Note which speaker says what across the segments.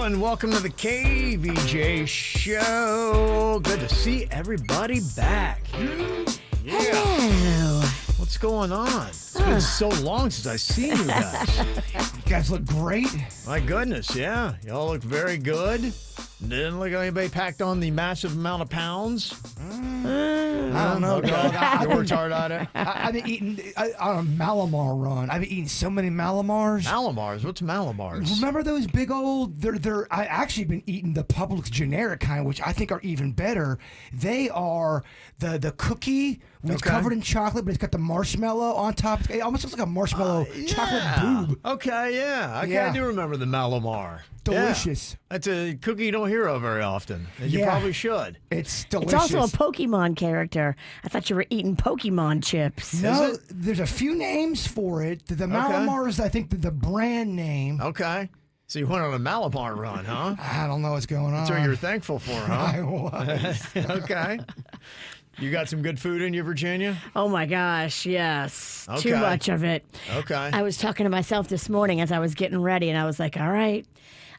Speaker 1: and welcome to the KVJ Show. Good to see everybody back. Yeah.
Speaker 2: Hello.
Speaker 1: What's going on? It's been so long since I've seen you guys.
Speaker 3: You guys look great.
Speaker 1: My goodness, yeah. Y'all look very good. Didn't look like anybody packed on the massive amount of pounds.
Speaker 3: I don't know, dog.
Speaker 1: You worked hard on it.
Speaker 3: I've been eating on a Malamar run. I've been eating so many Malamars.
Speaker 1: Malamars? What's Malamars?
Speaker 3: Remember those big old? I actually been eating the Publix generic kind, which I think are even better. They are the cookie, it's covered in chocolate, but it's got the marshmallow on top. It almost looks like a marshmallow chocolate boob.
Speaker 1: Okay, yeah. I do remember the Malamar.
Speaker 3: Delicious.
Speaker 1: Yeah. That's a cookie you don't hear of very often. And you probably should.
Speaker 3: It's delicious.
Speaker 2: It's also a Pokemon character. I thought you were eating Pokemon chips.
Speaker 3: No, there's a few names for it. The Malamar is, I think, the brand name.
Speaker 1: Okay. So you went on a Malamar run, huh?
Speaker 3: I don't know what's going on.
Speaker 1: That's what you're thankful for, huh?
Speaker 3: I was.
Speaker 1: Okay. You got some good food in you, Virginia?
Speaker 2: Oh my gosh, yes.
Speaker 1: Okay.
Speaker 2: Too much of it.
Speaker 1: Okay.
Speaker 2: I was talking to myself this morning as I was getting ready, and I was like, all right,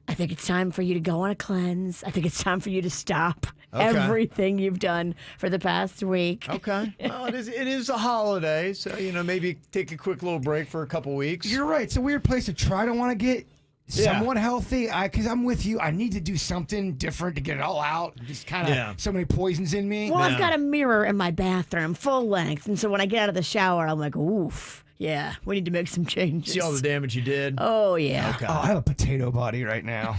Speaker 2: I think it's time for you to go on a cleanse. I think it's time for you to stop everything you've done for the past week.
Speaker 1: Okay. Well, it is a holiday, so, maybe take a quick little break for a couple weeks.
Speaker 3: You're right. It's a weird place to try to want to get somewhat healthy. Because I'm with you. I need to do something different to get it all out. Just kind of so many poisons in me.
Speaker 2: Well, I've got a mirror in my bathroom, full length, and so when I get out of the shower, I'm like, oof. Yeah, we need to make some changes.
Speaker 1: See all the damage you did?
Speaker 2: Oh, yeah.
Speaker 1: Okay.
Speaker 3: Oh, I have a potato body right now.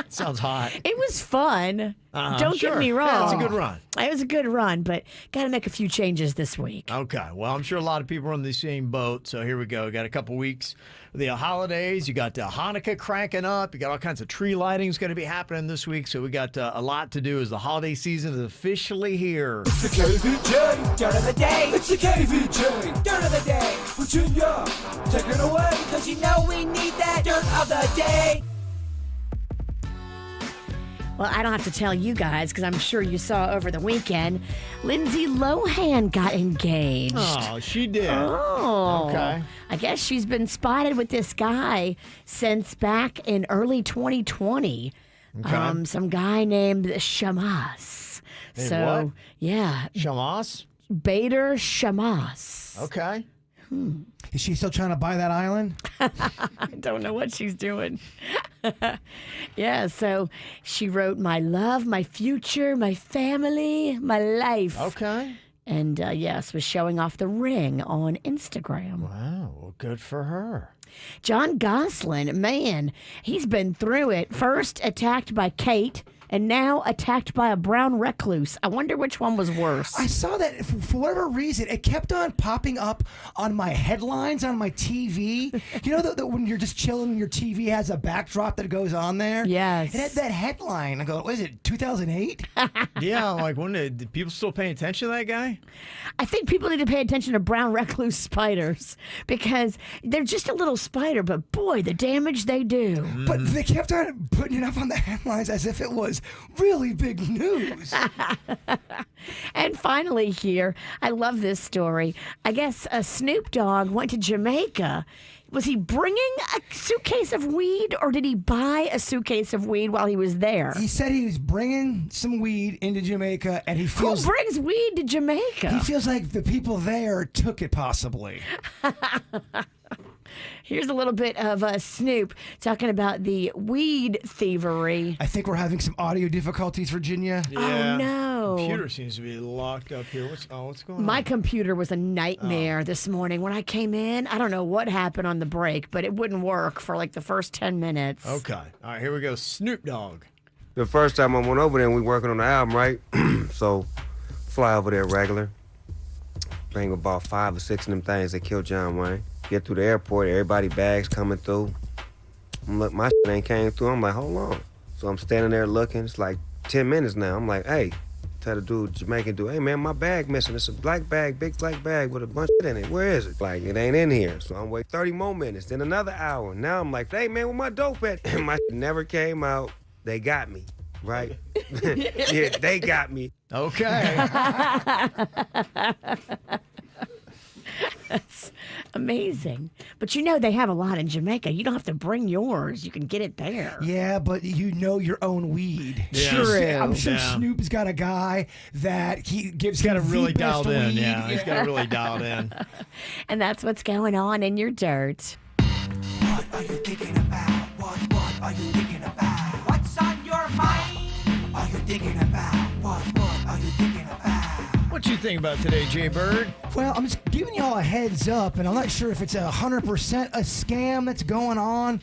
Speaker 1: Sounds hot.
Speaker 2: It was fun. Don't get me wrong.
Speaker 1: Yeah, it's a good run.
Speaker 2: It was a good run, but got to make a few changes this week.
Speaker 1: Okay. Well, I'm sure a lot of people are on the same boat, so here we go. We got a couple weeks of the holidays. You got Hanukkah cranking up. You got all kinds of tree lighting's going to be happening this week, so we got a lot to do as the holiday season is officially here.
Speaker 4: It's the KVJ Dirt of the Day. It's the KVJ Dirt of the Day. Virginia, take it away. Because you know we need that Dirt of the Day.
Speaker 2: Well, I don't have to tell you guys because I'm sure you saw over the weekend, Lindsay Lohan got engaged.
Speaker 1: Oh, she did.
Speaker 2: Oh.
Speaker 1: Okay.
Speaker 2: I guess she's been spotted with this guy since back in early 2020.
Speaker 1: Okay.
Speaker 2: Some guy named Shamas.
Speaker 1: What?
Speaker 2: Yeah.
Speaker 1: Shamas?
Speaker 2: Bader Shamas.
Speaker 1: Okay.
Speaker 3: Is she still trying to buy that island?
Speaker 2: I don't know what she's doing. Yeah, so she wrote, "My love, my future, my family, my life."
Speaker 1: Okay.
Speaker 2: And yes, was showing off the ring on Instagram.
Speaker 1: Wow. Well, good for her.
Speaker 2: John Gosselin, man, he's been through it. First attacked by Kate, and now attacked by a brown recluse. I wonder which one was worse.
Speaker 3: I saw that for whatever reason, it kept on popping up on my headlines on my TV. You know that when you're just chilling and your TV has a backdrop that goes on there?
Speaker 2: Yes.
Speaker 3: It had that headline. I go, what is it, 2008?
Speaker 1: Yeah, like did people still pay attention to that guy?
Speaker 2: I think people need to pay attention to brown recluse spiders because they're just a little spider, but boy, the damage they do.
Speaker 3: But they kept on putting it up on the headlines as if it was really big news.
Speaker 2: And finally here, I love this story. I guess Snoop Dogg went to Jamaica. Was he bringing a suitcase of weed or did he buy a suitcase of weed while he was there?
Speaker 3: He said he was bringing some weed into Jamaica, and he feels...
Speaker 2: Who brings weed to Jamaica?
Speaker 3: He feels like the people there took it, possibly.
Speaker 2: Here's a little bit of Snoop talking about the weed thievery.
Speaker 3: I think we're having some audio difficulties, Virginia.
Speaker 2: Oh, no.
Speaker 1: Computer seems to be locked up here. What's going on?
Speaker 2: My computer was a nightmare this morning. When I came in, I don't know what happened on the break, but it wouldn't work for like the first 10 minutes.
Speaker 1: Okay. All right, here we go. Snoop Dogg.
Speaker 5: The first time I went over there and we working on the album, right? So, fly over there regular. Bring about 5 or 6 of them things that killed John Wayne. Get through the airport, everybody bags coming through. I'm like, my shit ain't came through. I'm like, hold on. So I'm standing there looking. It's like 10 minutes now. I'm like, hey, tell the dude, Jamaican dude, hey man, my bag missing. It's a black bag, big black bag with a bunch of shit in it. Where is it? Like, it ain't in here. So I'm waiting 30 more minutes, then another hour. Now I'm like, hey man, where my dope at? And my shit never came out. They got me, right? Yeah, they got me.
Speaker 1: Okay.
Speaker 2: That's amazing. But you know they have a lot in Jamaica. You don't have to bring yours. You can get it there.
Speaker 3: Yeah, but you know your own weed.
Speaker 1: Yeah.
Speaker 2: True.
Speaker 3: I'm sure
Speaker 2: Yeah.
Speaker 3: Snoop's got a guy that he gives
Speaker 1: He's got it
Speaker 3: him
Speaker 1: really
Speaker 3: the best
Speaker 1: dialed in.
Speaker 3: weed.
Speaker 1: Yeah, he's got it really dialed in.
Speaker 2: And that's what's going on in your dirt.
Speaker 4: What are you thinking about? What are you thinking about? What's on your mind? Are you thinking about? What are you thinking about?
Speaker 1: What you think about today, Jaybird?
Speaker 3: Well, I'm just giving y'all a heads up, and I'm not sure if it's 100% a scam that's going on,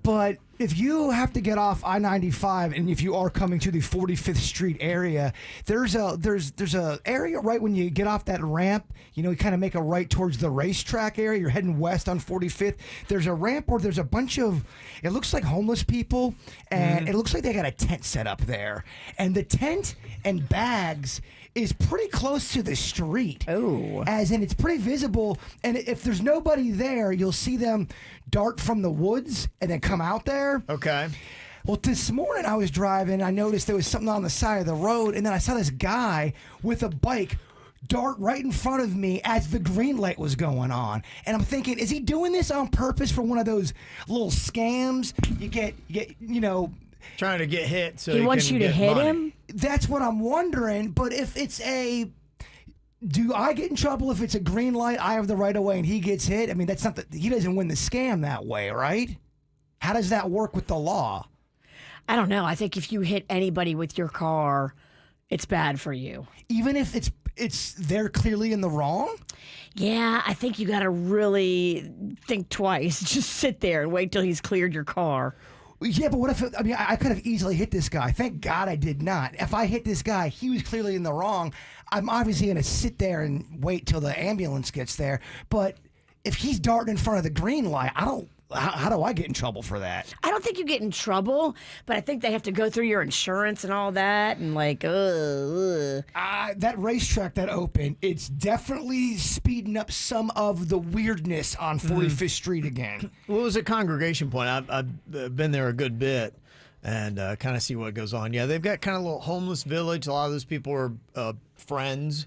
Speaker 3: but if you have to get off I-95 and if you are coming to the 45th Street area, there's a area right when you get off that ramp, you kind of make a right towards the racetrack area. You're heading west on 45th. There's a ramp where there's a bunch of, it looks like homeless people, and it looks like they got a tent set up there. And the tent and bags is pretty close to the street.
Speaker 2: Oh.
Speaker 3: As in, it's pretty visible, and if there's nobody there, you'll see them dart from the woods and then come out there.
Speaker 1: Okay.
Speaker 3: Well, this morning I was driving, I noticed there was something on the side of the road, and then I saw this guy with a bike dart right in front of me as the green light was going on. And I'm thinking, is he doing this on purpose for one of those little scams? You get
Speaker 1: Trying to get hit so
Speaker 2: He wants
Speaker 1: can
Speaker 2: you to
Speaker 1: get
Speaker 2: hit
Speaker 1: money.
Speaker 2: him?
Speaker 3: That's what I'm wondering. But if it's do I get in trouble if it's a green light, I have the right of way, and he gets hit? I mean, that's not he doesn't win the scam that way, right? How does that work with the law?
Speaker 2: I don't know. I think if you hit anybody with your car, it's bad for you.
Speaker 3: Even if they're clearly in the wrong?
Speaker 2: Yeah, I think you got to really think twice. Just sit there and wait till he's cleared your car.
Speaker 3: Yeah, but what if, I could have easily hit this guy. Thank God I did not. If I hit this guy, he was clearly in the wrong. I'm obviously going to sit there and wait till the ambulance gets there. But if he's darting in front of the green light, how do I get in trouble for that?
Speaker 2: I don't think you get in trouble, but I think they have to go through your insurance and all that, and
Speaker 3: That racetrack that opened, it's definitely speeding up some of the weirdness on 45th Street again.
Speaker 1: Well, it was a congregation point. I've been there a good bit and kind of see what goes on. Yeah, they've got kind of a little homeless village. A lot of those people are friends.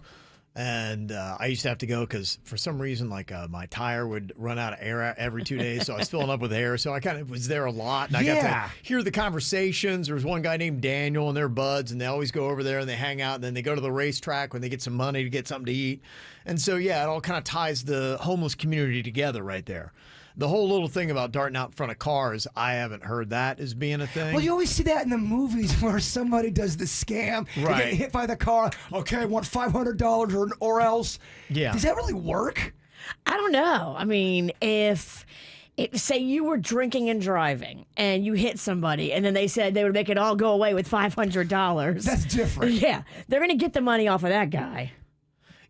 Speaker 1: And I used to have to go because for some reason, my tire would run out of air every 2 days. So I was filling up with air. So I kind of was there a lot. And I got to hear the conversations. There was one guy named Daniel and they're buds. And they always go over there and they hang out. And then they go to the racetrack when they get some money to get something to eat. And so, yeah, it all kind of ties the homeless community together right there. The whole little thing about darting out in front of cars, I haven't heard that as being a thing.
Speaker 3: Well, you always see that in the movies where somebody does the scam.
Speaker 1: Right.
Speaker 3: They get hit by the car. Okay, I want $500 or else.
Speaker 1: Yeah.
Speaker 3: Does that really work?
Speaker 2: I don't know. I mean, say you were drinking and driving and you hit somebody and then they said they would make it all go away with $500.
Speaker 3: That's different.
Speaker 2: Yeah, they're going to get the money off of that guy.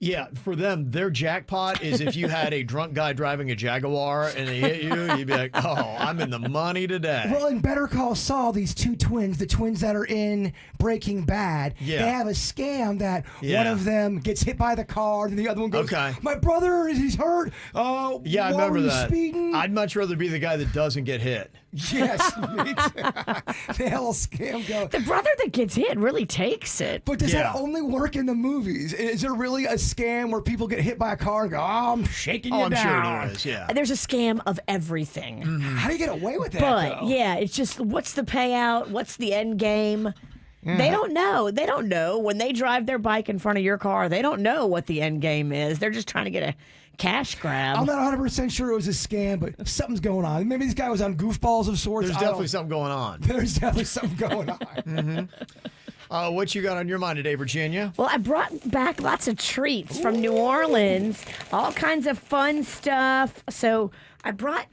Speaker 1: Yeah, for them, their jackpot is if you had a drunk guy driving a Jaguar and they hit you, you'd be like, oh, I'm in the money today.
Speaker 3: Well, in Better Call Saul, these two twins, the twins that are in Breaking Bad, they have a scam that one of them gets hit by the car and the other one goes, my brother, he's hurt.
Speaker 1: Yeah, I remember that.
Speaker 3: Speeding?
Speaker 1: I'd much rather be the guy that doesn't get hit.
Speaker 3: Yes, me too. The hell scam go.
Speaker 2: The brother that gets hit really takes it.
Speaker 3: But does that only work in the movies? Is there really a scam where people get hit by a car and go, oh, I'm shaking you
Speaker 1: I'm
Speaker 3: down?
Speaker 1: sure there is, yeah.
Speaker 2: There's a scam of everything.
Speaker 3: How do you get away with that,
Speaker 2: But,
Speaker 3: though?
Speaker 2: yeah, it's just what's the payout? What's the end game?
Speaker 3: Yeah.
Speaker 2: They don't know. They don't know. When they drive their bike in front of your car, they don't know what the end game is. They're just trying to get a cash grab.
Speaker 3: I'm not 100% sure it was a scam, but something's going on. Maybe this guy was on goofballs of sorts.
Speaker 1: There's definitely something going on.
Speaker 3: There's definitely something going on.
Speaker 1: What you got on your mind today, Virginia?
Speaker 2: Well, I brought back lots of treats from New Orleans, all kinds of fun stuff. So I brought...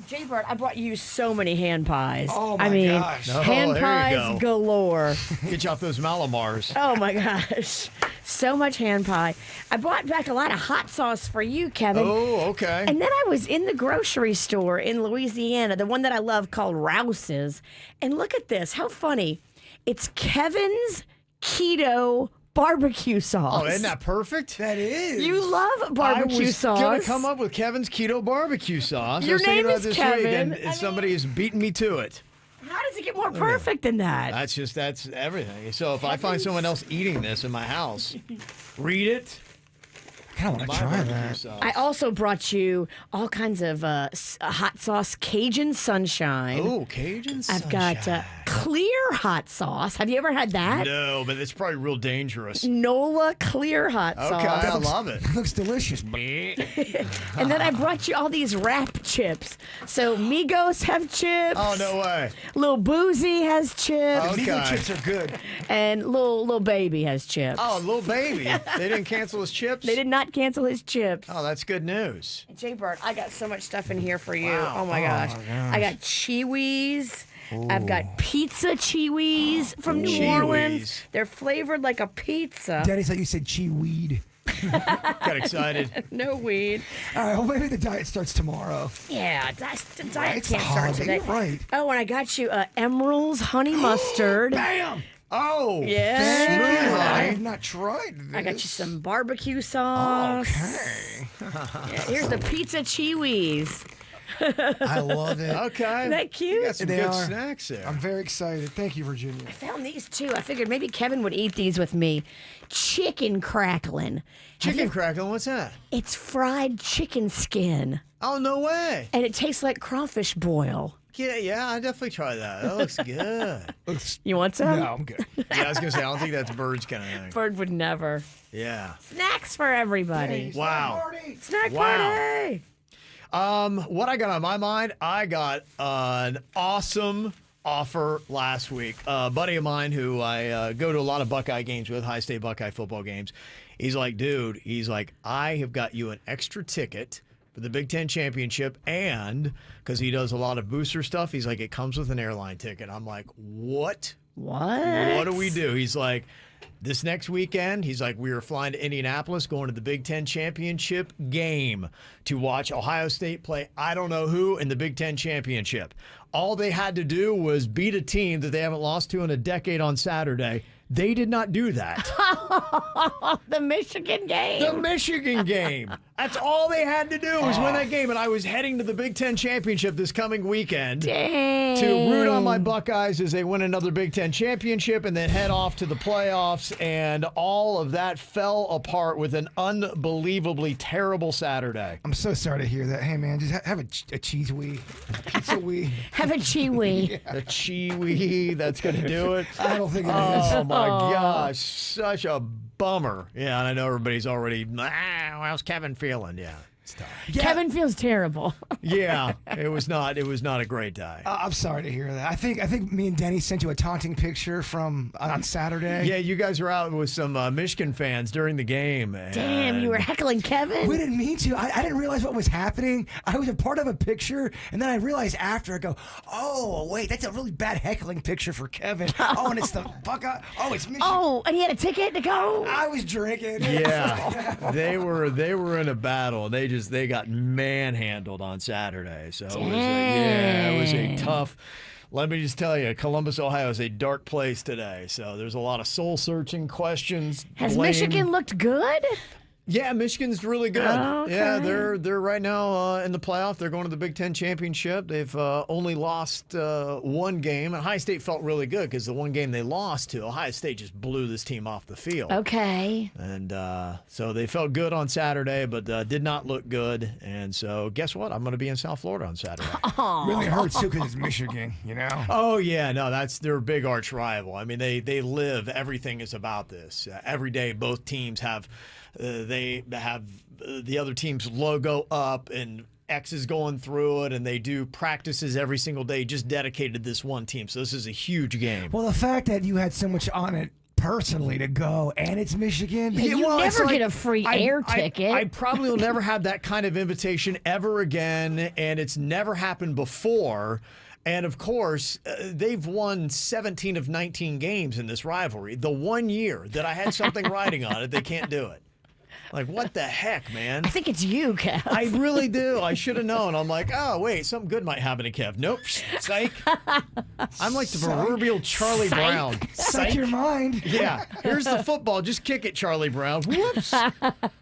Speaker 2: Jaybird, I brought you so many hand pies.
Speaker 3: Oh, my gosh.
Speaker 2: Hand
Speaker 1: there you
Speaker 2: pies
Speaker 1: go.
Speaker 2: galore.
Speaker 1: Get you off those Malamars.
Speaker 2: Oh, my gosh. So much hand pie. I brought back a lot of hot sauce for you, Kevin.
Speaker 1: Oh, okay.
Speaker 2: And then I was in the grocery store in Louisiana, the one that I love called Rouse's. And look at this. How funny. It's Kevin's Keto barbecue sauce.
Speaker 1: Oh, isn't that perfect?
Speaker 3: That is.
Speaker 2: You love barbecue sauce.
Speaker 1: I was going to come up with Kevin's Keto Barbecue Sauce.
Speaker 2: Your
Speaker 1: I was thinking
Speaker 2: name
Speaker 1: about
Speaker 2: is
Speaker 1: this
Speaker 2: Kevin.
Speaker 1: week, and somebody is beating me to it.
Speaker 2: How does it get more perfect than that?
Speaker 1: That's everything. So if I find someone else eating this in my house, read it.
Speaker 3: kind of want to try that.
Speaker 2: I also brought you all kinds of hot sauce Cajun Sunshine.
Speaker 1: Oh, Cajun
Speaker 2: I've got clear hot sauce. Have you ever had that?
Speaker 1: No, but it's probably real dangerous.
Speaker 2: Nola clear hot
Speaker 1: Okay,
Speaker 2: sauce.
Speaker 1: I love it.
Speaker 3: It looks delicious.
Speaker 2: And then I brought you all these wrap chips. So Migos have chips.
Speaker 1: Oh, no way.
Speaker 2: Lil Boozy has chips.
Speaker 1: Okay.
Speaker 3: Migo chips are good.
Speaker 2: And Lil Baby has chips.
Speaker 1: Oh, little baby. They didn't cancel his chips?
Speaker 2: They did not cancel his chips.
Speaker 1: Oh, that's good news.
Speaker 2: Jaybird, I got so much stuff in here for you.
Speaker 1: Wow.
Speaker 2: Oh my gosh. I got Chiwis. I've got pizza Chiwis from New
Speaker 1: Chiwis.
Speaker 2: Orleans. They're flavored like a pizza.
Speaker 3: Daddy thought you said weed.
Speaker 1: Got excited.
Speaker 2: No weed.
Speaker 3: All right, well, maybe the diet starts tomorrow.
Speaker 2: Yeah, the diet
Speaker 3: It's
Speaker 2: can't
Speaker 3: a
Speaker 2: start
Speaker 3: holiday,
Speaker 2: today.
Speaker 3: you're right.
Speaker 2: Oh, and I got you Emerald's honey mustard.
Speaker 3: Bam!
Speaker 1: Oh,
Speaker 2: Yeah.
Speaker 1: smooth,
Speaker 3: I
Speaker 1: honey.
Speaker 3: have not tried this.
Speaker 2: I got you some barbecue sauce.
Speaker 3: Okay.
Speaker 2: Yeah, here's the pizza Chiwis.
Speaker 3: I love it.
Speaker 1: Okay.
Speaker 2: Isn't that cute?
Speaker 1: You got some
Speaker 3: They
Speaker 1: good
Speaker 3: are.
Speaker 1: snacks there.
Speaker 3: I'm very excited. Thank you, Virginia.
Speaker 2: I found these too. I figured maybe Kevin would eat these with me. Chicken crackling.
Speaker 1: Chicken crackling, what's that?
Speaker 2: It's fried chicken skin,
Speaker 1: Oh, no way.
Speaker 2: and it tastes like crawfish boil.
Speaker 1: Yeah, I definitely try that. That looks good.
Speaker 2: You want some?
Speaker 3: No, I'm good.
Speaker 1: Yeah, I was going to say, I don't think that's Bird's kind of thing.
Speaker 2: Bird would never.
Speaker 1: Yeah.
Speaker 2: Snacks for everybody.
Speaker 1: Wow.
Speaker 2: Snack
Speaker 1: Wow.
Speaker 2: party.
Speaker 1: What I got on my mind, I got an awesome offer last week. A buddy of mine who I go to a lot of Buckeye games with, high state Buckeye football games. He's like, dude, I have got you an extra ticket for the Big Ten Championship, and because he does a lot of booster stuff, he's like, it comes with an airline ticket. I'm like, what?
Speaker 2: What?
Speaker 1: What do we do? He's like, this next weekend, he's like, we are flying to Indianapolis, going to the Big Ten Championship game to watch Ohio State play I don't know who in the Big Ten Championship. All they had to do was beat a team that they haven't lost to in a decade on Saturday. They did not do that.
Speaker 2: The Michigan game.
Speaker 1: The Michigan game. That's all they had to do was win that game. And I was heading to the Big Ten Championship this coming weekend
Speaker 2: Dang.
Speaker 1: to root on my Buckeyes as they win another Big Ten Championship and then head off to the playoffs. And all of that fell apart with an unbelievably terrible Saturday.
Speaker 3: I'm so sorry to hear that. Hey, man, just have a cheese wee. Pizza wee.
Speaker 2: Have a Chiwi.
Speaker 1: The Chiwi, that's going to do it.
Speaker 3: I don't think it is.
Speaker 1: Oh, my gosh. Such a bummer. Yeah, and I know everybody's already, how's Kevin feeling? Yeah, it's tough.
Speaker 2: Kevin feels terrible.
Speaker 1: Yeah, it was not a great day.
Speaker 3: I'm sorry to hear that. I think me and Denny sent you a taunting picture from on Saturday.
Speaker 1: Yeah, you guys were out with some Michigan fans during the game.
Speaker 2: Damn, you were heckling Kevin?
Speaker 3: We didn't mean to. I didn't realize what was happening. I was a part of a picture, and then I realized after, I go, oh, wait, that's a really bad heckling picture for Kevin. Oh, and it's the Buckeye. Oh, it's Michigan.
Speaker 2: Oh, and he had a ticket to go?
Speaker 3: I was drinking.
Speaker 1: Yeah, they were in a battle. They got manhandled on Saturday. So it was a tough. Let me just tell you, Columbus, Ohio is a dark place today. So there's a lot of soul searching questions.
Speaker 2: Has
Speaker 1: blame.
Speaker 2: Michigan looked good?
Speaker 1: Yeah, Michigan's really good.
Speaker 2: Okay.
Speaker 1: Yeah, they're right now in the playoff. They're going to the Big Ten Championship. They've only lost one game. And Ohio State felt really good because the one game they lost to, Ohio State just blew this team off the field.
Speaker 2: Okay.
Speaker 1: And so they felt good on Saturday, but did not look good. And so guess what? I'm going to be in South Florida on Saturday.
Speaker 3: Really hurts too because it's Michigan, you know.
Speaker 1: Oh, yeah. No, that's their big arch rival. I mean, they live. Everything is about this. Every day, both teams have they have the other team's logo up and X is going through it, and they do practices every single day just dedicated to this one team. So this is a huge game.
Speaker 3: Well, the fact that you had so much on it personally to go, and it's Michigan.
Speaker 2: Yeah, you
Speaker 1: it's
Speaker 2: never get a free air ticket.
Speaker 1: I probably will never have that kind of invitation ever again, and it's never happened before. And, of course, they've won 17 of 19 games in this rivalry. The one year that I had something riding on it, they can't do it. Like, what the heck, man?
Speaker 2: I think it's you, Kev.
Speaker 1: I really do. I should have known. I'm like, oh, wait, something good might happen to Kev. Nope. Psych. I'm like the proverbial Charlie
Speaker 2: Psych.
Speaker 1: Brown.
Speaker 3: Suck your mind.
Speaker 1: Yeah. Here's the football. Just kick it, Charlie Brown. Whoops.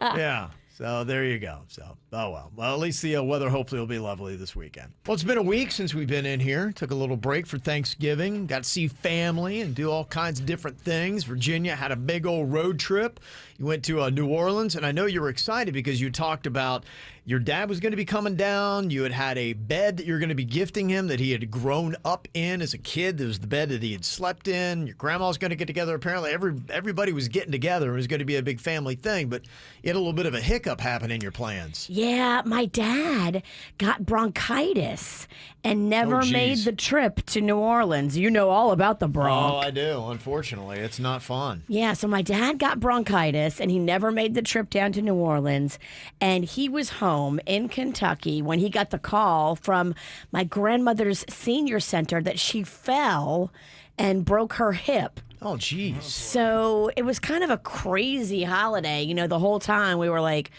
Speaker 1: Yeah. So there you go. So, oh well. Well, at least the weather hopefully will be lovely this weekend. Well, it's been a week since we've been in here. Took a little break for Thanksgiving. Got to see family and do all kinds of different things. Virginia had a big old road trip. You went to New Orleans, and I know you were excited because you talked about your dad was going to be coming down. You had a bed that you were going to be gifting him that he had grown up in as a kid. That was the bed that he had slept in. Your grandma was going to get together. Apparently, everybody was getting together. It was going to be a big family thing, but you had a little bit of a hiccup happen in your plans.
Speaker 2: Yeah, my dad got bronchitis and never made the trip to New Orleans. You know all about the bronch.
Speaker 1: Oh, I do. Unfortunately, it's not fun.
Speaker 2: Yeah, so my dad got bronchitis and he never made the trip down to New Orleans. And he was home in Kentucky when he got the call from my grandmother's senior center that she fell and broke her hip.
Speaker 1: Oh, geez.
Speaker 2: So it was kind of a crazy holiday. You know, the whole time we were like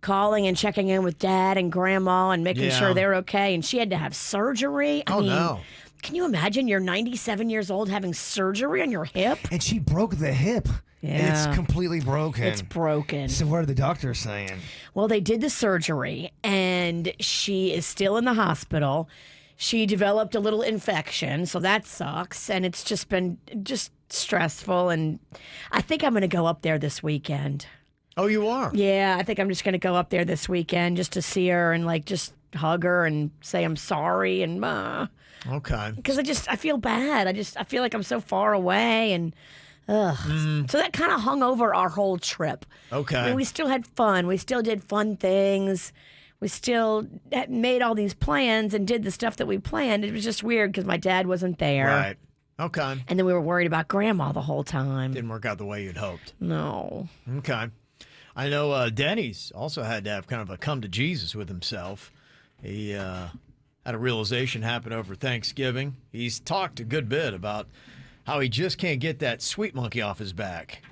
Speaker 2: calling and checking in with Dad and Grandma and making sure they're okay. And she had to have surgery. I mean,
Speaker 1: no.
Speaker 2: Can you imagine you're 97 years old having surgery on your hip?
Speaker 3: And she broke the hip.
Speaker 2: Yeah.
Speaker 3: It's completely broken.
Speaker 2: It's broken.
Speaker 3: So what are the doctors saying?
Speaker 2: Well, they did the surgery and she is still in the hospital. She developed a little infection, so that sucks. And it's just been stressful. And I think I'm going to go up there this weekend.
Speaker 1: Oh, you are?
Speaker 2: Yeah, I think I'm just going to go up there this weekend just to see her and like just hug her and say I'm sorry and
Speaker 1: Okay.
Speaker 2: because I feel bad. I feel like I'm so far away and so that kind of hung over our whole trip.
Speaker 1: Okay.
Speaker 2: I mean, we still had fun. We still did fun things. We still made all these plans and did the stuff that we planned. It was just weird because my dad wasn't there.
Speaker 1: Right. Okay.
Speaker 2: And then we were worried about Grandma the whole time.
Speaker 1: Didn't work out the way you'd hoped.
Speaker 2: No.
Speaker 1: Okay. I know Dennys also had to have kind of a come to Jesus with himself. He had a realization happen over Thanksgiving. He's talked a good bit about how he just can't get that sweet monkey off his back.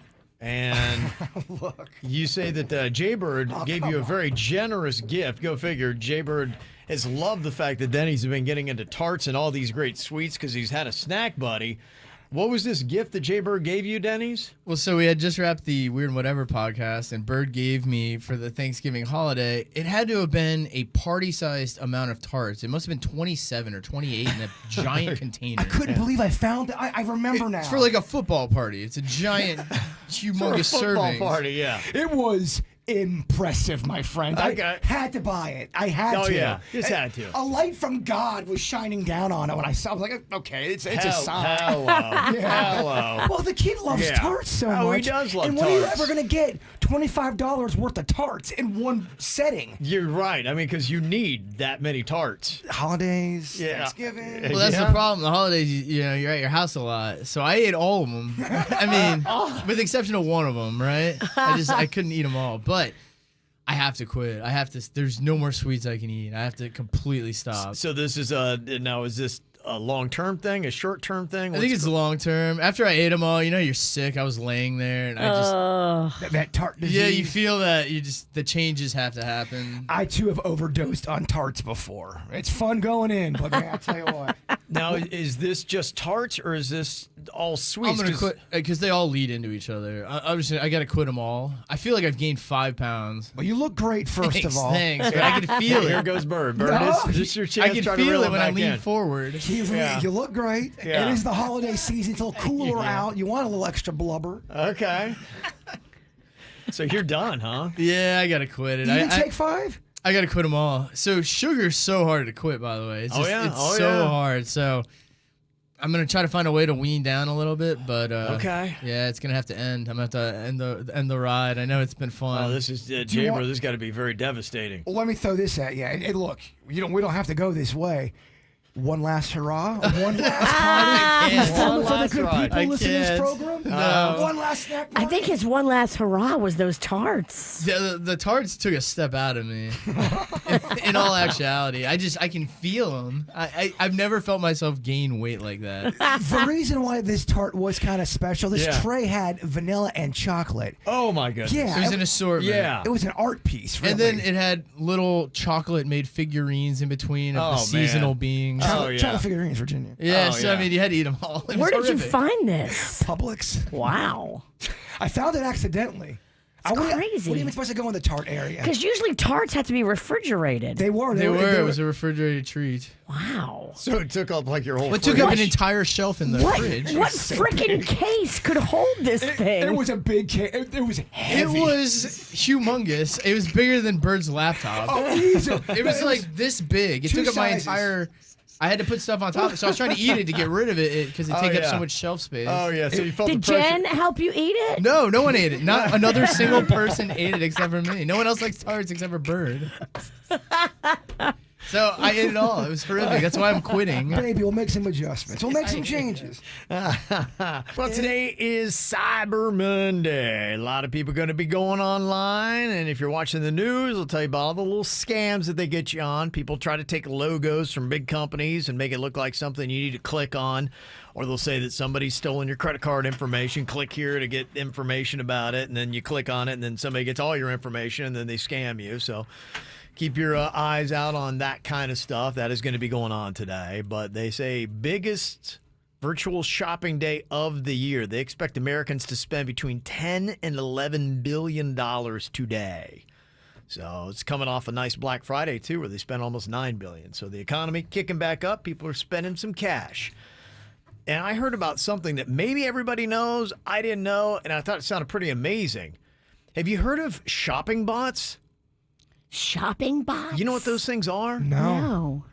Speaker 1: And
Speaker 3: Look.
Speaker 1: you say that Jaybird gave you a very generous gift. Go figure. Jaybird has loved the fact that Dennys have been getting into tarts and all these great sweets because he's had a snack buddy. What was this gift that Jaybird gave you, Dennys?
Speaker 6: Well, so we had just wrapped the Weird and Whatever podcast, and Bird gave me for the Thanksgiving holiday. It had to have been a party-sized amount of tarts. It must have been 27 or 28 in a giant container.
Speaker 3: I couldn't believe I found it. I remember now.
Speaker 6: It's for like a football party. It's a giant, humongous
Speaker 1: Football
Speaker 6: serving.
Speaker 1: party, yeah.
Speaker 3: It was impressive, my friend.
Speaker 1: Okay.
Speaker 3: I had to buy it. I had to.
Speaker 1: Oh, yeah. Just had to.
Speaker 3: A light from God was shining down on it when I saw it. I was like, okay, it's a sign.
Speaker 1: Hello.
Speaker 3: Yeah.
Speaker 1: Hello.
Speaker 3: Well, the kid loves
Speaker 1: Yeah.
Speaker 3: tarts so
Speaker 1: Oh,
Speaker 3: much.
Speaker 1: he does love
Speaker 3: and when are you
Speaker 1: tarts.
Speaker 3: ever going to get $25 worth of tarts in one setting?
Speaker 1: You're right. I mean, because you need that many tarts.
Speaker 3: Holidays,
Speaker 1: Yeah.
Speaker 3: Thanksgiving.
Speaker 6: Well, that's
Speaker 1: Yeah.
Speaker 6: the problem. The holidays, you know, you're at your house a lot. So I ate all of them. I mean, with the exception of one of them, right? I couldn't eat them all. But I have to quit. There's no more sweets I can eat. I have to completely stop.
Speaker 1: So this is now is this a long-term thing, a short-term thing?
Speaker 6: I think it's long term. After I ate them all, you know, you're sick. I was laying there and I just,
Speaker 3: That tart disease.
Speaker 6: yeah, you feel that the changes have to happen.
Speaker 3: I too have overdosed on tarts before. It's fun going in, but man, I tell you what.
Speaker 1: Now, is this just tarts or is this all
Speaker 6: I'm
Speaker 1: sweets?
Speaker 6: gonna
Speaker 1: 'Cause-
Speaker 6: quit because they all lead into each other. I gotta quit them all. I feel like I've gained 5 pounds.
Speaker 3: Well, you look great, first of all.
Speaker 6: Thanks. But I can feel
Speaker 1: Here
Speaker 6: it.
Speaker 1: goes Bird. Bird,
Speaker 3: No.
Speaker 1: this is your chance
Speaker 6: I can
Speaker 1: to try to
Speaker 6: feel
Speaker 1: reel
Speaker 6: it when I
Speaker 1: back
Speaker 6: lean
Speaker 1: in.
Speaker 6: forward.
Speaker 3: You look great.
Speaker 1: Yeah.
Speaker 3: It is the holiday season. It's a little cooler out. You want a little extra blubber.
Speaker 1: Okay. So you're done, huh?
Speaker 6: Yeah, I gotta quit it.
Speaker 3: You can take 5?
Speaker 6: I gotta quit them all. So sugar's so hard to quit, by the way. It's
Speaker 1: Oh,
Speaker 6: just,
Speaker 1: yeah?
Speaker 6: it's
Speaker 1: Oh,
Speaker 6: so
Speaker 1: yeah.
Speaker 6: hard. So I'm gonna try to find a way to wean down a little bit, but
Speaker 1: Okay.
Speaker 6: yeah, it's gonna have to end. I'm gonna have to end the ride. I know it's been fun.
Speaker 1: Oh, this is
Speaker 3: you
Speaker 1: Jaybird.
Speaker 3: want-
Speaker 1: This has got to be very devastating.
Speaker 3: Well, let me throw this at you. And look, we don't have to go this way. One last hurrah, one last party,
Speaker 6: can't.
Speaker 3: for
Speaker 1: One
Speaker 3: the
Speaker 1: last
Speaker 3: good
Speaker 1: ride.
Speaker 3: people
Speaker 6: I
Speaker 3: listening to this
Speaker 6: can't.
Speaker 3: program.
Speaker 6: No.
Speaker 3: One last snack.
Speaker 2: I
Speaker 3: Party.
Speaker 2: think his one last hurrah was those tarts.
Speaker 6: The tarts took a step out of me. in all actuality, I can feel them. I've never felt myself gain weight like that.
Speaker 3: The reason why this tart was kind of special. This
Speaker 1: Yeah.
Speaker 3: tray had vanilla and chocolate.
Speaker 1: Oh my goodness.
Speaker 3: Yeah,
Speaker 6: It was an assortment.
Speaker 1: Yeah.
Speaker 3: It was an art piece. Really.
Speaker 6: And then it had little chocolate-made figurines in between of
Speaker 1: Oh,
Speaker 6: the seasonal
Speaker 1: man.
Speaker 6: beings.
Speaker 1: Oh, yeah.
Speaker 3: Chocolate figurines, Virginia.
Speaker 6: Yeah,
Speaker 1: Oh,
Speaker 6: so I
Speaker 1: yeah.
Speaker 6: mean, you had to eat them all. It was
Speaker 2: Where did you
Speaker 6: horrific.
Speaker 2: find this?
Speaker 3: Publix.
Speaker 2: Wow.
Speaker 3: I found it accidentally.
Speaker 2: crazy.
Speaker 3: What are you supposed to go in the tart area?
Speaker 2: Because usually tarts have to be refrigerated.
Speaker 3: They were.
Speaker 6: It was a refrigerated treat.
Speaker 2: Wow.
Speaker 1: So it took up like your whole
Speaker 6: What
Speaker 1: fridge.
Speaker 6: took up an entire shelf in the fridge?
Speaker 2: What freaking case could hold this thing?
Speaker 3: It was a big case. It was heavy.
Speaker 6: It was humongous. It was bigger than Bird's laptop.
Speaker 3: Oh, easy.
Speaker 6: It was like this big. It
Speaker 3: two
Speaker 6: took up my
Speaker 3: sizes.
Speaker 6: entire. I had to put stuff on top, so I was trying to eat it to get rid of it because it
Speaker 1: Oh,
Speaker 6: take up
Speaker 1: yeah.
Speaker 6: so much shelf space.
Speaker 1: Oh yeah, so you felt
Speaker 2: Did
Speaker 1: the pressure.
Speaker 2: Jen help you eat it?
Speaker 6: No, no one ate it. Not another single person ate it except for me. No one else likes tarts except for Bird. So I ate it all. It was horrific. That's why I'm quitting.
Speaker 3: Baby, we'll make some adjustments. We'll make some changes.
Speaker 1: Well, today is Cyber Monday. A lot of people going to be going online, and if you're watching the news, they'll tell you about all the little scams that they get you on. People try to take logos from big companies and make it look like something you need to click on, or they'll say that somebody's stolen your credit card information. Click here to get information about it, and then you click on it, and then somebody gets all your information, and then they scam you. So keep your eyes out on that kind of stuff. That is going to be going on today. But they say biggest virtual shopping day of the year. They expect Americans to spend between $10 and $11 billion today. So it's coming off a nice Black Friday, too, where they spent almost $9 billion. So the economy kicking back up. People are spending some cash. And I heard about something that maybe everybody knows. I didn't know, and I thought it sounded pretty amazing. Have you heard of shopping bots?
Speaker 2: Shopping bots?
Speaker 1: You know what those things are?
Speaker 2: No.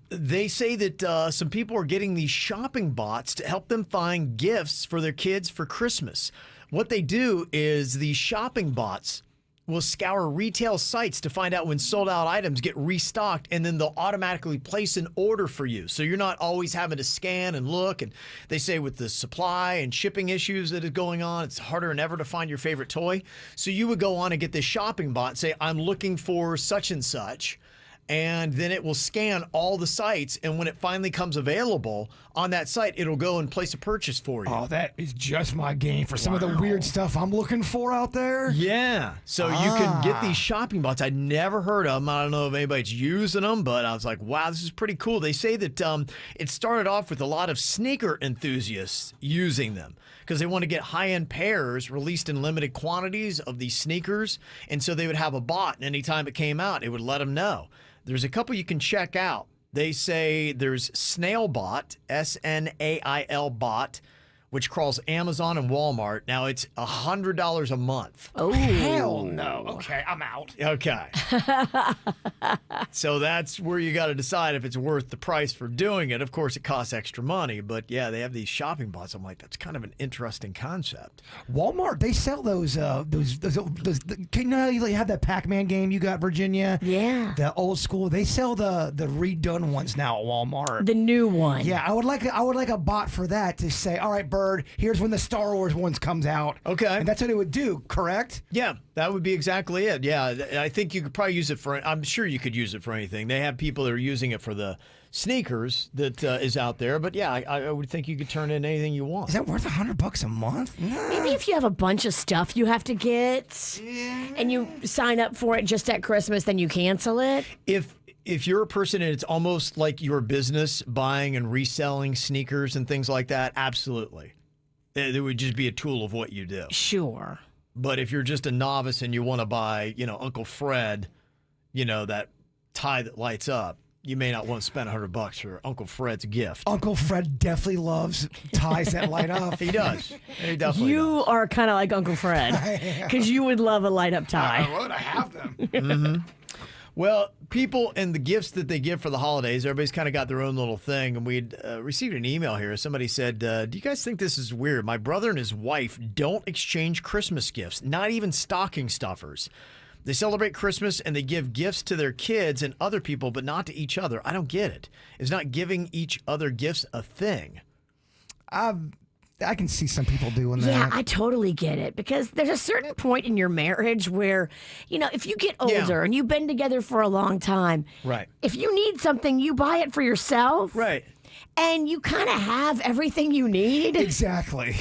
Speaker 1: They say that some people are getting these shopping bots to help them find gifts for their kids for Christmas. What they do is these shopping bots will scour retail sites to find out when sold out items get restocked, and then they'll automatically place an order for you. So you're not always having to scan and look. And they say with the supply and shipping issues that is going on, it's harder than ever to find your favorite toy. So you would go on and get this shopping bot and say, I'm looking for such and such. And then it will scan all the sites. And when it finally comes available on that site, it'll go and place a purchase for you.
Speaker 3: Oh, that is just my game for some of the weird stuff I'm looking for out there.
Speaker 1: Yeah. So you can get these shopping bots. I'd never heard of them. I don't know if anybody's using them, but I was like, wow, this is pretty cool. They say that it started off with a lot of sneaker enthusiasts using them because they want to get high-end pairs released in limited quantities of these sneakers. And so they would have a bot, and anytime it came out, it would let them know. There's a couple you can check out. They say there's Snailbot, S-N-A-I-L bot, which crawls Amazon and Walmart. Now, it's $100 a month.
Speaker 2: Oh,
Speaker 3: Hell no. Okay, I'm out.
Speaker 1: Okay. So that's where you got to decide if it's worth the price for doing it. Of course, it costs extra money, but yeah, they have these shopping bots. I'm like, that's kind of an interesting concept.
Speaker 3: Walmart, they sell those you know how you have that Pac-Man game you got, Virginia?
Speaker 2: Yeah.
Speaker 3: The old school. They sell the redone ones now at Walmart.
Speaker 2: The new one.
Speaker 3: Yeah, I would like a bot for that to say, all right, Bird, here's when the Star Wars ones comes out.
Speaker 1: Okay.
Speaker 3: And that's what it would do, correct?
Speaker 1: Yeah, that would be exactly it. Yeah, I think you could probably use it for, I'm sure you could use it for anything. They have people that are using it for the sneakers that is out there. But yeah, I would think you could turn in anything you want.
Speaker 3: Is that worth $100 a month? Nah.
Speaker 2: Maybe if you have a bunch of stuff you have to get and you sign up for it just at Christmas, then you cancel it.
Speaker 1: If you're a person and it's almost like your business buying and reselling sneakers and things like that, absolutely. It would just be a tool of what you do.
Speaker 2: Sure.
Speaker 1: But if you're just a novice and you want to buy, Uncle Fred, that tie that lights up, you may not want to spend $100 for Uncle Fred's gift.
Speaker 3: Uncle Fred definitely loves ties that light up.
Speaker 1: He does. He definitely
Speaker 2: You
Speaker 1: does.
Speaker 2: are kind of like Uncle Fred because you would love a light up tie.
Speaker 3: I would have them.
Speaker 1: Well, people and the gifts that they give for the holidays, everybody's kind of got their own little thing. And we'd received an email here. Somebody said, do you guys think this is weird? My brother and his wife don't exchange Christmas gifts, not even stocking stuffers. They celebrate Christmas and they give gifts to their kids and other people, but not to each other. I don't get it. Is not giving each other gifts a thing?
Speaker 3: I can see some people doing that.
Speaker 2: Yeah, I totally get it because there's a certain point in your marriage where, if you get older and you've been together for a long time,
Speaker 1: Right.
Speaker 2: if you need something, you buy it for yourself.
Speaker 1: Right.
Speaker 2: And you kind of have everything you need.
Speaker 3: Exactly.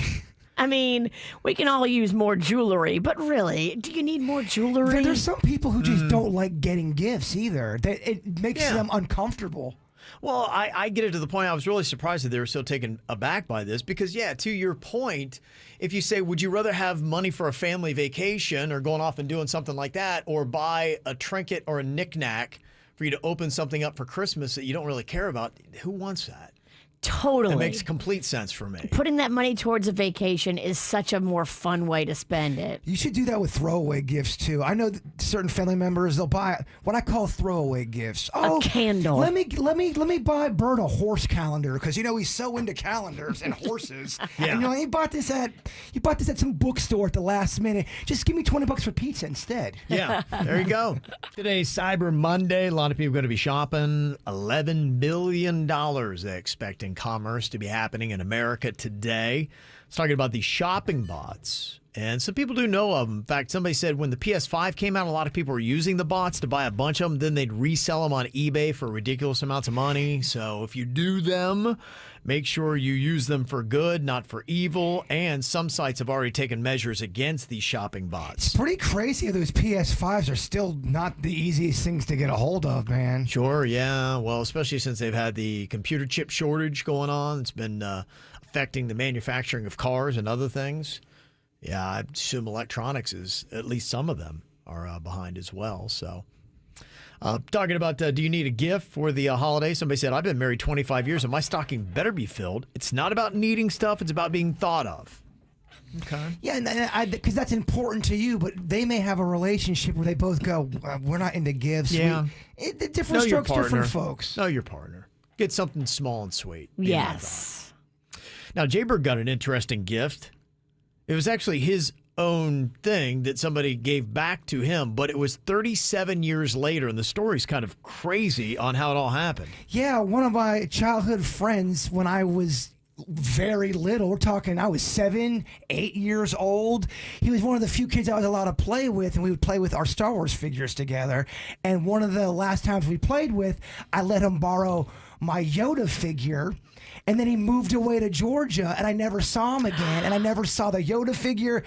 Speaker 2: I mean, we can all use more jewelry, but really, do you need more jewelry?
Speaker 3: There's some people who just don't like getting gifts either. It makes them uncomfortable.
Speaker 1: Well, I get it to the point I was really surprised that they were so taken aback by this because, yeah, to your point, if you say, would you rather have money for a family vacation or going off and doing something like that or buy a trinket or a knickknack for you to open something up for Christmas that you don't really care about, who wants that?
Speaker 2: Totally.
Speaker 1: It makes complete sense for me.
Speaker 2: Putting that money towards a vacation is such a more fun way to spend it.
Speaker 3: You should do that with throwaway gifts too. I know that certain family members, they'll buy what I call throwaway gifts. Oh,
Speaker 2: candle.
Speaker 3: Let me buy Bird a horse calendar because he's so into calendars and horses.
Speaker 1: Yeah.
Speaker 3: And you bought this at some bookstore at the last minute. Just give me $20 for pizza instead.
Speaker 1: Yeah, there you go. Today's Cyber Monday. A lot of people are going to be shopping. $11 billion they expect in commerce to be happening in America today. It's talking about these shopping bots. And some people do know of them. In fact, somebody said when the PS5 came out, a lot of people were using the bots to buy a bunch of them. Then they'd resell them on eBay for ridiculous amounts of money. So if you do them, make sure you use them for good, not for evil. And some sites have already taken measures against these shopping bots.
Speaker 3: Pretty crazy. Those PS5s are still not the easiest things to get a hold of, man.
Speaker 1: Sure, yeah. Well, especially since they've had the computer chip shortage going on. It's been affecting the manufacturing of cars and other things. Yeah, I assume electronics is, at least some of them are behind as well. So, talking about do you need a gift for the holiday? Somebody said, I've been married 25 years and my stocking better be filled. It's not about needing stuff. It's about being thought of. Okay.
Speaker 3: Yeah, because that's important to you, but they may have a relationship where they both go, we're not into gifts.
Speaker 1: Yeah.
Speaker 3: Different
Speaker 1: Know your
Speaker 3: strokes,
Speaker 1: partner.
Speaker 3: different folks.
Speaker 1: Know your partner. Get something small and sweet. Be my
Speaker 2: Yes.
Speaker 1: thought. Now, Jaybird got an interesting gift. It was actually his own thing that somebody gave back to him, but it was 37 years later, and the story's kind of crazy on how it all happened.
Speaker 3: Yeah, one of my childhood friends when I was very little, we're talking I was 7, 8 years old. He was one of the few kids I was allowed to play with, and we would play with our Star Wars figures together. And one of the last times we played with, I let him borrow my Yoda figure. And then he moved away to Georgia, and I never saw him again. And I never saw the Yoda figure.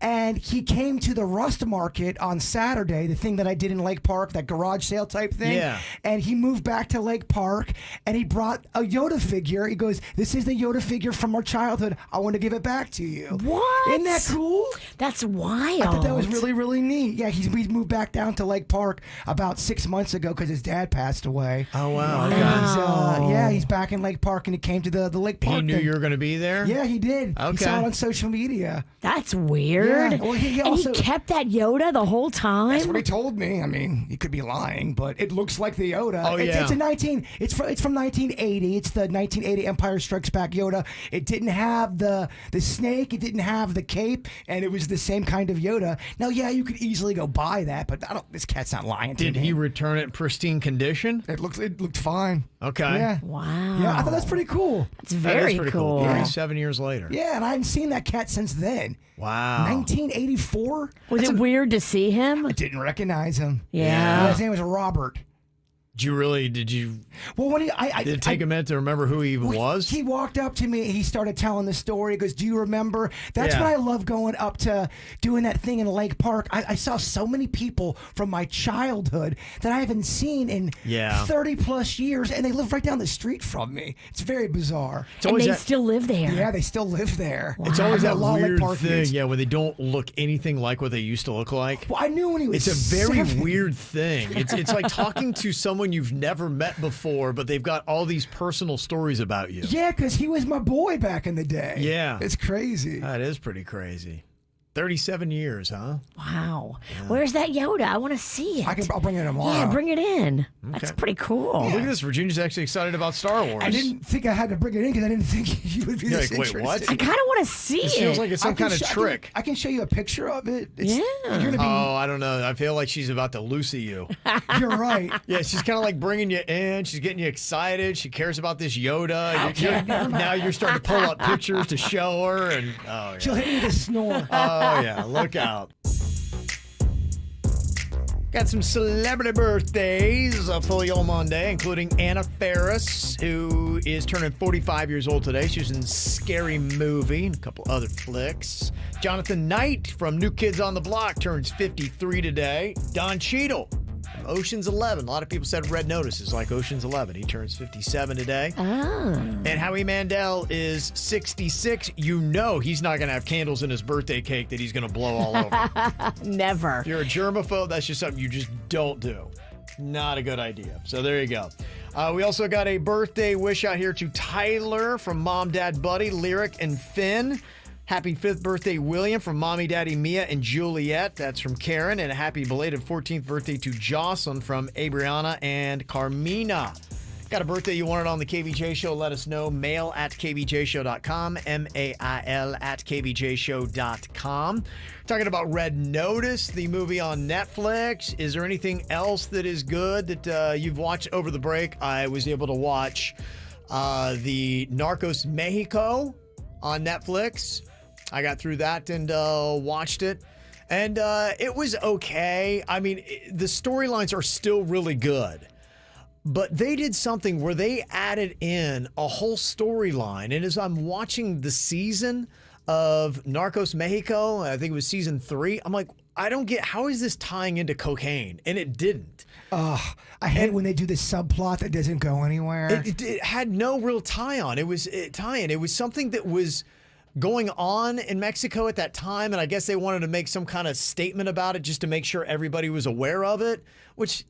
Speaker 3: And he came to the Rust Market on Saturday, the thing that I did in Lake Park, that garage sale type thing.
Speaker 1: Yeah.
Speaker 3: And he moved back to Lake Park, and he brought a Yoda figure. He goes, this is the Yoda figure from our childhood. I want to give it back to you.
Speaker 2: What?
Speaker 3: Isn't that cool?
Speaker 2: That's wild.
Speaker 3: I thought that was really, really neat. Yeah, we moved back down to Lake Park about 6 months ago because his dad passed away.
Speaker 1: Oh, wow.
Speaker 3: And he's back in Lake Park, and he came to the Lake Park.
Speaker 1: He knew
Speaker 3: thing.
Speaker 1: you were going to be there?
Speaker 3: Yeah, he did.
Speaker 1: Okay.
Speaker 3: He saw it on social media.
Speaker 2: That's weird.
Speaker 3: Yeah. Well, he also
Speaker 2: and he kept that Yoda the whole time?
Speaker 3: That's what he told me. I mean, he could be lying, but it looks like the Yoda.
Speaker 1: Oh, yeah.
Speaker 3: It's from 1980. It's the 1980 Empire Strikes Back Yoda. It didn't have the snake. It didn't have the cape, and it was the same kind of Yoda. Now, yeah, you could easily go buy that, but this cat's not lying to me.
Speaker 1: Did he return it in pristine condition?
Speaker 3: It looked fine.
Speaker 1: Okay.
Speaker 3: Yeah.
Speaker 2: Wow.
Speaker 3: Yeah, I thought that's pretty cool.
Speaker 2: That's
Speaker 1: That is
Speaker 2: very
Speaker 1: pretty
Speaker 2: cool.
Speaker 1: 37 years later.
Speaker 3: Yeah, and I hadn't seen that cat since then.
Speaker 1: Wow.
Speaker 3: 1984.
Speaker 2: Was it weird to see him?
Speaker 3: I didn't recognize him.
Speaker 2: Yeah.
Speaker 3: His name was Robert.
Speaker 1: Did you
Speaker 3: Well, when
Speaker 1: did it take a minute to remember who he even was?
Speaker 3: He walked up to me. He started telling the story. He goes, "Do you remember?" That's
Speaker 1: Yeah.
Speaker 3: what I love going up to doing that thing in Lake Park. I saw so many people from my childhood that I haven't seen in 30 plus years, and they live right down the street from me. It's very bizarre.
Speaker 2: And they still live there.
Speaker 3: Yeah, they still live there.
Speaker 1: It's always
Speaker 3: I
Speaker 1: that
Speaker 3: know a lot of Lake
Speaker 1: weird
Speaker 3: Park
Speaker 1: thing,
Speaker 3: kids.
Speaker 1: yeah, when they don't look anything like what they used to look like.
Speaker 3: Well, I knew when he was.
Speaker 1: It's a very
Speaker 3: 7.
Speaker 1: weird thing. It's like talking to someone you've never met before, but they've got all these personal stories about you.
Speaker 3: Yeah, because he was my boy back in the day.
Speaker 1: Yeah.
Speaker 3: It's crazy.
Speaker 1: That is pretty crazy. 37 years, huh?
Speaker 2: Wow. Where's that Yoda? I want to see it.
Speaker 3: I'll bring it tomorrow.
Speaker 2: Yeah, bring it in. That's pretty cool.
Speaker 1: Look at this. Virginia's actually excited about Star Wars.
Speaker 3: I didn't think I had to bring it in because I didn't think you would be
Speaker 1: You're
Speaker 3: this
Speaker 1: like, wait,
Speaker 3: interested.
Speaker 1: what?
Speaker 2: I kind of want to see
Speaker 1: This
Speaker 2: it.
Speaker 1: feels like it's some
Speaker 3: I can
Speaker 1: kind of trick.
Speaker 3: I can show you a picture of it.
Speaker 2: Yeah.
Speaker 3: You're gonna be.
Speaker 1: Oh, I don't know. I feel like she's about to Lucy you.
Speaker 3: You're right.
Speaker 1: Yeah, she's kind of like bringing you in. She's getting you excited. She cares about this Yoda. Now you're starting to pull up pictures to show her. And oh,
Speaker 3: She'll
Speaker 1: yeah.
Speaker 3: hit me with a snore.
Speaker 1: Oh, yeah. Look out. Got some celebrity birthdays for you on Monday, including Anna Faris, who is turning 45 years old today. She was in Scary Movie and a couple other flicks. Jonathan Knight from New Kids on the Block turns 53 today. Don Cheadle from Ocean's 11. A lot of people said Red Notice is like Ocean's 11. He turns 57 today. And Howie Mandel is 66. You know he's not going to have candles in his birthday cake that he's going to blow all over.
Speaker 2: Never.
Speaker 1: If you're a germaphobe, that's just something you just don't do. Not a good idea. So there you go. We also got a birthday wish out here to Tyler from Mom, Dad, Buddy, Lyric, and Finn. Happy 5th birthday, William, from Mommy, Daddy, Mia, and Juliet. That's from Karen. And a happy belated 14th birthday to Jocelyn from Abriana and Carmina. Got a birthday you wanted on the KVJ Show? Let us know. Mail at kvjshow.com. MAIL at kvjshow.com. Talking about Red Notice, the movie on Netflix. Is there anything else that is good that you've watched over the break? I was able to watch the Narcos Mexico on Netflix. I got through that and watched it. And it was okay. I mean, the storylines are still really good. But they did something where they added in a whole storyline. And as I'm watching the season of Narcos Mexico, I think it was season 3, I'm like, I don't get, how is this tying into cocaine? And it didn't.
Speaker 3: I hate when they do this subplot that doesn't go anywhere.
Speaker 1: It had no real tie-on. It was something that was going on in Mexico at that time, and I guess they wanted to make some kind of statement about it just to make sure everybody was aware of it, which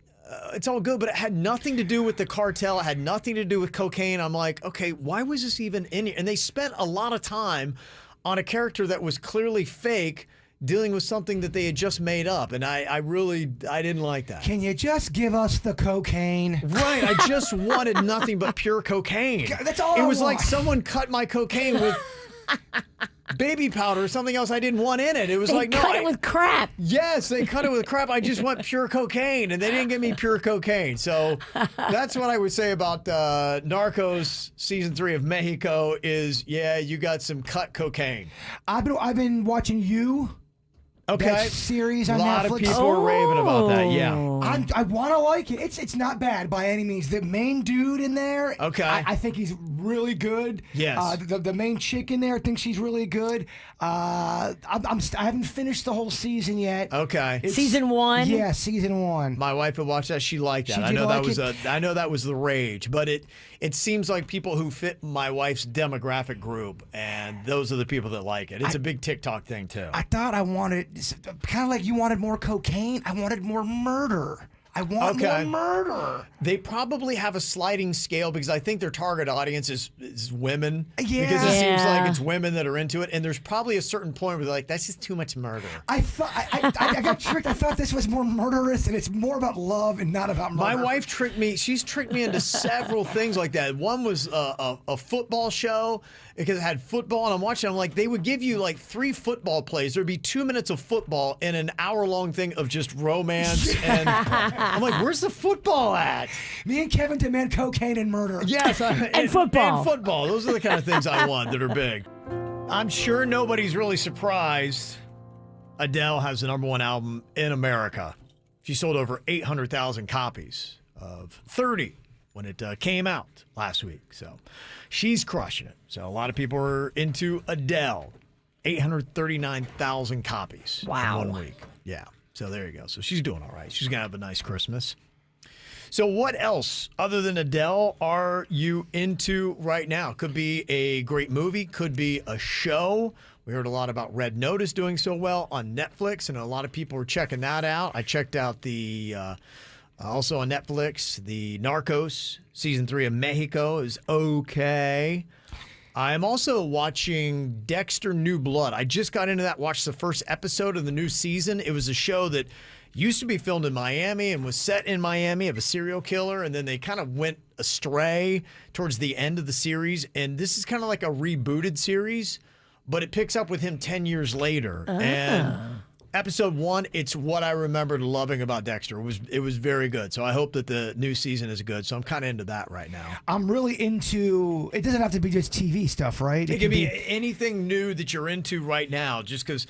Speaker 1: it's all good, but it had nothing to do with the cartel. It had nothing to do with cocaine. I'm like, okay, why was this even in here? And they spent a lot of time on a character that was clearly fake, dealing with something that they had just made up, and I didn't like that.
Speaker 3: Can you just give us the cocaine?
Speaker 1: Right, I just wanted nothing but pure cocaine.
Speaker 3: That's all
Speaker 1: It
Speaker 3: I
Speaker 1: was
Speaker 3: want.
Speaker 1: like someone cut my cocaine with baby powder or something else I didn't want in it. It was
Speaker 2: They
Speaker 1: like, no.
Speaker 2: cut it with crap.
Speaker 1: Yes, they cut it with crap. I just want pure cocaine, and they didn't give me pure cocaine. So that's what I would say about Narcos season 3 of Mexico is, yeah, you got some cut cocaine.
Speaker 3: I've been watching You.
Speaker 1: Okay.
Speaker 3: That series on
Speaker 1: A lot
Speaker 3: Netflix.
Speaker 1: of people are raving about that, yeah.
Speaker 3: I want to like it. It's not bad by any means. The main dude in there,
Speaker 1: Okay.
Speaker 3: I think he's really good.
Speaker 1: Yes.
Speaker 3: The main chick in there, I think she's really good. I haven't finished the whole season yet.
Speaker 1: Okay.
Speaker 2: Season 1?
Speaker 3: Yeah, season 1.
Speaker 1: My wife had watched that. She liked that.
Speaker 3: She
Speaker 1: I
Speaker 3: did
Speaker 1: know
Speaker 3: like
Speaker 1: that was
Speaker 3: it?
Speaker 1: I know that was the rage, but it seems like people who fit my wife's demographic group, and those are the people that like it. It's a big TikTok thing too.
Speaker 3: I thought I wanted, kind of like you wanted more cocaine, I wanted more murder. I want more murder.
Speaker 1: They probably have a sliding scale because I think their target audience is women.
Speaker 3: Yeah.
Speaker 1: Because it seems like
Speaker 2: Yeah.
Speaker 1: it's women that are into it, and there's probably a certain point where they're like, that's just too much murder.
Speaker 3: I thought I got tricked. I thought this was more murderous, and it's more about love and not about murder.
Speaker 1: My wife tricked me. She's tricked me into several things like that. One was a football show because it had football, and I'm watching. I'm like, they would give you like 3 football plays. There'd be 2 minutes of football and an hour-long thing of just romance. And I'm like, where's the football at?
Speaker 3: Me and Kevin demand cocaine and murder.
Speaker 1: Yes,
Speaker 2: And football.
Speaker 1: And football. Those are the kind of things I want that are big. I'm sure nobody's really surprised Adele has the #1 album in America. She sold over 800,000 copies of 30 when it came out last week. So she's crushing it. So a lot of people are into Adele. 839,000 copies
Speaker 2: Wow.
Speaker 1: in 1 week. Yeah. So there you go. So she's doing all right. She's going to have a nice Christmas. So what else other than Adele are you into right now? Could be a great movie, could be a show. We heard a lot about Red Notice doing so well on Netflix, and a lot of people were checking that out. I checked out the also on Netflix, the Narcos season 3 of Mexico is okay. I'm also watching Dexter New Blood. I just got into that, watched the first episode of the new season. It was a show that used to be filmed in Miami and was set in Miami of a serial killer, and then they kind of went astray towards the end of the series. And this is kind of like a rebooted series, but it picks up with him 10 years later. And episode 1, it's what I remembered loving about Dexter. It was very good. So I hope that the new season is good. So I'm kind of into that right now.
Speaker 3: I'm really into, it doesn't have to be just TV stuff, right?
Speaker 1: It can be anything new that you're into right now, just because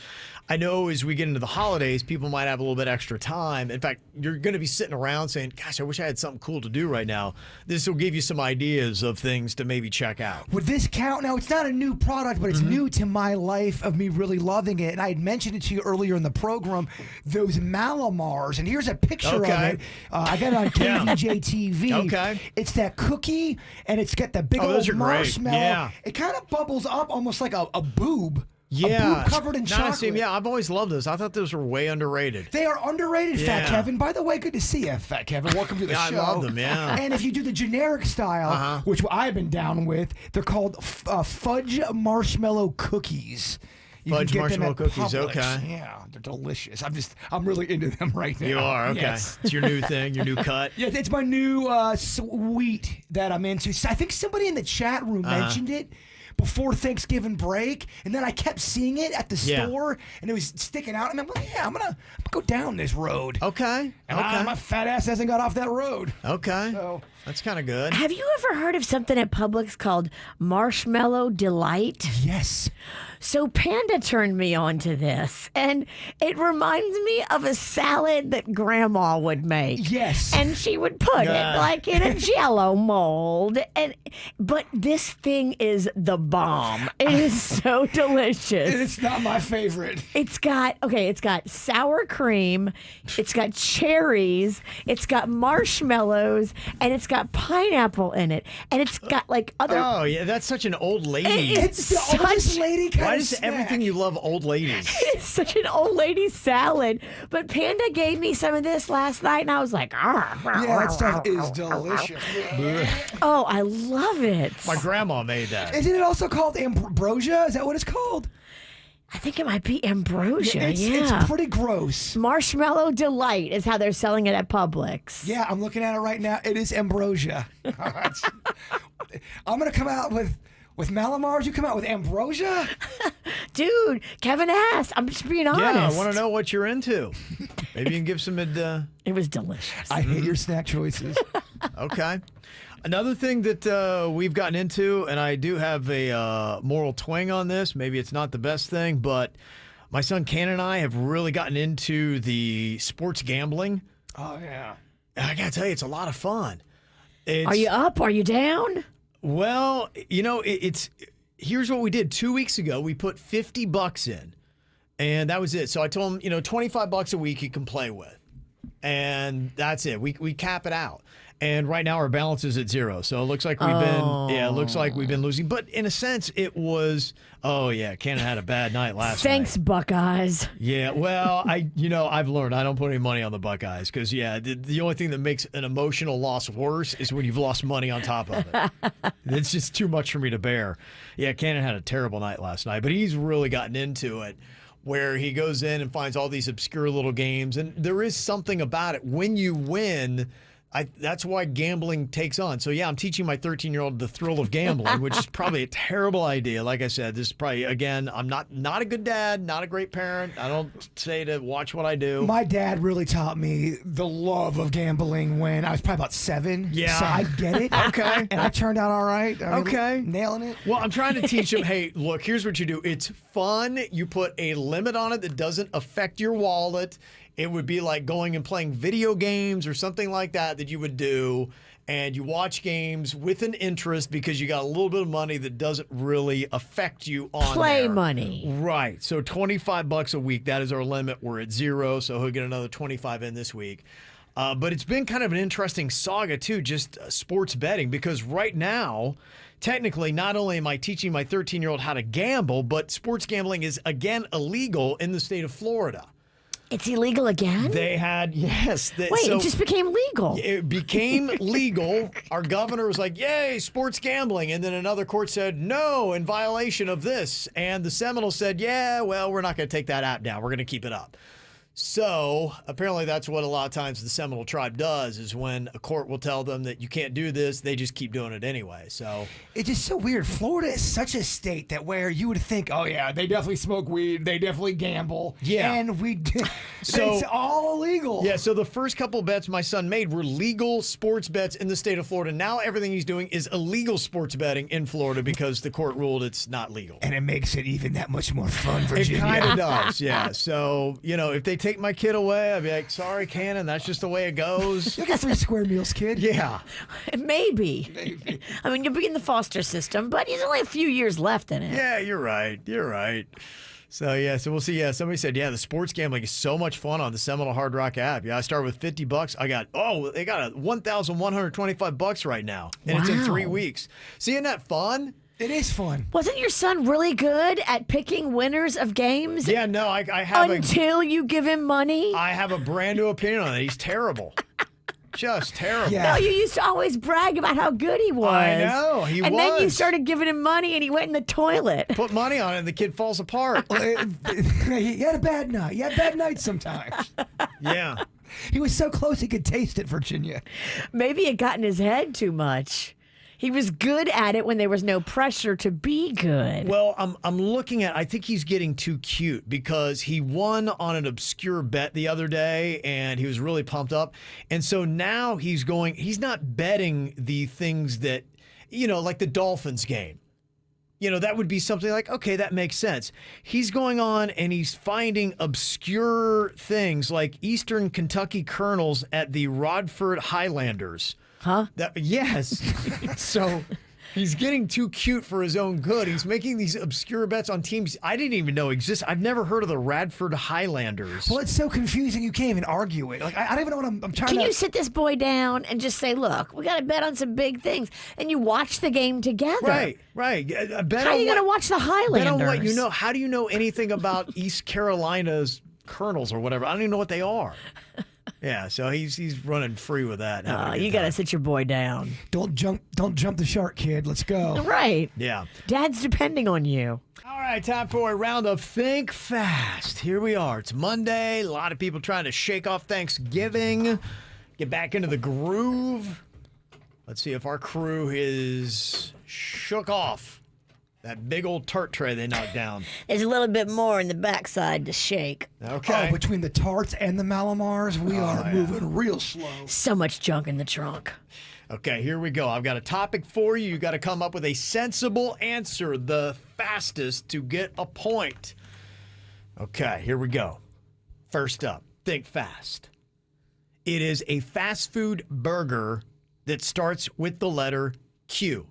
Speaker 1: I know as we get into the holidays, people might have a little bit extra time. In fact, you're going to be sitting around saying, gosh, I wish I had something cool to do right now. This will give you some ideas of things to maybe check out.
Speaker 3: Would this count? Now, it's not a new product, but it's new to my life of me really loving it. And I had mentioned it to you earlier in the program, those Malamars. And here's a picture of it. I got it on KVJ TV.
Speaker 1: Okay.
Speaker 3: It's that cookie, and it's got the big
Speaker 1: those are
Speaker 3: old
Speaker 1: great.
Speaker 3: marshmallow.
Speaker 1: Yeah.
Speaker 3: It kind of bubbles up almost like a boob.
Speaker 1: Yeah.
Speaker 3: A boob covered in chocolate.
Speaker 1: Nice. Yeah, I've always loved those. I thought those were way underrated.
Speaker 3: They are underrated, Fat
Speaker 1: Yeah.
Speaker 3: Kevin. By the way, good to see you, Fat Kevin. Welcome to the
Speaker 1: Yeah, I
Speaker 3: show.
Speaker 1: love them, yeah.
Speaker 3: And if you do the generic style, which I've been down with, they're called fudge marshmallow cookies. You
Speaker 1: Fudge
Speaker 3: can get them
Speaker 1: marshmallow
Speaker 3: at
Speaker 1: cookies,
Speaker 3: Publix.
Speaker 1: okay.
Speaker 3: Yeah, they're delicious. I'm really into them right now.
Speaker 1: You are, okay.
Speaker 3: Yes.
Speaker 1: It's your new thing, your new cut.
Speaker 3: Yeah, it's my new sweet that I'm into. I think somebody in the chat room mentioned it before Thanksgiving break, and then I kept seeing it at the store, and it was sticking out. And I'm like, yeah, I'm gonna go down this road.
Speaker 1: Okay.
Speaker 3: And my fat ass hasn't got off that road.
Speaker 1: Okay.
Speaker 3: So-
Speaker 1: That's kind of good.
Speaker 2: Have you ever heard of something at Publix called Marshmallow Delight?
Speaker 3: Yes.
Speaker 2: So Panda turned me on to this, and it reminds me of a salad that Grandma would make.
Speaker 3: Yes.
Speaker 2: And she would put it like in a Jello mold, but this thing is the bomb. It is so delicious.
Speaker 3: It's not my favorite.
Speaker 2: It's got sour cream, it's got cherries, it's got marshmallows, and it's got pineapple in it, and it's got like other.
Speaker 1: Oh, yeah, that's such an old lady.
Speaker 3: It's the oldest lady kind
Speaker 1: Why
Speaker 3: of
Speaker 1: does
Speaker 3: snack.
Speaker 1: everything you love old ladies?
Speaker 2: It's such an old lady salad. But Panda gave me some of this last night, and I was like,
Speaker 3: Yeah, that stuff is delicious.
Speaker 2: oh, I love it.
Speaker 1: My grandma made that.
Speaker 3: Isn't it also called ambrosia? Is that what it's called?
Speaker 2: I think it might be ambrosia.
Speaker 3: It's pretty gross.
Speaker 2: Marshmallow Delight is how they're selling it at Publix.
Speaker 3: Yeah, I'm looking at it right now. It is ambrosia. I'm gonna come out with Malamars. You come out with ambrosia.
Speaker 2: Dude, Kevin asked. I'm just being honest.
Speaker 1: Yeah, I want to know what you're into. Maybe you can give some.
Speaker 2: It was delicious.
Speaker 3: I hate your snack choices.
Speaker 1: Okay. Another thing that we've gotten into, and I do have a moral twang on this. Maybe it's not the best thing, but my son Ken and I have really gotten into the sports gambling.
Speaker 3: Oh yeah.
Speaker 1: And I gotta tell you, it's a lot of fun.
Speaker 2: Are you up? Are you down?
Speaker 1: Well, it's here's what we did 2 weeks ago. We put $50 in, and that was it. So I told him, $25 a week you can play with, and that's it. We cap it out. And right now our balance is at 0. So it looks like we've been losing. But in a sense, it was. Oh yeah, Canada had a bad night last night.
Speaker 2: Thanks, Buckeyes.
Speaker 1: Yeah, well, I've learned I don't put any money on the Buckeyes because the only thing that makes an emotional loss worse is when you've lost money on top of it. It's just too much for me to bear. Yeah, Cannon had a terrible night last night, but he's really gotten into it where he goes in and finds all these obscure little games, and there is something about it. When you win, that's why gambling takes on. So, yeah, I'm teaching my 13-year-old the thrill of gambling, which is probably a terrible idea. Like I said, this is probably, again, I'm not a good dad, not a great parent. I don't say to watch what I do.
Speaker 3: My dad really taught me the love of gambling when I was probably about 7.
Speaker 1: Yeah.
Speaker 3: So I get it.
Speaker 1: Okay.
Speaker 3: And I turned out all right.
Speaker 1: Okay.
Speaker 3: Nailing it.
Speaker 1: Well, I'm trying to teach him, hey, look, here's what you do. It's fun. You put a limit on it that doesn't affect your wallet. It would be like going and playing video games or something like that you would do. And you watch games with an interest because you got a little bit of money that doesn't really affect you on
Speaker 2: Play
Speaker 1: there.
Speaker 2: money.
Speaker 1: Right. So $25 a week, that is our limit. We're at 0, so he'll get another 25 in this week. But it's been kind of an interesting saga, too, just sports betting, because right now, technically, not only am I teaching my 13-year-old how to gamble, but sports gambling is, again, illegal in the state of Florida.
Speaker 2: It's illegal again?
Speaker 1: They had, yes.
Speaker 2: Wait, it just became legal.
Speaker 1: It became legal. Our governor was like, yay, sports gambling. And then another court said, no, in violation of this. And the Seminoles said, yeah, well, we're not going to take that out down. We're going to keep it up. So apparently that's what a lot of times the Seminole tribe does is when a court will tell them that you can't do this, they just keep doing it anyway. So
Speaker 3: It's just so weird. Florida is such a state that where you would think, oh yeah, they definitely smoke weed, they definitely gamble.
Speaker 1: Yeah.
Speaker 3: And
Speaker 1: So-
Speaker 3: it's all illegal.
Speaker 1: yeah, so the first couple bets my son made were legal sports bets in the state of Florida. Now everything he's doing is illegal sports betting in Florida because the court ruled it's not legal.
Speaker 3: And it makes it even that much more fun,
Speaker 1: It
Speaker 3: Virginia.
Speaker 1: kind of does, yeah. So, if they take my kid away, I'd be like, sorry, Cannon, that's just the way it goes.
Speaker 3: You got 3 square meals, kid.
Speaker 1: Yeah.
Speaker 2: Maybe. I mean, you'll be in the foster system, but there's only a few years left in it.
Speaker 1: Yeah, you're right. You're right. So we'll see. Yeah, somebody said, the sports gambling is so much fun on the Seminole Hard Rock app. Yeah, I started with $50. They got $1,125 right now, and it's in 3
Speaker 2: Wow.
Speaker 1: weeks. See, isn't that fun?
Speaker 3: It is fun.
Speaker 2: Wasn't your son really good at picking winners of games
Speaker 1: Yeah, no, I have
Speaker 2: until you give him money?
Speaker 1: I have a brand new opinion on it. He's terrible. Just terrible.
Speaker 3: Yeah.
Speaker 2: No, you used to always brag about how good he was.
Speaker 1: I know, he
Speaker 2: and then you
Speaker 1: was.
Speaker 2: started giving him money and he went in the toilet.
Speaker 1: Put money on it and the kid falls apart.
Speaker 3: He had a bad night. He had bad nights sometimes.
Speaker 1: Yeah.
Speaker 3: He was so close he could taste it, Virginia.
Speaker 2: Maybe it got in his head too much. He was good at it when there was no pressure to be good.
Speaker 1: Well, I'm looking at. I think he's getting too cute because he won on an obscure bet the other day, and he was really pumped up. And so now he's going. He's not betting the things that, like the Dolphins game. That would be something like, okay, that makes sense. He's going on and he's finding obscure things like Eastern Kentucky Colonels at the Rodford Highlanders.
Speaker 2: Huh?
Speaker 1: Yes. So he's getting too cute for his own good. He's making these obscure bets on teams I didn't even know exist. I've never heard of the Radford Highlanders.
Speaker 3: Well, it's so confusing you can't even argue it. Like I don't even know what I'm trying
Speaker 2: Can
Speaker 3: to.
Speaker 2: you sit this boy down and just say, look, we got to bet on some big things. And you watch the game together.
Speaker 1: Right.
Speaker 2: How are you going to watch the Highlanders?
Speaker 1: Bet on what you know. How do you know anything about East Carolina's Colonels or whatever? I don't even know what they are. Yeah, so he's running free with that.
Speaker 2: You got to sit your boy down.
Speaker 3: Don't jump the shark, kid. Let's go.
Speaker 2: Right.
Speaker 1: Yeah.
Speaker 2: Dad's depending on you.
Speaker 1: All right, time for a round of Think Fast. Here we are. It's Monday. A lot of people trying to shake off Thanksgiving, get back into the groove. Let's see if our crew is shook off that big old tart tray they knocked down.
Speaker 2: There's a little bit more in the backside to shake.
Speaker 1: Okay.
Speaker 3: Oh, between the tarts and the Malamars, we are moving real slow.
Speaker 2: So much junk in the trunk.
Speaker 1: Okay, here we go. I've got a topic for you. You got to come up with a sensible answer, the fastest to get a point. Okay, here we go. First up, think fast. It is a fast food burger that starts with the letter Q.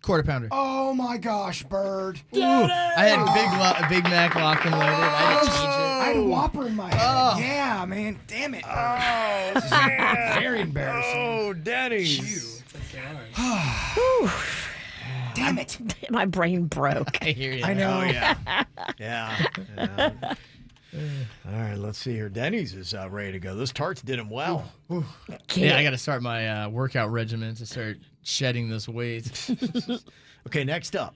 Speaker 6: Quarter pounder.
Speaker 3: Oh my gosh, Bird.
Speaker 6: Ooh, I had Big Mac locked and loaded. I had to change
Speaker 3: I had a Whopper in my head. Yeah, man. Damn it.
Speaker 1: Oh,
Speaker 3: Very embarrassing.
Speaker 1: Oh, Dennys.
Speaker 3: Damn it.
Speaker 2: My brain broke.
Speaker 6: it. I hear you.
Speaker 3: I know.
Speaker 1: Oh, yeah. Yeah. All right, let's see here. Dennys is ready to go. Those tarts did him well.
Speaker 6: Yeah, I got to start my workout regimen to start shedding this weight.
Speaker 1: Okay, next up.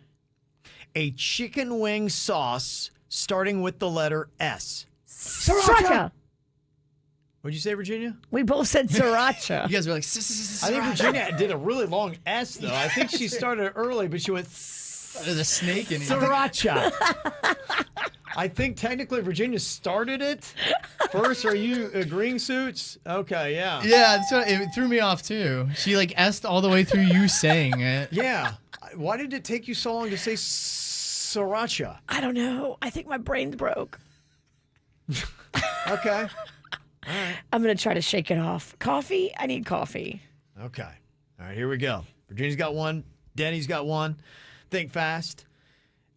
Speaker 1: A chicken wing sauce starting with the letter S.
Speaker 2: Sriracha.
Speaker 1: What'd you say, Virginia?
Speaker 2: We both said sriracha.
Speaker 6: You guys were like,
Speaker 1: I think Virginia did a really long S, though. I think she started early, but she went
Speaker 6: there's a snake in here.
Speaker 1: sriracha. I think technically Virginia started it first. Are you agreeing, Suits? Okay, yeah.
Speaker 6: Yeah, that's what, it threw me off too. She like S'd all the way through you saying it.
Speaker 1: Yeah. Why did it take you so long to say sriracha?
Speaker 2: I don't know. I think my brain's broke.
Speaker 1: Okay.
Speaker 2: I'm going to try to shake it off. Coffee? I need coffee.
Speaker 1: Okay. All right, here we go. Virginia's got one. Denny's got one. Think fast.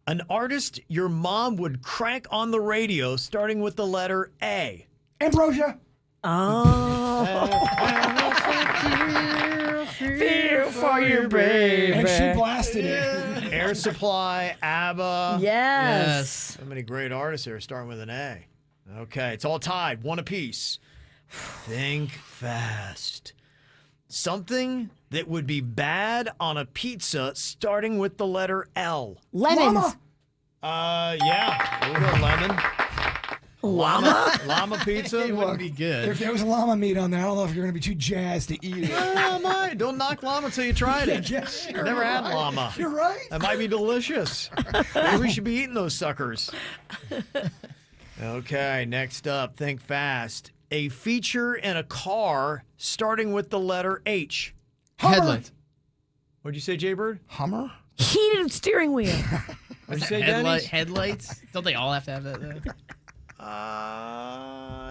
Speaker 1: An artist your mom would crank on the radio starting with the letter A.
Speaker 3: Ambrosia.
Speaker 2: Oh. Feel for your baby.
Speaker 3: And she blasted it.
Speaker 1: Air Supply, ABBA.
Speaker 2: Yes.
Speaker 1: So many great artists here starting with an A. Okay, it's all tied, one apiece. Think fast. Something that would be bad on a pizza starting with the letter L.
Speaker 2: Lemons.
Speaker 3: Mama.
Speaker 1: Yeah, we'll go lemon.
Speaker 2: Llama?
Speaker 1: Llama pizza?
Speaker 6: It wouldn't be good.
Speaker 3: If there was llama meat on there, I don't know if you're going to be too jazzed to eat it.
Speaker 1: Llama. Don't knock llama till you tried it.
Speaker 3: Yeah, sure,
Speaker 1: Never had
Speaker 3: right.
Speaker 1: llama.
Speaker 3: You're right.
Speaker 1: That might be delicious. Maybe we should be eating those suckers. Okay, next up, think fast. A feature in a car starting with the letter H.
Speaker 6: Headlights.
Speaker 1: What'd you say, Jaybird?
Speaker 3: Hummer?
Speaker 2: Heated steering wheel.
Speaker 1: What'd you say, Dennys?
Speaker 6: Headlights? Don't they all have to have that, though?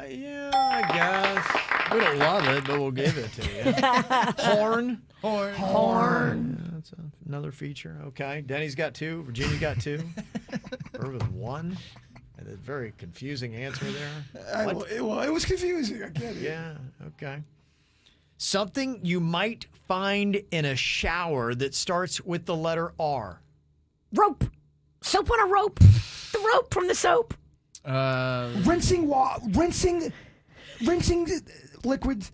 Speaker 1: Yeah, I guess. We don't love it, but we'll give it to you. Horn.
Speaker 2: Horn.
Speaker 1: That's another feature. Okay. Denny's got 2. Virginia got 2. Bird with 1. And a very confusing answer there.
Speaker 3: Well, it was confusing. I get it.
Speaker 1: Yeah, okay. Something you might find in a shower that starts with the letter R.
Speaker 2: Rope. Soap on a rope. The rope from the soap.
Speaker 3: Rinsing liquids.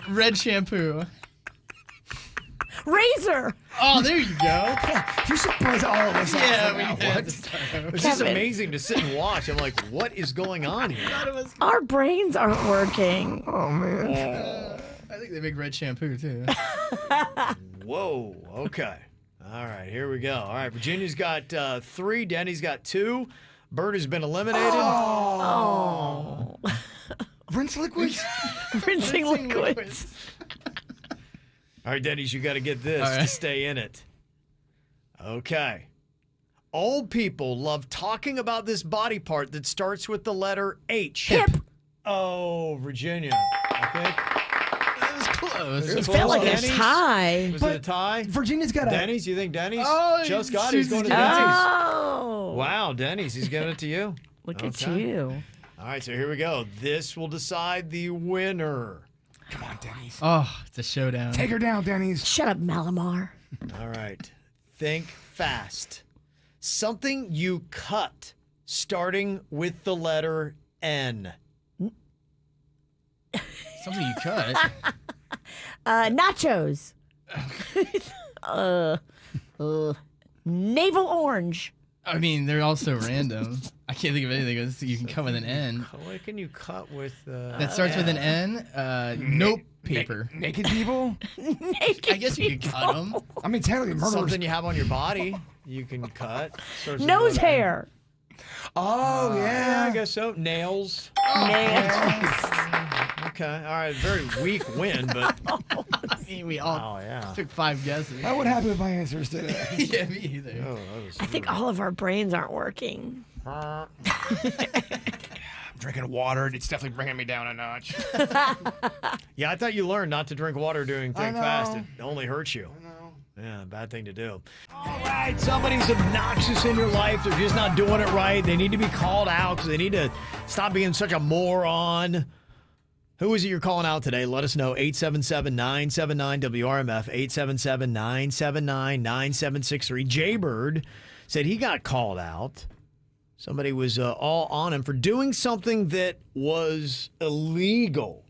Speaker 6: Red shampoo.
Speaker 2: Razor.
Speaker 6: Oh, there you go.
Speaker 3: You surprised all of us.
Speaker 6: Yeah, we
Speaker 3: What?
Speaker 6: did.
Speaker 1: It's just
Speaker 2: Kevin.
Speaker 1: amazing to sit and watch. I'm like, what is going on here?
Speaker 2: Our brains aren't working.
Speaker 3: Oh, man.
Speaker 6: I think they make red shampoo, too.
Speaker 1: Whoa, okay. All right, here we go. All right, Virginia's got 3. Denny's got 2. Bird has been eliminated.
Speaker 2: Oh.
Speaker 3: Rinse liquids?
Speaker 2: Rinsing liquids.
Speaker 1: All right, Denny's, you got to get this
Speaker 6: All
Speaker 1: to
Speaker 6: right.
Speaker 1: stay in it. Okay. Old people love talking about this body part that starts with the letter H.
Speaker 2: Hip.
Speaker 1: Oh, Virginia, I think.
Speaker 6: That was close.
Speaker 1: It
Speaker 2: Felt like a
Speaker 1: Denny's?
Speaker 2: tie.
Speaker 1: Was it a tie?
Speaker 3: Virginia's got a...
Speaker 1: Denny's? You think Denny's?
Speaker 6: Oh,
Speaker 1: Joe Scott,
Speaker 6: she's
Speaker 1: he's going to
Speaker 6: gonna-
Speaker 1: Denny's.
Speaker 2: Oh.
Speaker 1: Wow, Denny's, he's giving it to you.
Speaker 2: Look at
Speaker 1: Okay.
Speaker 2: you.
Speaker 1: All right, so here we go. This will decide the winner.
Speaker 3: Come on, Denny's.
Speaker 6: Oh, it's a showdown.
Speaker 3: Take her down, Denny's.
Speaker 2: Shut up, Malamar.
Speaker 1: All right. Think fast. Something you cut starting with the letter N.
Speaker 6: Something you cut.
Speaker 2: Nachos. Navel orange.
Speaker 6: I mean, they're all so random. I can't think of anything else you can cut with an N.
Speaker 1: What can you cut with?
Speaker 6: That starts with an N. Note paper.
Speaker 3: Naked people?
Speaker 2: Naked
Speaker 6: I guess you could cut them.
Speaker 3: I mean, technically, murderers.
Speaker 1: Something you have on your body you can cut. Starts with
Speaker 2: Nose
Speaker 1: the letter N.
Speaker 2: hair.
Speaker 3: Oh,
Speaker 1: Yeah, I
Speaker 3: yeah.
Speaker 1: guess so. Nails.
Speaker 2: Nails.
Speaker 1: Okay. All right. Very weak win, but.
Speaker 6: I mean, we all
Speaker 1: Oh, yeah.
Speaker 6: took 5 guesses.
Speaker 3: I would happy with my answers today.
Speaker 6: Yeah, me either.
Speaker 1: Oh, that was
Speaker 2: I think all of our brains aren't working.
Speaker 3: I'm drinking water. It's definitely bringing me down a notch.
Speaker 1: Yeah, I thought you learned not to drink water during Think
Speaker 3: know.
Speaker 1: Fast. It only hurts you. Yeah, bad thing to do. All right, somebody's obnoxious in your life. They're just not doing it right. They need to be called out because they need to stop being such a moron. Who is it you're calling out today? Let us know. 877-979-WRMF, 877-979-9763. Jaybird said he got called out. Somebody was all on him for doing something that was illegal.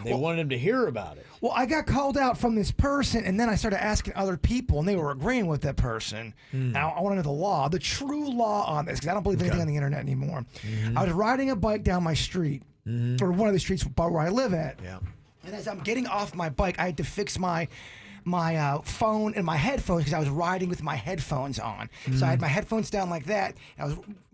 Speaker 1: They wanted him to hear about it.
Speaker 3: Well, I got called out from this person, and then I started asking other people, and they were agreeing with that person. Now, I want to know the law, the true law on this, because I don't believe anything on the internet anymore. I was riding a bike down my street, or one of the streets where I live at.
Speaker 1: Yeah.
Speaker 3: And as I'm getting off my bike, I had to fix my phone and my headphones because I was riding with my headphones on. So I had my headphones down like that.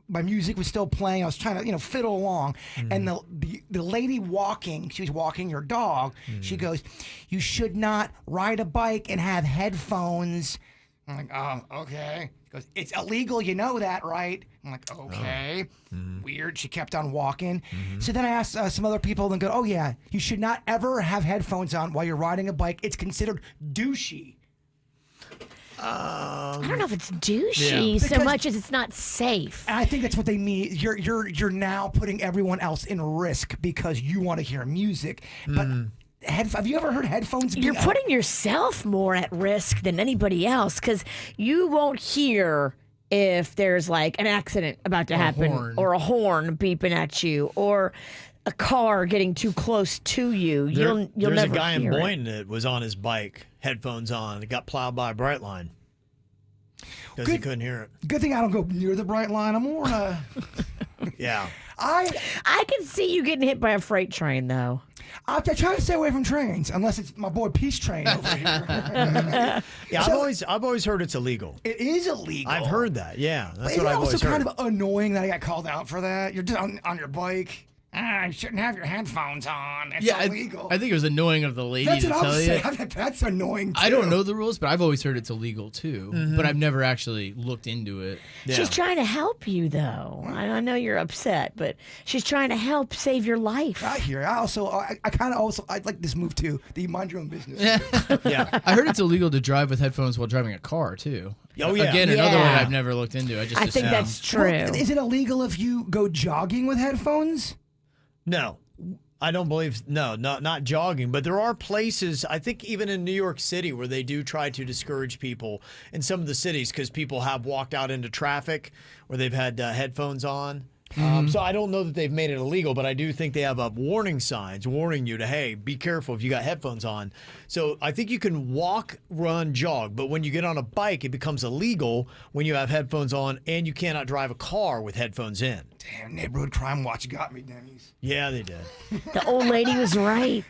Speaker 3: My music was still playing. I was trying to, fiddle along. And the lady walking, she was walking her dog. She goes, "You should not ride a bike and have headphones." I'm like, "Oh, okay." She goes, "It's illegal. You know that, right?" I'm like, "Okay." Weird. She kept on walking. So then I asked some other people and go, "Oh, yeah, you should not ever have headphones on while you're riding a bike. It's considered douchey."
Speaker 2: I don't know if it's douchey so
Speaker 3: Because-
Speaker 2: much as it's not safe.
Speaker 3: And I think that's what they mean. You're now putting everyone else in risk because you want to hear music. But have you ever heard headphones?
Speaker 2: You're putting yourself more at risk than anybody else because you won't hear if there's like an accident about to happen
Speaker 6: horn.
Speaker 2: or a horn beeping at you or a car getting too close to you. You'll
Speaker 1: There's
Speaker 2: never
Speaker 1: a guy in
Speaker 2: hear it.
Speaker 1: Boynton that was on his bike, headphones on, got plowed by a bright line because he
Speaker 3: Good-
Speaker 1: couldn't hear it.
Speaker 3: Good thing I don't go near the bright line. I'm more
Speaker 1: Yeah.
Speaker 3: I
Speaker 2: can see you getting hit by a freight train, though.
Speaker 3: I try to stay away from trains unless it's my boy Peace Train over here.
Speaker 1: Yeah,
Speaker 3: So-
Speaker 1: I've always heard it's illegal.
Speaker 3: It is illegal.
Speaker 1: I've heard that. Yeah,
Speaker 3: But
Speaker 1: that's
Speaker 3: isn't
Speaker 1: what
Speaker 3: it
Speaker 1: I've
Speaker 3: also
Speaker 1: always heard.
Speaker 3: kind of annoying that I got called out for that? You're just on your bike. You shouldn't have your headphones on. It's
Speaker 6: Yeah,
Speaker 3: illegal.
Speaker 6: I think it was annoying of the lady
Speaker 3: That's
Speaker 6: to
Speaker 3: what I
Speaker 6: tell
Speaker 3: was
Speaker 6: you.
Speaker 3: saying. That's annoying, too.
Speaker 6: I don't know the rules, but I've always heard it's illegal too.
Speaker 1: Mm-hmm.
Speaker 6: But I've never actually looked into it.
Speaker 1: Yeah.
Speaker 2: She's trying to help you, though. I know you're upset, but she's trying to help save your life.
Speaker 3: I hear it. I kind of also, I like this move, too. The mind your own business.
Speaker 1: Yeah.
Speaker 6: I heard it's illegal to drive with headphones while driving a car too.
Speaker 1: Oh, yeah.
Speaker 6: Again, another one
Speaker 2: Yeah.
Speaker 6: I've never looked into. I
Speaker 2: I think
Speaker 6: assumed.
Speaker 2: that's true.
Speaker 3: Well, is it illegal if you go jogging with headphones?
Speaker 1: No. I don't believe not jogging, but there are places, I think even in New York City, where they do try to discourage people in some of the cities because people have walked out into traffic where they've had headphones on. So I don't know that they've made it illegal, but I do think they have warning signs warning you to, hey, be careful if you got headphones on. So I think you can walk, run, jog, but when you get on a bike, it becomes illegal when you have headphones on, and you cannot drive a car with headphones in.
Speaker 3: Damn, Neighborhood Crime Watch got me, Dennys.
Speaker 1: Yeah, they did.
Speaker 2: The old lady was right.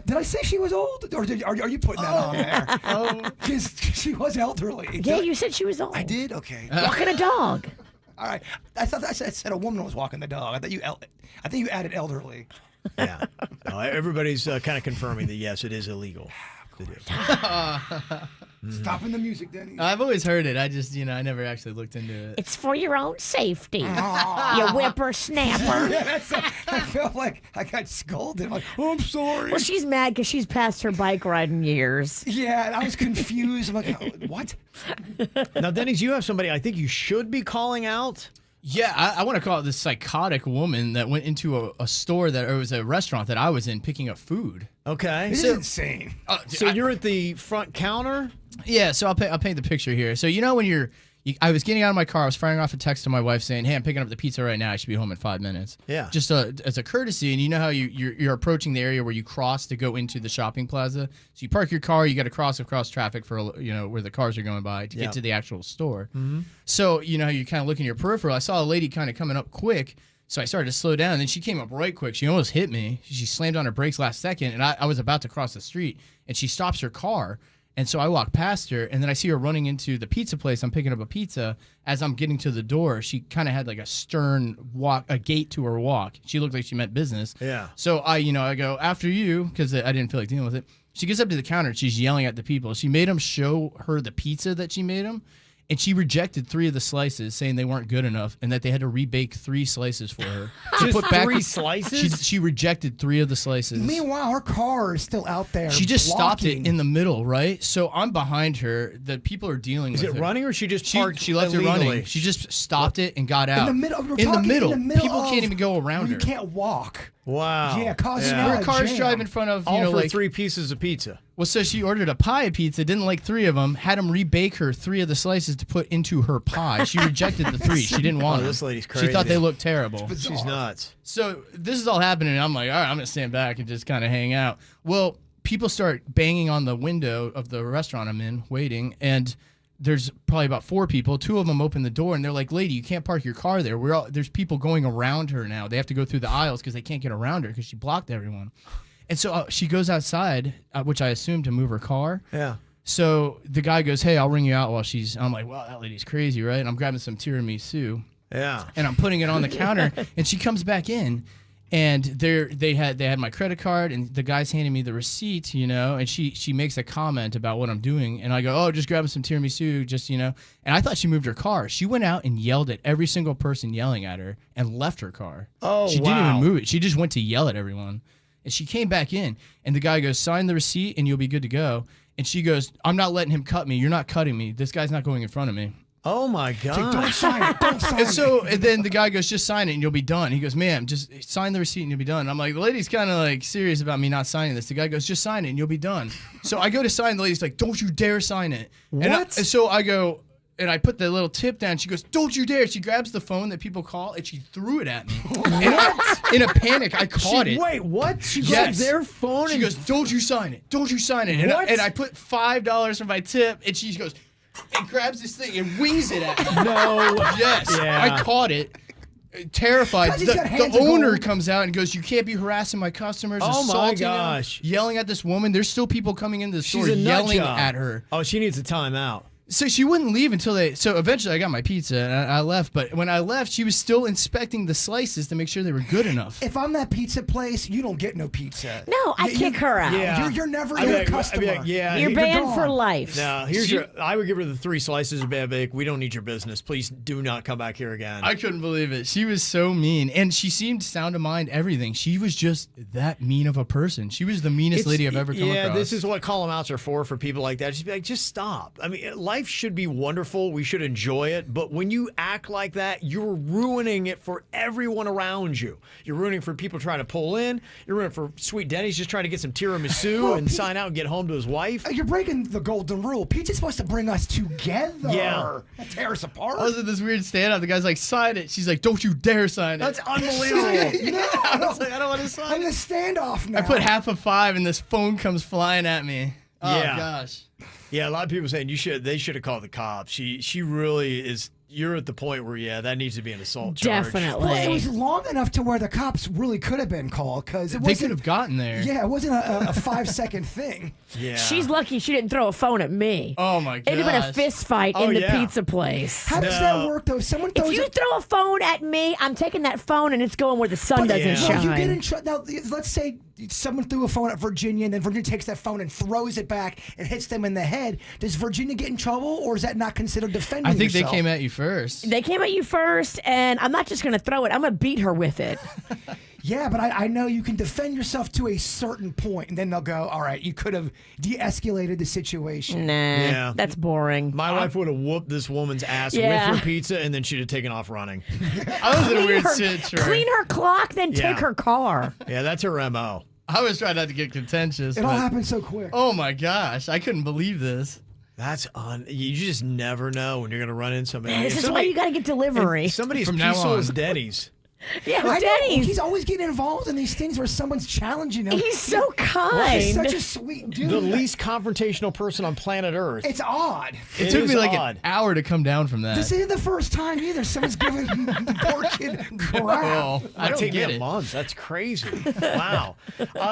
Speaker 3: Did I say she was old? Or are you putting that on there?
Speaker 6: Oh,
Speaker 3: Because she was elderly.
Speaker 2: Yeah, you said she was old.
Speaker 3: I did? Okay.
Speaker 2: Walking a dog.
Speaker 3: All right. I thought I said a woman was walking the dog. I thought you added elderly.
Speaker 1: Yeah. No, everybody's kind of confirming that, yes, it is illegal to do.
Speaker 3: Stopping the music, Denny.
Speaker 6: I've always heard it. I just, I never actually looked into it.
Speaker 2: It's for your own safety. You whippersnapper.
Speaker 3: Yeah, I felt like I got scolded. I'm like, oh, I'm sorry.
Speaker 2: Well, she's mad because she's past her bike riding years.
Speaker 3: Yeah, and I was confused. I'm like, oh, what?
Speaker 1: Now, Denny's, you have somebody I think you should be calling out.
Speaker 6: Yeah, I want to call it this psychotic woman that went into a store or it was a restaurant that I was in picking up food.
Speaker 1: Okay.
Speaker 3: This is insane.
Speaker 1: So you're at the front counter?
Speaker 6: Yeah, so I'll paint the picture here. So when I was getting out of my car, I was firing off a text to my wife saying, "Hey, I'm picking up the pizza right now. I should be home in 5 minutes."
Speaker 1: Yeah.
Speaker 6: Just as a courtesy, and you know how you're approaching the area where you cross to go into the shopping plaza. So you park your car, you got to cross across traffic for where the cars are going by to get to the actual store. Mm-hmm. So you kind of look in your peripheral. I saw a lady kind of coming up quick. So I started to slow down, and then she came up right quick. She almost hit me. She slammed on her brakes last second, and I was about to cross the street, and she stops her car. And so I walk past her, and then I see her running into the pizza place. I'm picking up a pizza. As I'm getting to the door, she kind of had like a stern walk, a gait to her walk. She looked like she meant business.
Speaker 1: Yeah.
Speaker 6: So I go, after you, because I didn't feel like dealing with it. She gets up to the counter, and she's yelling at the people. She made them show her the pizza that she made them. And she rejected 3 of the slices, saying they weren't good enough, and that they had to rebake 3 slices for her.
Speaker 1: Just 3 slices?
Speaker 6: She rejected 3 of the slices.
Speaker 3: Meanwhile, her car is still out there.
Speaker 6: She just stopped it
Speaker 3: blocking.
Speaker 6: in the middle, right? So I'm behind her. The people are dealing
Speaker 1: Is
Speaker 6: with
Speaker 1: it
Speaker 6: her.
Speaker 1: running or she just
Speaker 6: She
Speaker 1: parked
Speaker 6: left it
Speaker 1: illegally?
Speaker 6: running. She just stopped it and got out.
Speaker 3: In the middle.
Speaker 6: People can't even go around
Speaker 3: You
Speaker 6: her.
Speaker 3: can't walk.
Speaker 1: Wow.
Speaker 3: Yeah, causing
Speaker 1: Yeah.
Speaker 3: her
Speaker 6: Her car's
Speaker 3: jam.
Speaker 6: drive in front of,
Speaker 1: All for
Speaker 6: like
Speaker 1: 3 pieces of pizza.
Speaker 6: Well, so she ordered a pie of pizza, didn't like 3 of them, had them rebake her 3 of the slices to put into her pie. She rejected the 3. She didn't want them.
Speaker 1: This lady's
Speaker 6: She thought
Speaker 1: crazy.
Speaker 6: they looked terrible.
Speaker 1: She's nuts.
Speaker 6: So this is all happening, and I'm like, all right, I'm going to stand back and just kind of hang out. Well, people start banging on the window of the restaurant I'm in, waiting, and there's probably about 4 people. 2 of them open the door, and they're like, lady, you can't park your car there. There's people going around her now. They have to go through the aisles because they can't get around her because she blocked everyone. And so she goes outside, which I assume to move her car.
Speaker 1: Yeah.
Speaker 6: So the guy goes, hey, I'll ring you out while I'm like, wow, that lady's crazy, right? And I'm grabbing some tiramisu,
Speaker 1: Yeah.
Speaker 6: and I'm putting it on the counter, and she comes back in. And they had my credit card, and the guy's handing me the receipt, and she makes a comment about what I'm doing, and I go, oh, just grabbing some tiramisu, and I thought she moved her car. She went out and yelled at every single person yelling at her and left her car.
Speaker 1: Oh,
Speaker 6: she didn't
Speaker 1: wow.
Speaker 6: even move it. She just went to yell at everyone, and she came back in, and the guy goes, sign the receipt, and you'll be good to go. And she goes, I'm not letting him cut me. You're not cutting me. This guy's not going in front of me.
Speaker 1: Oh, my God.
Speaker 3: Don't sign it. Don't sign
Speaker 6: And then the guy goes, just sign it and you'll be done. He goes, ma'am, just sign the receipt and you'll be done. And I'm like, the lady's kind of like serious about me not signing this. The guy goes, just sign it and you'll be done. So I go to sign. The lady's like, don't you dare sign it.
Speaker 1: What?
Speaker 6: And so I go, and I put the little tip down. She goes, don't you dare. She grabs the phone that people call and she threw it at me. In a panic, I caught it.
Speaker 1: Wait, what? She
Speaker 6: Yes.
Speaker 1: grabbed their phone
Speaker 6: She
Speaker 1: and
Speaker 6: goes, don't you sign it. Don't you sign it.
Speaker 1: What?
Speaker 6: And I put $5 for my tip, and she goes, and grabs this thing and wings it at me.
Speaker 1: No.
Speaker 6: Yes,
Speaker 1: Yeah.
Speaker 6: I caught it. terrified.
Speaker 3: 'Cause he's got hands
Speaker 6: The
Speaker 3: of
Speaker 6: owner
Speaker 3: gold.
Speaker 6: comes out and goes, "You can't be harassing my customers,
Speaker 1: Oh my
Speaker 6: assaulting
Speaker 1: gosh.
Speaker 6: them, yelling at this woman." There's still people coming into the store
Speaker 1: She's a nut
Speaker 6: yelling
Speaker 1: job.
Speaker 6: at her.
Speaker 1: Oh, she needs a timeout.
Speaker 6: So she wouldn't leave until they. So eventually, I got my pizza and I left. But when I left, she was still inspecting the slices to make sure they were good enough.
Speaker 3: If I'm that pizza place, you don't get no pizza.
Speaker 2: No, I kick her out.
Speaker 1: Yeah.
Speaker 3: You're never
Speaker 1: I'd be
Speaker 3: a
Speaker 1: like,
Speaker 3: customer.
Speaker 1: I'd be like, yeah,
Speaker 2: You're
Speaker 1: here-
Speaker 2: banned for
Speaker 3: gone.
Speaker 2: life.
Speaker 1: No, here's your. I would give her the 3 slices of bad bake. We don't need your business. Please do not come back here again.
Speaker 6: I couldn't believe it. She was so mean, and she seemed sound to mind everything. She was just that mean of a person. She was the meanest lady I've ever come across.
Speaker 1: Yeah, this is what call-em outs are for people like that. Just be like, just stop. I mean, life should be wonderful. We should enjoy it. But when you act like that, you're ruining it for everyone around you. You're ruining for people trying to pull in. You're ruining for sweet Dennys just trying to get some tiramisu and sign out and get home to his wife.
Speaker 3: You're breaking the golden rule. Pizza's supposed to bring us together.
Speaker 1: Yeah.
Speaker 3: Not tear us apart.
Speaker 6: I was at this weird stand-up. The guy's like, "Sign it." She's like, "Don't you dare sign it."
Speaker 1: That's unbelievable.
Speaker 3: No,
Speaker 6: I was like, "I don't want to sign
Speaker 3: I'm the
Speaker 6: it."
Speaker 3: standoff now.
Speaker 6: I put half a 5, and this phone comes flying at me. Oh
Speaker 1: Yeah.
Speaker 6: gosh.
Speaker 1: Yeah, a lot of people saying they should have called the cops. She really is. You're at the point where that needs to be an assault charge.
Speaker 2: Definitely.
Speaker 3: Well, it was long enough to where the cops really could have been called because it
Speaker 6: They
Speaker 3: wasn't.
Speaker 6: could have gotten there.
Speaker 3: Yeah, it wasn't a 5-second thing.
Speaker 1: Yeah.
Speaker 2: She's lucky she didn't throw a phone at me.
Speaker 6: Oh my gosh.
Speaker 2: It'd have been a fist fight
Speaker 1: Oh,
Speaker 2: in the
Speaker 1: yeah.
Speaker 2: pizza place.
Speaker 3: How does
Speaker 1: No.
Speaker 3: that work though? If someone
Speaker 2: If
Speaker 3: throws
Speaker 2: you
Speaker 3: a,
Speaker 2: throw a phone at me, I'm taking that phone and it's going where the sun doesn't
Speaker 1: yeah.
Speaker 2: shine.
Speaker 3: you get in trouble. Now, let's say someone threw a phone at Virginia, and then Virginia takes that phone and throws it back and hits them in the head. Does Virginia get in trouble, or is that not considered defending
Speaker 6: I think
Speaker 3: yourself?
Speaker 6: they came at you first.
Speaker 2: They came at you first, and I'm not just going to throw it. I'm going to beat her with it.
Speaker 3: Yeah, but I know you can defend yourself to a certain point, and then they'll go, all right, you could have de-escalated the situation.
Speaker 2: Nah,
Speaker 1: Yeah.
Speaker 2: that's boring.
Speaker 1: My wife would have whooped this woman's ass
Speaker 2: Yeah.
Speaker 1: with her pizza, and then she'd have taken off running.
Speaker 6: I was in a weird
Speaker 2: her,
Speaker 6: situation.
Speaker 2: clean her clock, then
Speaker 1: Yeah.
Speaker 2: take her car.
Speaker 1: Yeah, that's her MO.
Speaker 6: I was trying not to get contentious.
Speaker 3: It all
Speaker 6: but-
Speaker 3: happened so quick.
Speaker 6: Oh my gosh, I couldn't believe this.
Speaker 1: You just never know when you're going to run into somebody.
Speaker 2: This
Speaker 1: If
Speaker 2: is why
Speaker 1: somebody-
Speaker 2: you got to get delivery.
Speaker 1: if somebody as
Speaker 6: From now
Speaker 1: peaceful
Speaker 6: on.
Speaker 1: as Dennys.
Speaker 2: Yeah,
Speaker 3: I know.
Speaker 2: Dennys.
Speaker 3: He's always getting involved in these things where someone's challenging him.
Speaker 2: He's so
Speaker 3: He's
Speaker 2: kind.
Speaker 3: such a sweet dude.
Speaker 1: The least confrontational person on planet Earth.
Speaker 3: It's odd.
Speaker 6: It took
Speaker 1: is
Speaker 6: me like
Speaker 1: odd.
Speaker 6: an hour to come down from that.
Speaker 3: This isn't the first time either. Someone's giving the poor kid crap.
Speaker 6: Oh, I
Speaker 1: It'd
Speaker 6: don't
Speaker 1: take me
Speaker 6: get
Speaker 1: a
Speaker 6: it.
Speaker 1: month. That's crazy. Wow.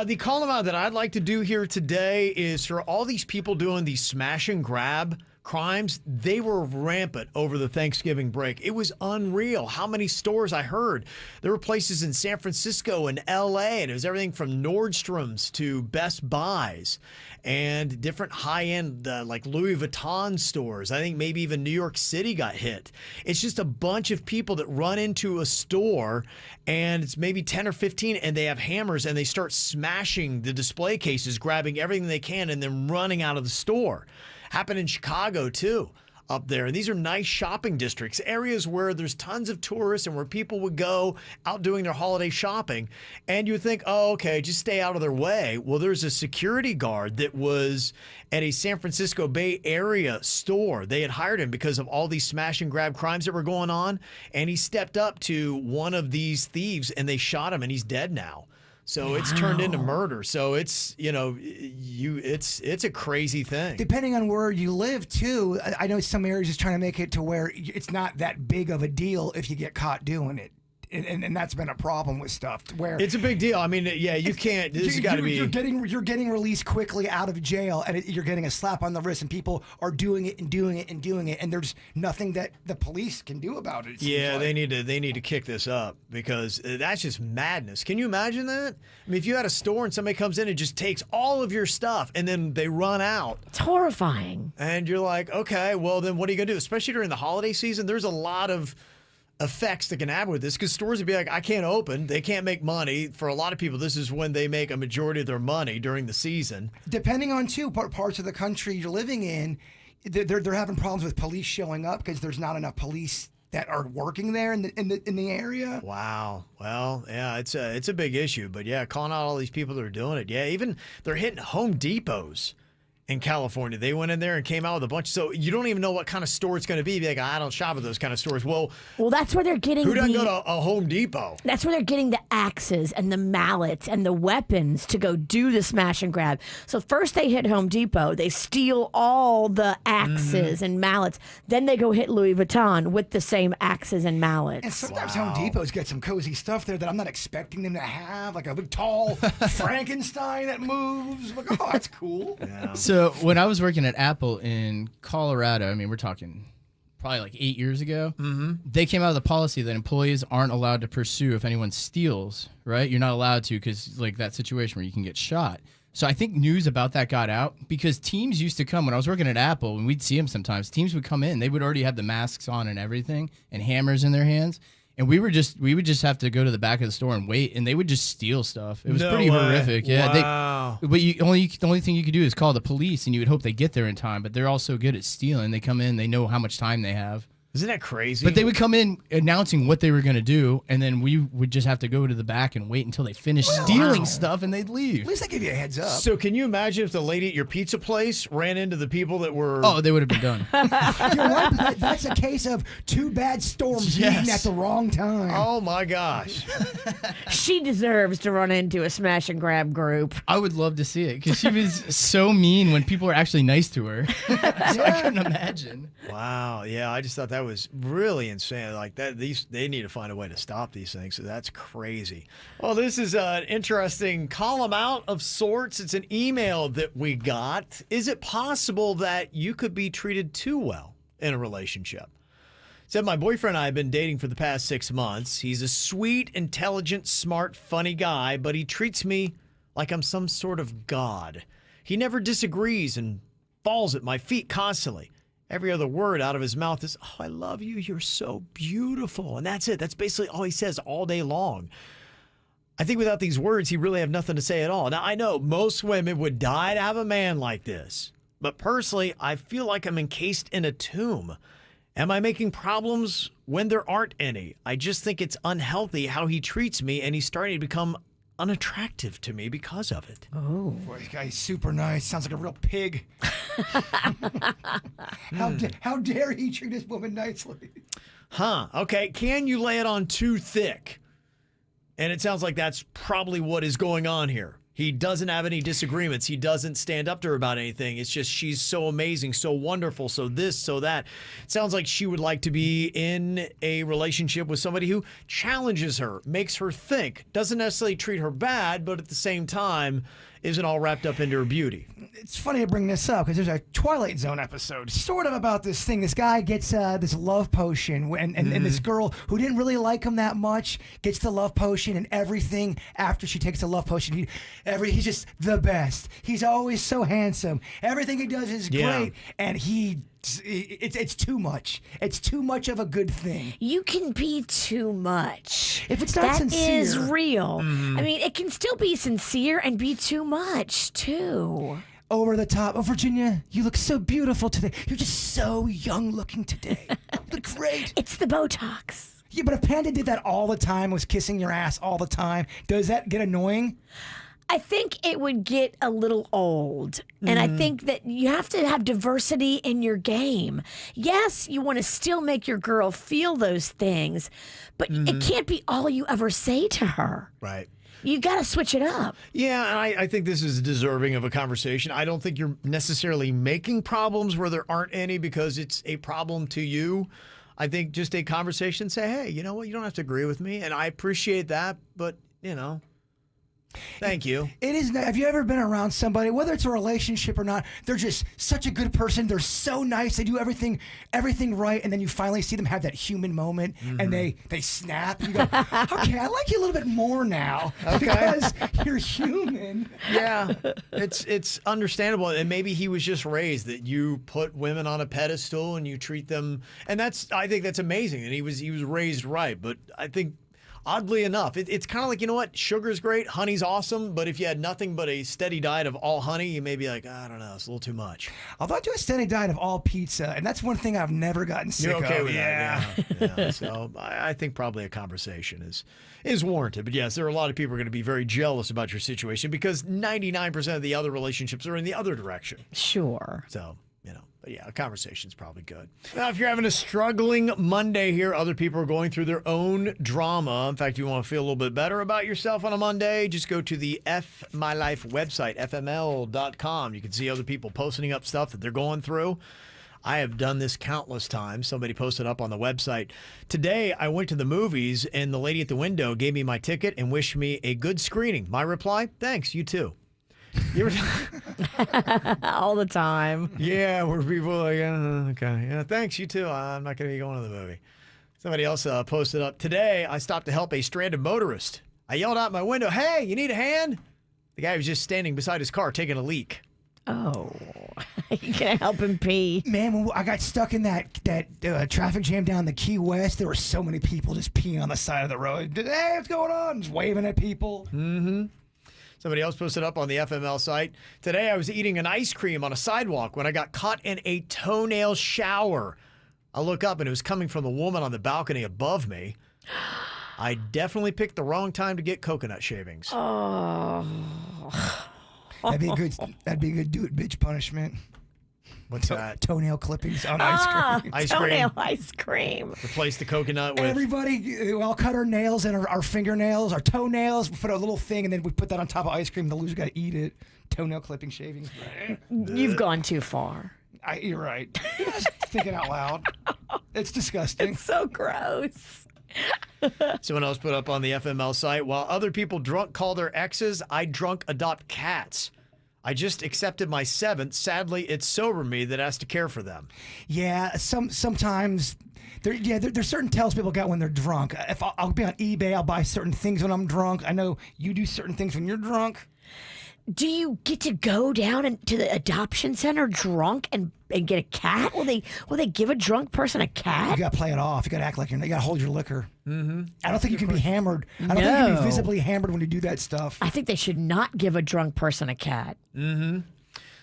Speaker 1: The call out that I'd like to do here today is for all these people doing these smash and grab crimes. They were rampant over the Thanksgiving break. It was unreal how many stores I heard. There were places in San Francisco and LA, and it was everything from Nordstrom's to Best Buys and different high-end like Louis Vuitton stores. I think maybe even New York City got hit. It's just a bunch of people that run into a store, and it's maybe 10 or 15, and they have hammers, and they start smashing the display cases, grabbing everything they can, and then running out of the store. Happened in Chicago, too, up there. And these are nice shopping districts, areas where there's tons of tourists and where people would go out doing their holiday shopping. And you would think, oh, okay, just stay out of their way. Well, there's a security guard that was at a San Francisco Bay Area store. They had hired him because of all these smash and grab crimes that were going on. And he stepped up to one of these thieves, and they shot him, and he's dead now. So it's turned into murder. So it's, it's a crazy thing.
Speaker 3: Depending on where you live, too, I know some areas is trying to make it to where it's not that big of a deal if you get caught doing it. And that's been a problem with stuff where
Speaker 1: It's a big deal. I mean, yeah, you can't. This has got to be.
Speaker 3: You're getting released quickly out of jail, and you're getting a slap on the wrist, and people are doing it and doing it and doing it, and there's nothing that the police can do about it.
Speaker 1: Yeah, they need to kick this up because that's just madness. Can you imagine that? I mean, if you had a store and somebody comes in and just takes all of your stuff and then they run out,
Speaker 2: It's horrifying.
Speaker 1: and you're like, okay, well then what are you gonna do? Especially during the holiday season, there's a lot of effects that can happen with this because stores would be like, I can't open, they can't make money. For a lot of people, this is when they make a majority of their money during the season.
Speaker 3: Depending on parts of the country you're living in, they're having problems with police showing up because there's not enough police that are working there in the area.
Speaker 1: Wow. Well, yeah, it's a big issue, but yeah, calling out all these people that are doing it. Yeah, even they're hitting Home Depots in California. They went in there and came out with a bunch. So you don't even know what kind of store it's going to be. Be like, I don't shop at those kind of stores. Well,
Speaker 2: that's where they're getting.
Speaker 1: Who doesn't go to a Home Depot?
Speaker 2: That's where they're getting the axes and the mallets and the weapons to go do the smash and grab. So first they hit Home Depot. They steal all the axes and mallets. Then they go hit Louis Vuitton with the same axes and mallets.
Speaker 3: And sometimes Home Depot's got some cozy stuff there that I'm not expecting them to have, like a big tall Frankenstein that moves. Like, oh, that's cool.
Speaker 1: Yeah.
Speaker 6: So when I was working at Apple in Colorado, I mean, we're talking probably like 8 years ago, they came out of the policy that employees aren't allowed to pursue if anyone steals, right? You're not allowed to because like that situation where you can get shot. So I think news about that got out because teams used to come when I was working at Apple and we'd see them sometimes. Teams would come in, they would already have the masks on and everything and hammers in their hands. And we would just have to go to the back of the store and wait, and they would just steal stuff. It was pretty horrific. Yeah.
Speaker 1: Wow.
Speaker 6: But the only thing you could do is call the police, and you would hope they get there in time. But they're all so good at stealing. They come in, they know how much time they have.
Speaker 1: Isn't that crazy?
Speaker 6: But they would come in announcing what they were going to do, and then we would just have to go to the back and wait until they finished stealing stuff, and they'd leave.
Speaker 3: At least they give you a heads up.
Speaker 1: So can you imagine if the lady at your pizza place ran into the people that were...
Speaker 6: Oh, they would have been done.
Speaker 3: You're right. That's a case of two bad storms meeting at the wrong time.
Speaker 1: Oh, my gosh.
Speaker 2: She deserves to run into a smash and grab group.
Speaker 6: I would love to see it because she was so mean when people were actually nice to her. So I couldn't imagine.
Speaker 1: Wow. Yeah, I just thought that was really insane. Like that, they need to find a way to stop these things. So that's crazy. Well, this is an interesting column out of sorts. It's an email that we got. Is it possible that you could be treated too well in a relationship? It said, my boyfriend and I have been dating for the past 6 months. He's a sweet, intelligent, smart, funny guy, but he treats me like I'm some sort of god. He never disagrees and falls at my feet constantly. Every other word out of his mouth is, oh, I love you. You're so beautiful. And that's it. That's basically all he says all day long. I think without these words, he really have nothing to say at all. Now, I know most women would die to have a man like this. But personally, I feel like I'm encased in a tomb. Am I making problems when there aren't any? I just think it's unhealthy how he treats me, and he's starting to become unattractive to me because of it.
Speaker 2: Oh.
Speaker 3: Boy, this guy's super nice. Sounds like a real pig. How dare he treat this woman nicely?
Speaker 1: Huh. Okay. Can you lay it on too thick? And it sounds like that's probably what is going on here. He doesn't have any disagreements. He doesn't stand up to her about anything. It's just she's so amazing, so wonderful, so this, so that. It sounds like she would like to be in a relationship with somebody who challenges her, makes her think, doesn't necessarily treat her bad, but at the same time isn't all wrapped up into her beauty.
Speaker 3: It's funny to bring this up because there's a Twilight Zone episode sort of about this thing. This guy gets this love potion and this girl who didn't really like him that much gets the love potion, and everything after she takes the love potion, he's just the best. He's always so handsome. Everything he does is great, and it's too much. It's too much of a good thing.
Speaker 2: You can be too much.
Speaker 3: If it's not sincere.
Speaker 2: That is real. I mean, it can still be sincere and be too much, too.
Speaker 3: Over the top. Oh, Virginia, you look so beautiful today. You're just so young looking today. You look great.
Speaker 2: It's the Botox.
Speaker 3: Yeah, but if Panda did that all the time, was kissing your ass all the time, does that get annoying?
Speaker 2: I think it would get a little old. And I think that you have to have diversity in your game. Yes, you want to still make your girl feel those things, but it can't be all you ever say to her.
Speaker 1: Right.
Speaker 2: You got to switch it up.
Speaker 1: Yeah, and I think this is deserving of a conversation. I don't think you're necessarily making problems where there aren't any because it's a problem to you. I think just a conversation, say, hey, you know what? You don't have to agree with me, and I appreciate that, but, you know. Thank you.
Speaker 3: It is. Have you ever been around somebody, whether it's a relationship or not, they're just such a good person. They're so nice. They do everything right. And then you finally see them have that human moment and they snap. And you go, okay, I like you a little bit more now because you're human.
Speaker 1: Yeah, it's understandable. And maybe he was just raised that you put women on a pedestal and you treat them. And I think that's amazing. And he was raised right. But I think Oddly enough, it's kind of like, you know what? Sugar's great, honey's awesome, but if you had nothing but a steady diet of all honey, you may be like, I don't know, it's a little too much.
Speaker 3: Although I do a steady diet of all pizza, and that's one thing I've never gotten sick
Speaker 1: You're okay
Speaker 3: of.
Speaker 1: with that? Yeah. So I think probably a conversation is warranted. But yes, there are a lot of people who are going to be very jealous about your situation because 99% of the other relationships are in the other direction.
Speaker 2: Sure.
Speaker 1: So, but yeah, a conversation's probably good. Now, if you're having a struggling Monday here, other people are going through their own drama. In fact, you want to feel a little bit better about yourself on a Monday, just go to the F My Life website, fml.com. You can see other people posting up stuff that they're going through. I have done this countless times. Somebody posted up on the website. Today, I went to the movies, and the lady at the window gave me my ticket and wished me a good screening. My reply, thanks, you too.
Speaker 2: All the time.
Speaker 1: Yeah, where people are like, okay. Yeah, thanks, you too. I'm not going to be going to the movie. Somebody else posted up. Today, I stopped to help a stranded motorist. I yelled out my window, hey, you need a hand? The guy was just standing beside his car taking a leak.
Speaker 2: Oh, you can help him pee.
Speaker 3: Man, when I got stuck in that traffic jam down the Key West, there were so many people just peeing on the side of the road. Hey, what's going on? Just waving at people.
Speaker 1: Mm-hmm. Somebody else posted up on the FML site. Today, I was eating an ice cream on a sidewalk when I got caught in a toenail shower. I look up, and it was coming from the woman on the balcony above me. I definitely picked the wrong time to get coconut shavings.
Speaker 2: Oh.
Speaker 3: That'd be a good do it bitch punishment.
Speaker 1: What's that?
Speaker 3: Toenail clippings on ice cream.
Speaker 1: Ice cream.
Speaker 2: Toenail ice cream.
Speaker 1: Replace the coconut with...
Speaker 3: Everybody, we all cut our nails and our fingernails, our toenails. We put a little thing, and then we put that on top of ice cream. The loser's got to eat it. Toenail clipping shavings.
Speaker 2: You've gone too far.
Speaker 3: You're right. Just thinking out loud. It's disgusting.
Speaker 2: It's so gross.
Speaker 1: Someone else put up on the FML site, while other people drunk call their exes, I drunk adopt cats. I just accepted my 7th. Sadly, it's sober me that has to care for them.
Speaker 3: Yeah, sometimes there's certain tells people got when they're drunk. If I'll be on eBay, I'll buy certain things when I'm drunk. I know you do certain things when you're drunk.
Speaker 2: Do you get to go down to the adoption center drunk and get a cat? Will they give a drunk person a cat?
Speaker 3: You got to play it off. You got to act like you got to hold your liquor.
Speaker 1: Mm-hmm.
Speaker 3: I don't think you can be hammered. I don't think you can be visibly hammered when you do that stuff.
Speaker 2: I think they should not give a drunk person a cat.
Speaker 1: Mm-hmm.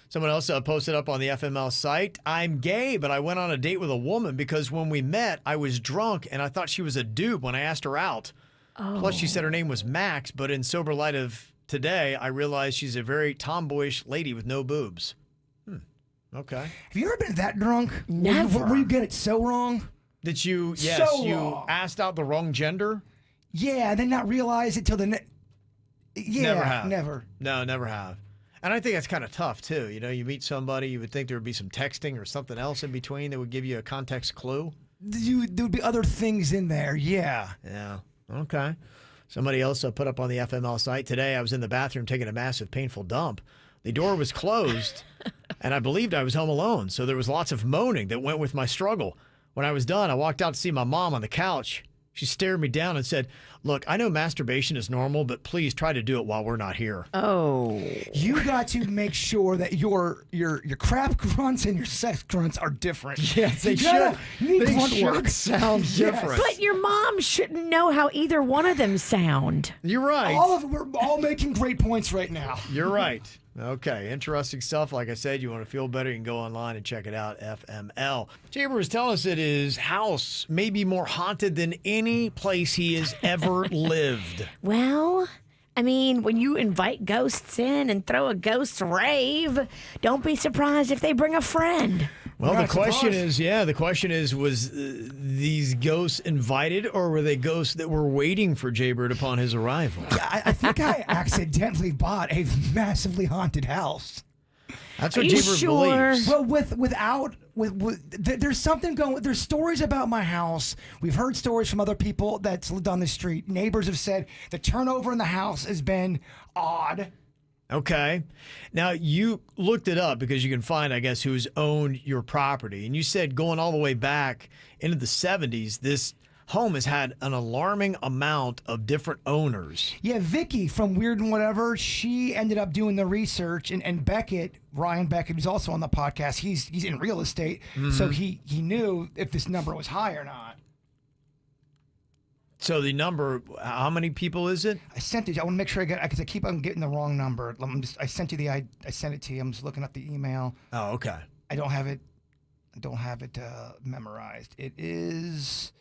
Speaker 1: Someone else posted up on the FML site, I'm gay, but I went on a date with a woman because when we met, I was drunk and I thought she was a dude when I asked her out.
Speaker 2: Oh.
Speaker 1: Plus, she said her name was Max, but in sober light of today, I realized she's a very tomboyish lady with no boobs. Okay.
Speaker 3: Have you ever been that drunk?
Speaker 2: Never.
Speaker 3: Where you get it so wrong?
Speaker 1: Did you,
Speaker 3: wrong.
Speaker 1: asked out the wrong gender?
Speaker 3: Yeah, and then not realize it till the
Speaker 1: Never have.
Speaker 3: Never.
Speaker 1: No, never have. And I think that's kind of tough, too. You know, you meet somebody, you would think there would be some texting or something else in between that would give you a context clue.
Speaker 3: There would be other things in there, yeah.
Speaker 1: Yeah. Okay. Somebody else put up on the FML site today, I was in the bathroom taking a massive, painful dump. The door was closed, and I believed I was home alone, so there was lots of moaning that went with my struggle. When I was done, I walked out to see my mom on the couch. She stared me down and said, look, I know masturbation is normal, but please try to do it while we're not here.
Speaker 2: Oh.
Speaker 3: You got to make sure that your crap grunts and your sex grunts are different.
Speaker 1: Yes, they
Speaker 3: should.
Speaker 1: They should sound different.
Speaker 2: But your mom shouldn't know how either one of them sound.
Speaker 1: You're right.
Speaker 3: We're all making great points right now.
Speaker 1: You're right. Okay, interesting stuff. Like I said, you want to feel better, you can go online and check it out, FML. Jaybird was telling us that his house may be more haunted than any place he has ever lived.
Speaker 2: Well, I mean, when you invite ghosts in and throw a ghost rave, don't be surprised if they bring a friend.
Speaker 1: Well,
Speaker 3: Not
Speaker 1: the question
Speaker 3: surprised.
Speaker 1: is, was these ghosts invited, or were they ghosts that were waiting for Jaybird upon his arrival?
Speaker 3: I think I accidentally bought a massively haunted house.
Speaker 1: That's what
Speaker 2: Are you
Speaker 1: Jaybird
Speaker 2: sure?
Speaker 1: believes.
Speaker 3: Well, there's something going. There's stories about my house. We've heard stories from other people that's lived on the street. Neighbors have said the turnover in the house has been odd.
Speaker 1: Okay. Now, you looked it up because you can find, I guess, who's owned your property. And you said going all the way back into the 70s, this home has had an alarming amount of different owners.
Speaker 3: Yeah, Vicky from Weird and Whatever, she ended up doing the research, and Beckett, Ryan Beckett, who's also on the podcast, he's in real estate, so he knew if this number was high or not.
Speaker 1: So the number, how many people is it?
Speaker 3: I sent it. I want to make sure I get because I keep on getting the wrong number. I sent you I sent it to you. I'm just looking at the email.
Speaker 1: Oh, okay.
Speaker 3: I don't have it. Memorized. It is.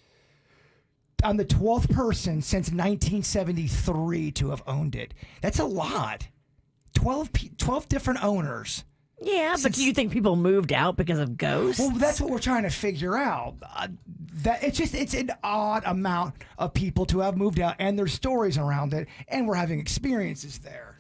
Speaker 3: I'm the 12th person since 1973 to have owned it. That's a lot. 12 different owners.
Speaker 2: Yeah, but do you think people moved out because of ghosts?
Speaker 3: Well, that's what we're trying to figure out. It's an odd amount of people to have moved out and there's stories around it, and we're having experiences there.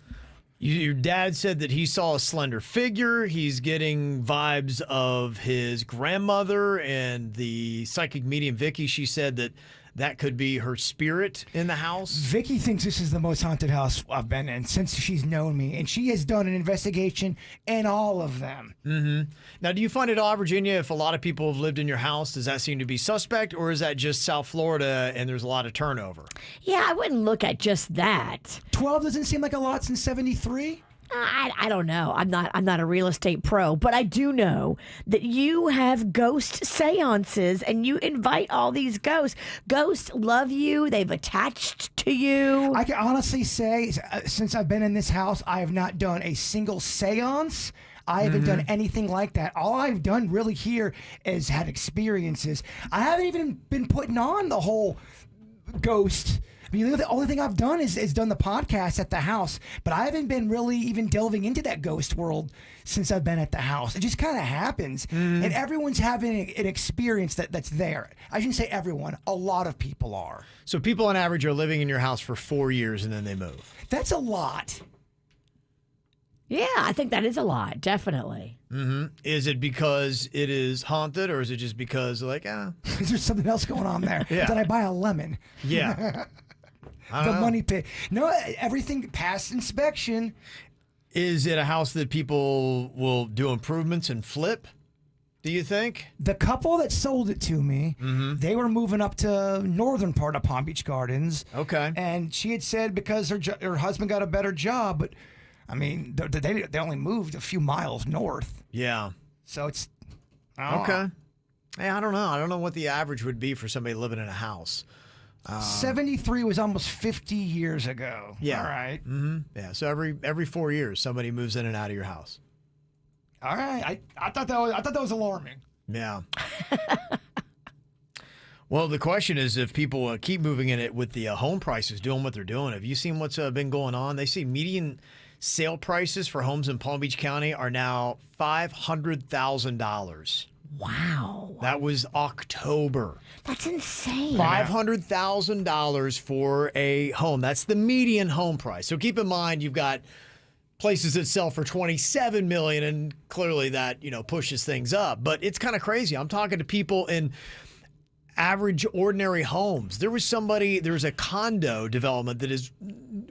Speaker 1: Your dad said that he saw a slender figure. He's getting vibes of his grandmother and the psychic medium Vicky. She said that could be her spirit in the house.
Speaker 3: Vicky thinks this is the most haunted house I've been in since she's known me, and she has done an investigation in all of them.
Speaker 1: Mm-hmm. Now, do you find it odd, Virginia, if a lot of people have lived in your house, does that seem to be suspect, or is that just South Florida and there's a lot of turnover?
Speaker 2: Yeah, I wouldn't look at just that.
Speaker 3: 12 doesn't seem like a lot since 73?
Speaker 2: I don't know. I'm not a real estate pro, but I do know that you have ghost seances and you invite all these ghosts. Ghosts love you. They've attached to you.
Speaker 3: I can honestly say, since I've been in this house, I have not done a single seance. I haven't done anything like that. All I've done really here is had experiences. I haven't even been putting on the whole ghost. I mean, the only thing I've done is done the podcast at the house, but I haven't been really even delving into that ghost world since I've been at the house. It just kind of happens, and everyone's having an experience that's there. I shouldn't say everyone. A lot of people are.
Speaker 1: So people on average are living in your house for 4 years and then they move.
Speaker 3: That's a lot.
Speaker 2: Yeah, I think that is a lot, definitely.
Speaker 1: Mm-hmm. Is it because it is haunted, or is it just because, like,
Speaker 3: Is there something else going on there?
Speaker 1: Yeah.
Speaker 3: Did I buy a lemon?
Speaker 1: Yeah.
Speaker 3: The money pit. No, everything passed inspection.
Speaker 1: Is it a house that people will do improvements and flip, do you think?
Speaker 3: The couple that sold it to me, they were moving up to northern part of Palm Beach Gardens.
Speaker 1: Okay.
Speaker 3: And she had said because her husband got a better job, but I mean, they only moved a few miles north.
Speaker 1: Yeah.
Speaker 3: So it's
Speaker 1: Okay. Hey, I don't know. I don't know what the average would be for somebody living in a house.
Speaker 3: 73 was almost 50 years ago.
Speaker 1: Yeah.
Speaker 3: All right.
Speaker 1: Mm-hmm. Yeah. So every 4 years, somebody moves in and out of your house.
Speaker 3: All right. I thought that was alarming.
Speaker 1: Yeah. Well, the question is if people keep moving in it with the home prices doing what they're doing. Have you seen what's been going on? They say median sale prices for homes in Palm Beach County are now $500,000.
Speaker 2: Wow.
Speaker 1: That was October.
Speaker 2: That's insane.
Speaker 1: $500,000 for a home. That's the median home price. So keep in mind, you've got places that sell for $27 million, and clearly that, pushes things up. But it's kind of crazy. I'm talking to people in average, ordinary homes. There's a condo development that is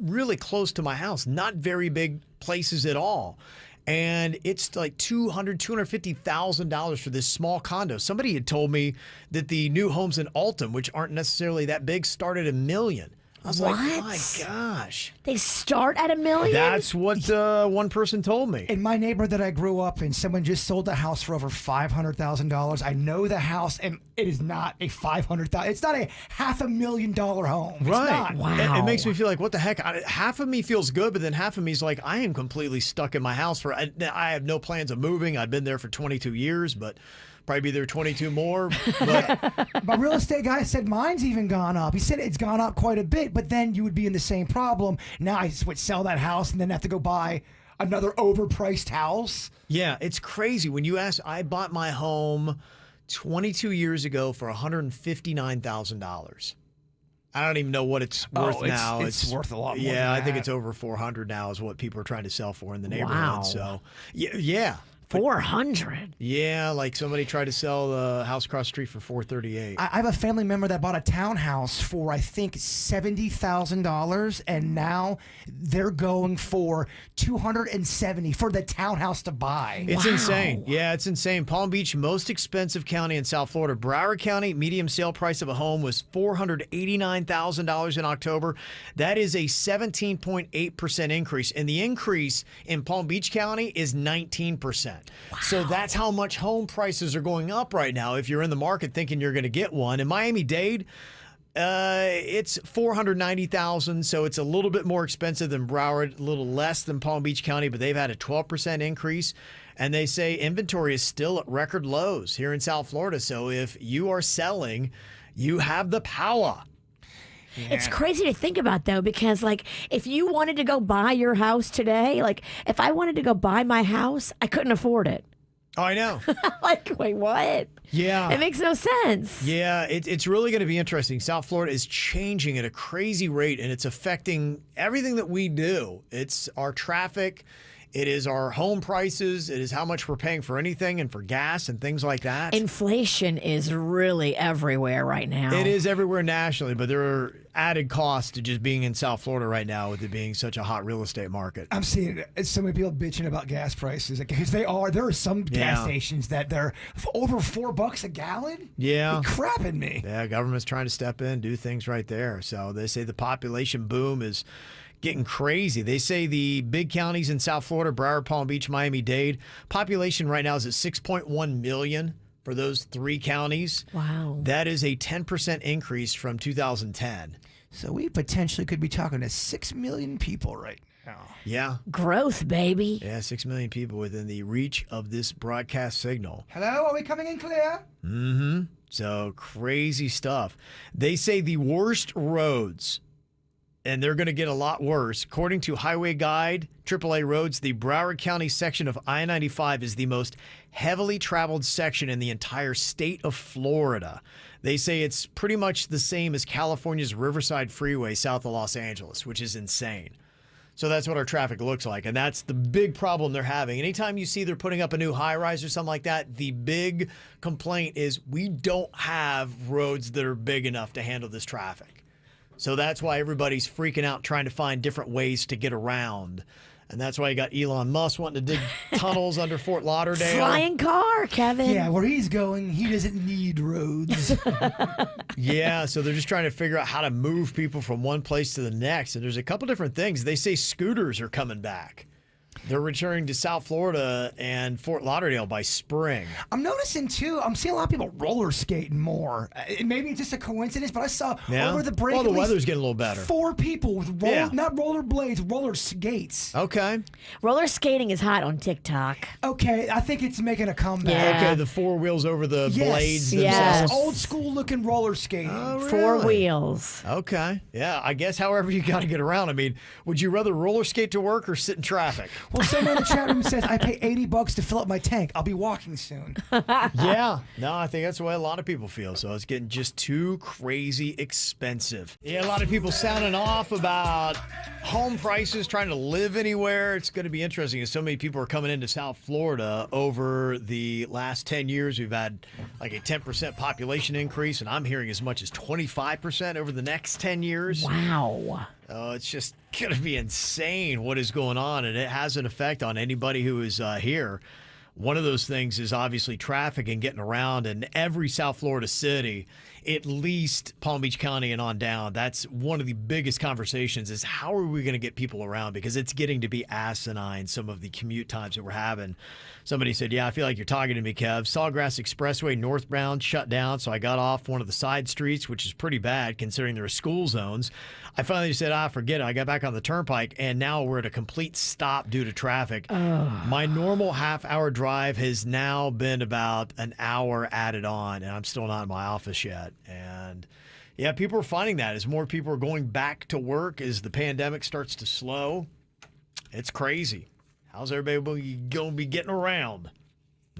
Speaker 1: really close to my house, not very big places at all. And it's like $250,000 for this small condo. Somebody had told me that the new homes in Alton, which aren't necessarily that big, start at $1 million. I was like, my gosh.
Speaker 2: They start at $1 million?
Speaker 1: That's what one person told me.
Speaker 3: In my neighborhood that I grew up in, someone just sold the house for over $500,000. I know the house, and it is not a $500,000. It's not a $500,000 home. It's
Speaker 1: Right.
Speaker 3: not.
Speaker 2: Wow.
Speaker 1: It makes me feel like, what the heck? Half of me feels good, but then half of me is like, I am completely stuck in my house. I have no plans of moving. I've been there for 22 years, but probably be there 22 more. But
Speaker 3: My real estate guy said mine's even gone up. He said it's gone up quite a bit, but then you would be in the same problem. Now I would sell that house and then have to go buy another overpriced house.
Speaker 1: yeah, it's crazy. When you ask, I bought my home 22 years ago for $159,000. I don't even know what it's worth now.
Speaker 3: It's worth a lot more.
Speaker 1: Yeah,
Speaker 3: than
Speaker 1: I think
Speaker 3: that.
Speaker 1: it's over 400 now is what people are trying to sell for in the neighborhood.
Speaker 2: Wow.
Speaker 1: So, yeah.
Speaker 2: 400.
Speaker 1: Yeah, like somebody tried to sell the house across the street for $438.
Speaker 3: I have a family member that bought a townhouse for, I think, $70,000, and now they're going for $270,000 for the townhouse to buy.
Speaker 1: It's
Speaker 2: Wow.
Speaker 1: insane. Yeah, it's insane. Palm Beach, most expensive county in South Florida. Broward County, median sale price of a home was $489,000 in October. That is a 17.8% increase. And the increase in Palm Beach County is 19%. So that's how much home prices are going up right now if you're in the market thinking you're going to get one. In Miami-Dade, It's $490,000, so it's a little bit more expensive than Broward, a little less than Palm Beach County, but they've had a 12% increase. And they say inventory is still at record lows here in South Florida. So if you are selling, you have the power.
Speaker 2: It's crazy to think about, though, because, like, if you wanted to go buy your house today, like, if I wanted to go buy my house, I couldn't afford it.
Speaker 1: Oh, I know.
Speaker 2: Like, wait, what?
Speaker 1: Yeah.
Speaker 2: It makes no sense.
Speaker 1: Yeah, it's really going to be interesting. South Florida is changing at a crazy rate, and it's affecting everything that we do. It's our traffic. It is our home prices. It is how much we're paying for anything and for gas and things like that.
Speaker 2: Inflation is really everywhere right now.
Speaker 1: It is everywhere nationally, but there are added costs to just being in South Florida right now with it being such a hot real estate market.
Speaker 3: I'm seeing so many people bitching about gas prices because there are some gas stations that they're over $4 a gallon.
Speaker 1: Yeah.
Speaker 3: You're crapping me.
Speaker 1: Yeah, government's trying to step in, do things right there. So they say the population boom is getting crazy. They say the big counties in South Florida, Broward, Palm Beach, Miami-Dade, population right now is at 6.1 million for those 3 counties.
Speaker 2: Wow.
Speaker 1: That is a 10% increase from 2010.
Speaker 3: So we potentially could be talking to 6 million people right now.
Speaker 1: Yeah.
Speaker 2: Growth, baby.
Speaker 1: Yeah, 6 million people within the reach of this broadcast signal.
Speaker 3: Hello, are we coming in clear?
Speaker 1: Mm-hmm. So crazy stuff. They say the worst roads, and they're going to get a lot worse. According to Highway Guide, AAA roads, the Broward County section of I-95 is the most heavily traveled section in the entire state of Florida. They say it's pretty much the same as California's Riverside Freeway south of Los Angeles, which is insane. So that's what our traffic looks like, and that's the big problem they're having. Anytime you see they're putting up a new high-rise or something like that, the big complaint is we don't have roads that are big enough to handle this traffic. So that's why everybody's freaking out trying to find different ways to get around. And that's why you got Elon Musk wanting to dig tunnels under Fort Lauderdale.
Speaker 2: Flying car, Kevin.
Speaker 3: Yeah, where he's going, he doesn't need roads.
Speaker 1: Yeah, so they're just trying to figure out how to move people from one place to the next. And there's a couple different things. They say scooters are coming back. They're returning to South Florida and Fort Lauderdale by spring.
Speaker 3: I'm noticing, too, I'm seeing a lot of people roller skating more. Maybe it's just a coincidence, but I saw over the break.
Speaker 1: Well, the
Speaker 3: at least
Speaker 1: weather's getting a little better.
Speaker 3: 4 people with not roller blades, roller skates.
Speaker 1: Okay.
Speaker 2: Roller skating is hot on TikTok.
Speaker 3: Okay, I think it's making a comeback.
Speaker 2: Yeah.
Speaker 1: Okay, the 4 wheels over the blades
Speaker 2: Yes.
Speaker 1: themselves.
Speaker 3: Old school looking roller skating.
Speaker 1: Oh, really?
Speaker 2: 4 wheels.
Speaker 1: Okay. Yeah, I guess however you got to get around. I mean, would you rather roller skate to work or sit in traffic?
Speaker 3: Well, someone in the chat room says, I pay $80 to fill up my tank. I'll be walking soon.
Speaker 1: Yeah. No, I think that's the way a lot of people feel. So it's getting just too crazy expensive. Yeah, a lot of people sounding off about home prices, trying to live anywhere. It's going to be interesting as so many people are coming into South Florida over the last 10 years. We've had like a 10% population increase, and I'm hearing as much as 25% over the next 10 years.
Speaker 2: Wow.
Speaker 1: It's just going to be insane what is going on, and it has an effect on anybody who is here. One of those things is obviously traffic and getting around in every South Florida city, at least Palm Beach County and on down. That's one of the biggest conversations is how are we going to get people around, because it's getting to be asinine, some of the commute times that we're having. Somebody said, yeah, I feel like you're talking to me, Kev. Sawgrass Expressway northbound shut down, so I got off one of the side streets, which is pretty bad considering there are school zones. I finally said, forget it. I got back on the turnpike, and now we're at a complete stop due to traffic. My normal half-hour drive has now been about an hour added on, and I'm still not in my office yet. And yeah, people are finding that as more people are going back to work as the pandemic starts to slow. It's crazy. How's everybody going to be getting around?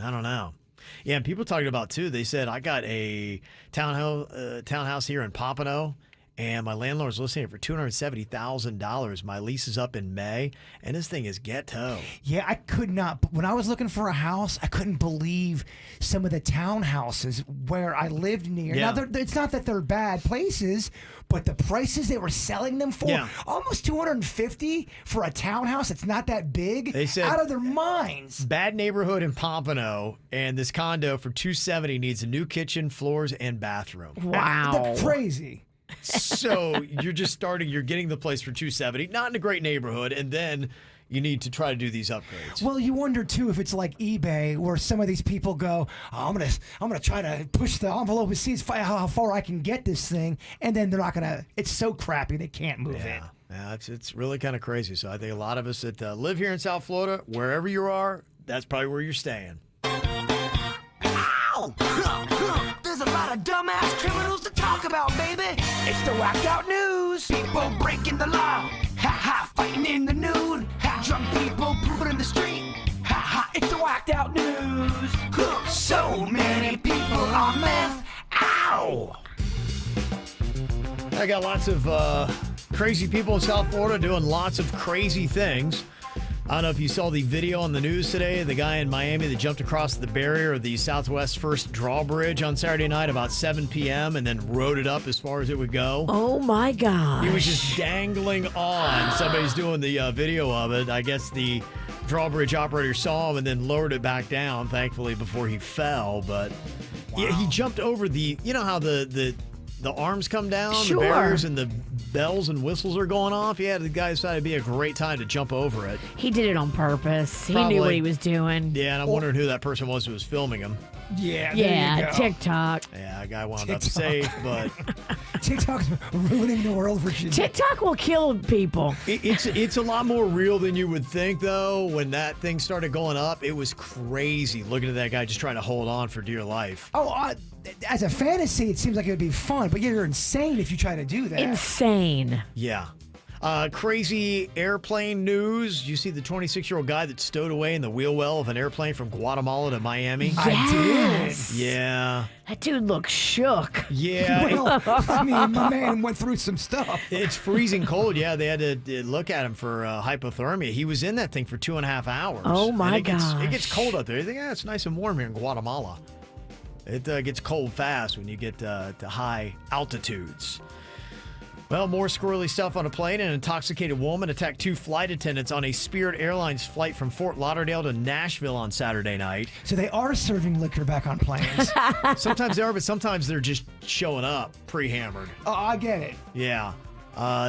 Speaker 1: I don't know. Yeah, and people talking about, too, they said, I got a townhouse here in Pompano, and my landlord's listing it for $270,000. My lease is up in May, and this thing is ghetto.
Speaker 3: Yeah, I could not. When I was looking for a house, I couldn't believe some of the townhouses where I lived near.
Speaker 1: Yeah.
Speaker 3: Now, it's not that they're bad places, but the prices they were selling them for, almost $250 for a townhouse. It's not that big.
Speaker 1: They said,
Speaker 3: out of their minds.
Speaker 1: Bad neighborhood in Pompano, and this condo for $270 needs a new kitchen, floors, and bathroom.
Speaker 2: Wow.
Speaker 3: That's crazy.
Speaker 1: So you're getting the place for $270, not in a great neighborhood, and then you need to try to do these upgrades.
Speaker 3: Well, you wonder too if it's like eBay, where some of these people go, oh, I'm gonna try to push the envelope and see how far I can get this thing, and then they're not gonna. It's so crappy they can't move it.
Speaker 1: Yeah, it's really kind of crazy. So I think a lot of us that live here in South Florida, wherever you are, that's probably where you're staying.
Speaker 4: Ow! There's a lot of dumbass criminals to talk about, baby. It's the whacked out news. People breaking the law. Ha ha, fighting in the nude. Ha, drunk people pooping in the street. Ha ha, it's the whacked out news. So many people on meth. Ow!
Speaker 1: I got lots of crazy people in South Florida doing lots of crazy things. I don't know if you saw the video on the news today, the guy in Miami that jumped across the barrier of the Southwest First Drawbridge on Saturday night about 7 p.m. and then rode it up as far as it would go.
Speaker 2: Oh, my gosh.
Speaker 1: He was just dangling on. Somebody's doing the video of it. I guess the drawbridge operator saw him and then lowered it back down, thankfully, before he fell. But yeah, he jumped over the, you know how the arms come down,
Speaker 2: Sure.
Speaker 1: the barriers and the bells and whistles are going off. Yeah, the guy decided it'd be a great time to jump over it.
Speaker 2: He did it on purpose. He
Speaker 1: Probably.
Speaker 2: knew what he was doing.
Speaker 1: Yeah, and I'm wondering who that person was who was filming him.
Speaker 3: Yeah, there you
Speaker 2: Yeah,
Speaker 3: go.
Speaker 2: TikTok.
Speaker 1: Yeah, that guy wound up
Speaker 3: TikTok.
Speaker 1: safe, but
Speaker 3: TikTok's ruining the world for you.
Speaker 2: TikTok will kill people.
Speaker 1: it's a lot more real than you would think, though. When that thing started going up, it was crazy looking at that guy just trying to hold on for dear life.
Speaker 3: Oh, as a fantasy, it seems like it would be fun, but you're insane if you try to do that.
Speaker 2: Insane.
Speaker 1: Yeah. Crazy airplane news. You see the 26-year-old guy that stowed away in the wheel well of an airplane from Guatemala to Miami?
Speaker 2: Yes.
Speaker 1: Yeah.
Speaker 2: That dude looks shook.
Speaker 1: Yeah.
Speaker 3: Well, I mean, my man went through some stuff.
Speaker 1: It's freezing cold. Yeah, they had to look at him for hypothermia. He was in that thing for 2.5 hours.
Speaker 2: Oh, my
Speaker 1: and it gets
Speaker 2: gosh.
Speaker 1: cold up there. You think, it's nice and warm here in Guatemala. It gets cold fast when you get to high altitudes. Well, more squirrely stuff on a plane. An intoxicated woman attacked 2 flight attendants on a Spirit Airlines flight from Fort Lauderdale to Nashville on Saturday night.
Speaker 3: So they are serving liquor back on planes.
Speaker 1: Sometimes they are, but sometimes they're just showing up pre-hammered.
Speaker 3: Oh, I get it.
Speaker 1: Yeah.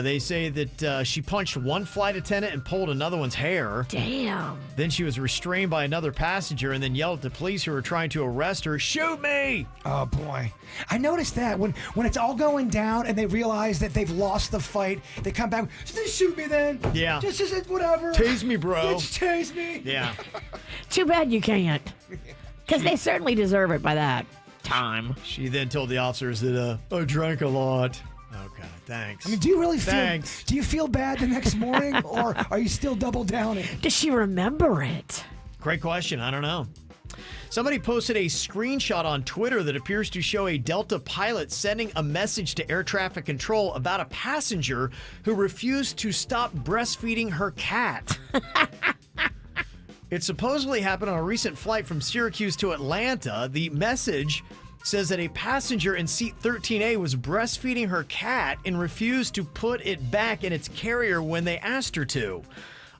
Speaker 1: They say that she punched one flight attendant and pulled another one's hair.
Speaker 2: Damn.
Speaker 1: Then she was restrained by another passenger and then yelled at the police who were trying to arrest her, "Shoot me!"
Speaker 3: Oh boy, I noticed that when it's all going down and they realize that they've lost the fight, they come back. Just shoot me then.
Speaker 1: Yeah.
Speaker 3: Just whatever.
Speaker 1: Tase me, bro.
Speaker 3: Just tase me.
Speaker 1: Yeah.
Speaker 2: Too bad you can't. Because they certainly deserve it by that time.
Speaker 1: She then told the officers that I drank a lot. Okay, thanks.
Speaker 3: I mean, do you really feel?
Speaker 1: Thanks.
Speaker 3: Do you feel bad the next morning, or are you still double downing?
Speaker 2: Does she remember it?
Speaker 1: Great question. I don't know. Somebody posted a screenshot on Twitter that appears to show a Delta pilot sending a message to air traffic control about a passenger who refused to stop breastfeeding her cat. It supposedly happened on a recent flight from Syracuse to Atlanta. The message says that a passenger in seat 13A was breastfeeding her cat and refused to put it back in its carrier when they asked her to.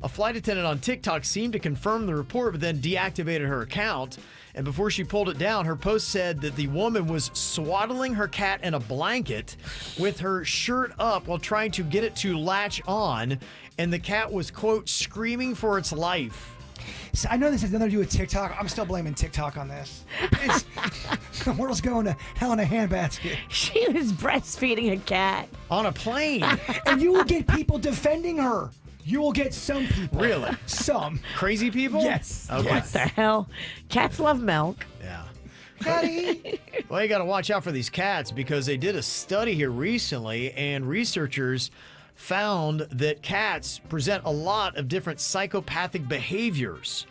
Speaker 1: A flight attendant on TikTok seemed to confirm the report, but then deactivated her account. And before she pulled it down, her post said that the woman was swaddling her cat in a blanket with her shirt up while trying to get it to latch on. And the cat was, quote, screaming for its life.
Speaker 3: So I know this has nothing to do with TikTok. I'm still blaming TikTok on this. The world's going to hell in a handbasket.
Speaker 2: She was breastfeeding a cat.
Speaker 1: On a plane.
Speaker 3: And you will get people defending her. You will get some people.
Speaker 1: Really?
Speaker 3: Some.
Speaker 1: Crazy people?
Speaker 3: Yes.
Speaker 1: Okay.
Speaker 2: What the hell? Cats love milk.
Speaker 1: Yeah.
Speaker 3: Daddy.
Speaker 1: Well, you got to watch out for these cats because they did a study here recently, and researchers found that cats present a lot of different psychopathic behaviors.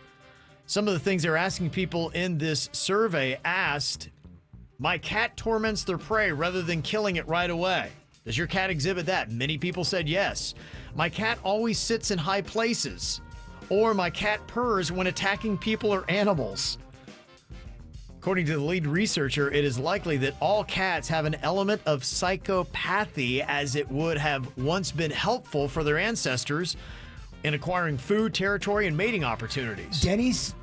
Speaker 1: Some of the things they're asking people in this survey asked, "My cat torments their prey rather than killing it right away. Does your cat exhibit that?" Many people said yes. "My cat always sits in high places." Or, "My cat purrs when attacking people or animals." According to the lead researcher, it is likely that all cats have an element of psychopathy, as it would have once been helpful for their ancestors in acquiring food, territory, and mating opportunities.
Speaker 3: Dennys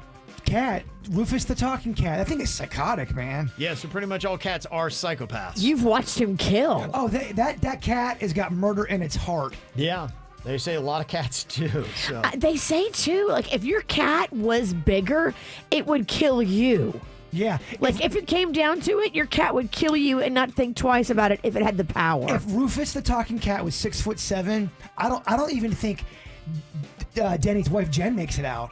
Speaker 3: cat, Rufus the talking cat. That thing is psychotic, man.
Speaker 1: Yeah, so pretty much all cats are psychopaths.
Speaker 2: You've watched him kill.
Speaker 3: Oh, that cat has got murder in its heart.
Speaker 1: Yeah. They say a lot of cats do. So.
Speaker 2: They say, too, like, if your cat was bigger, it would kill you.
Speaker 3: Yeah.
Speaker 2: Like, if it came down to it, your cat would kill you and not think twice about it if it had the power.
Speaker 3: If Rufus the talking cat was 6'7", I don't even think Denny's wife Jen makes it out.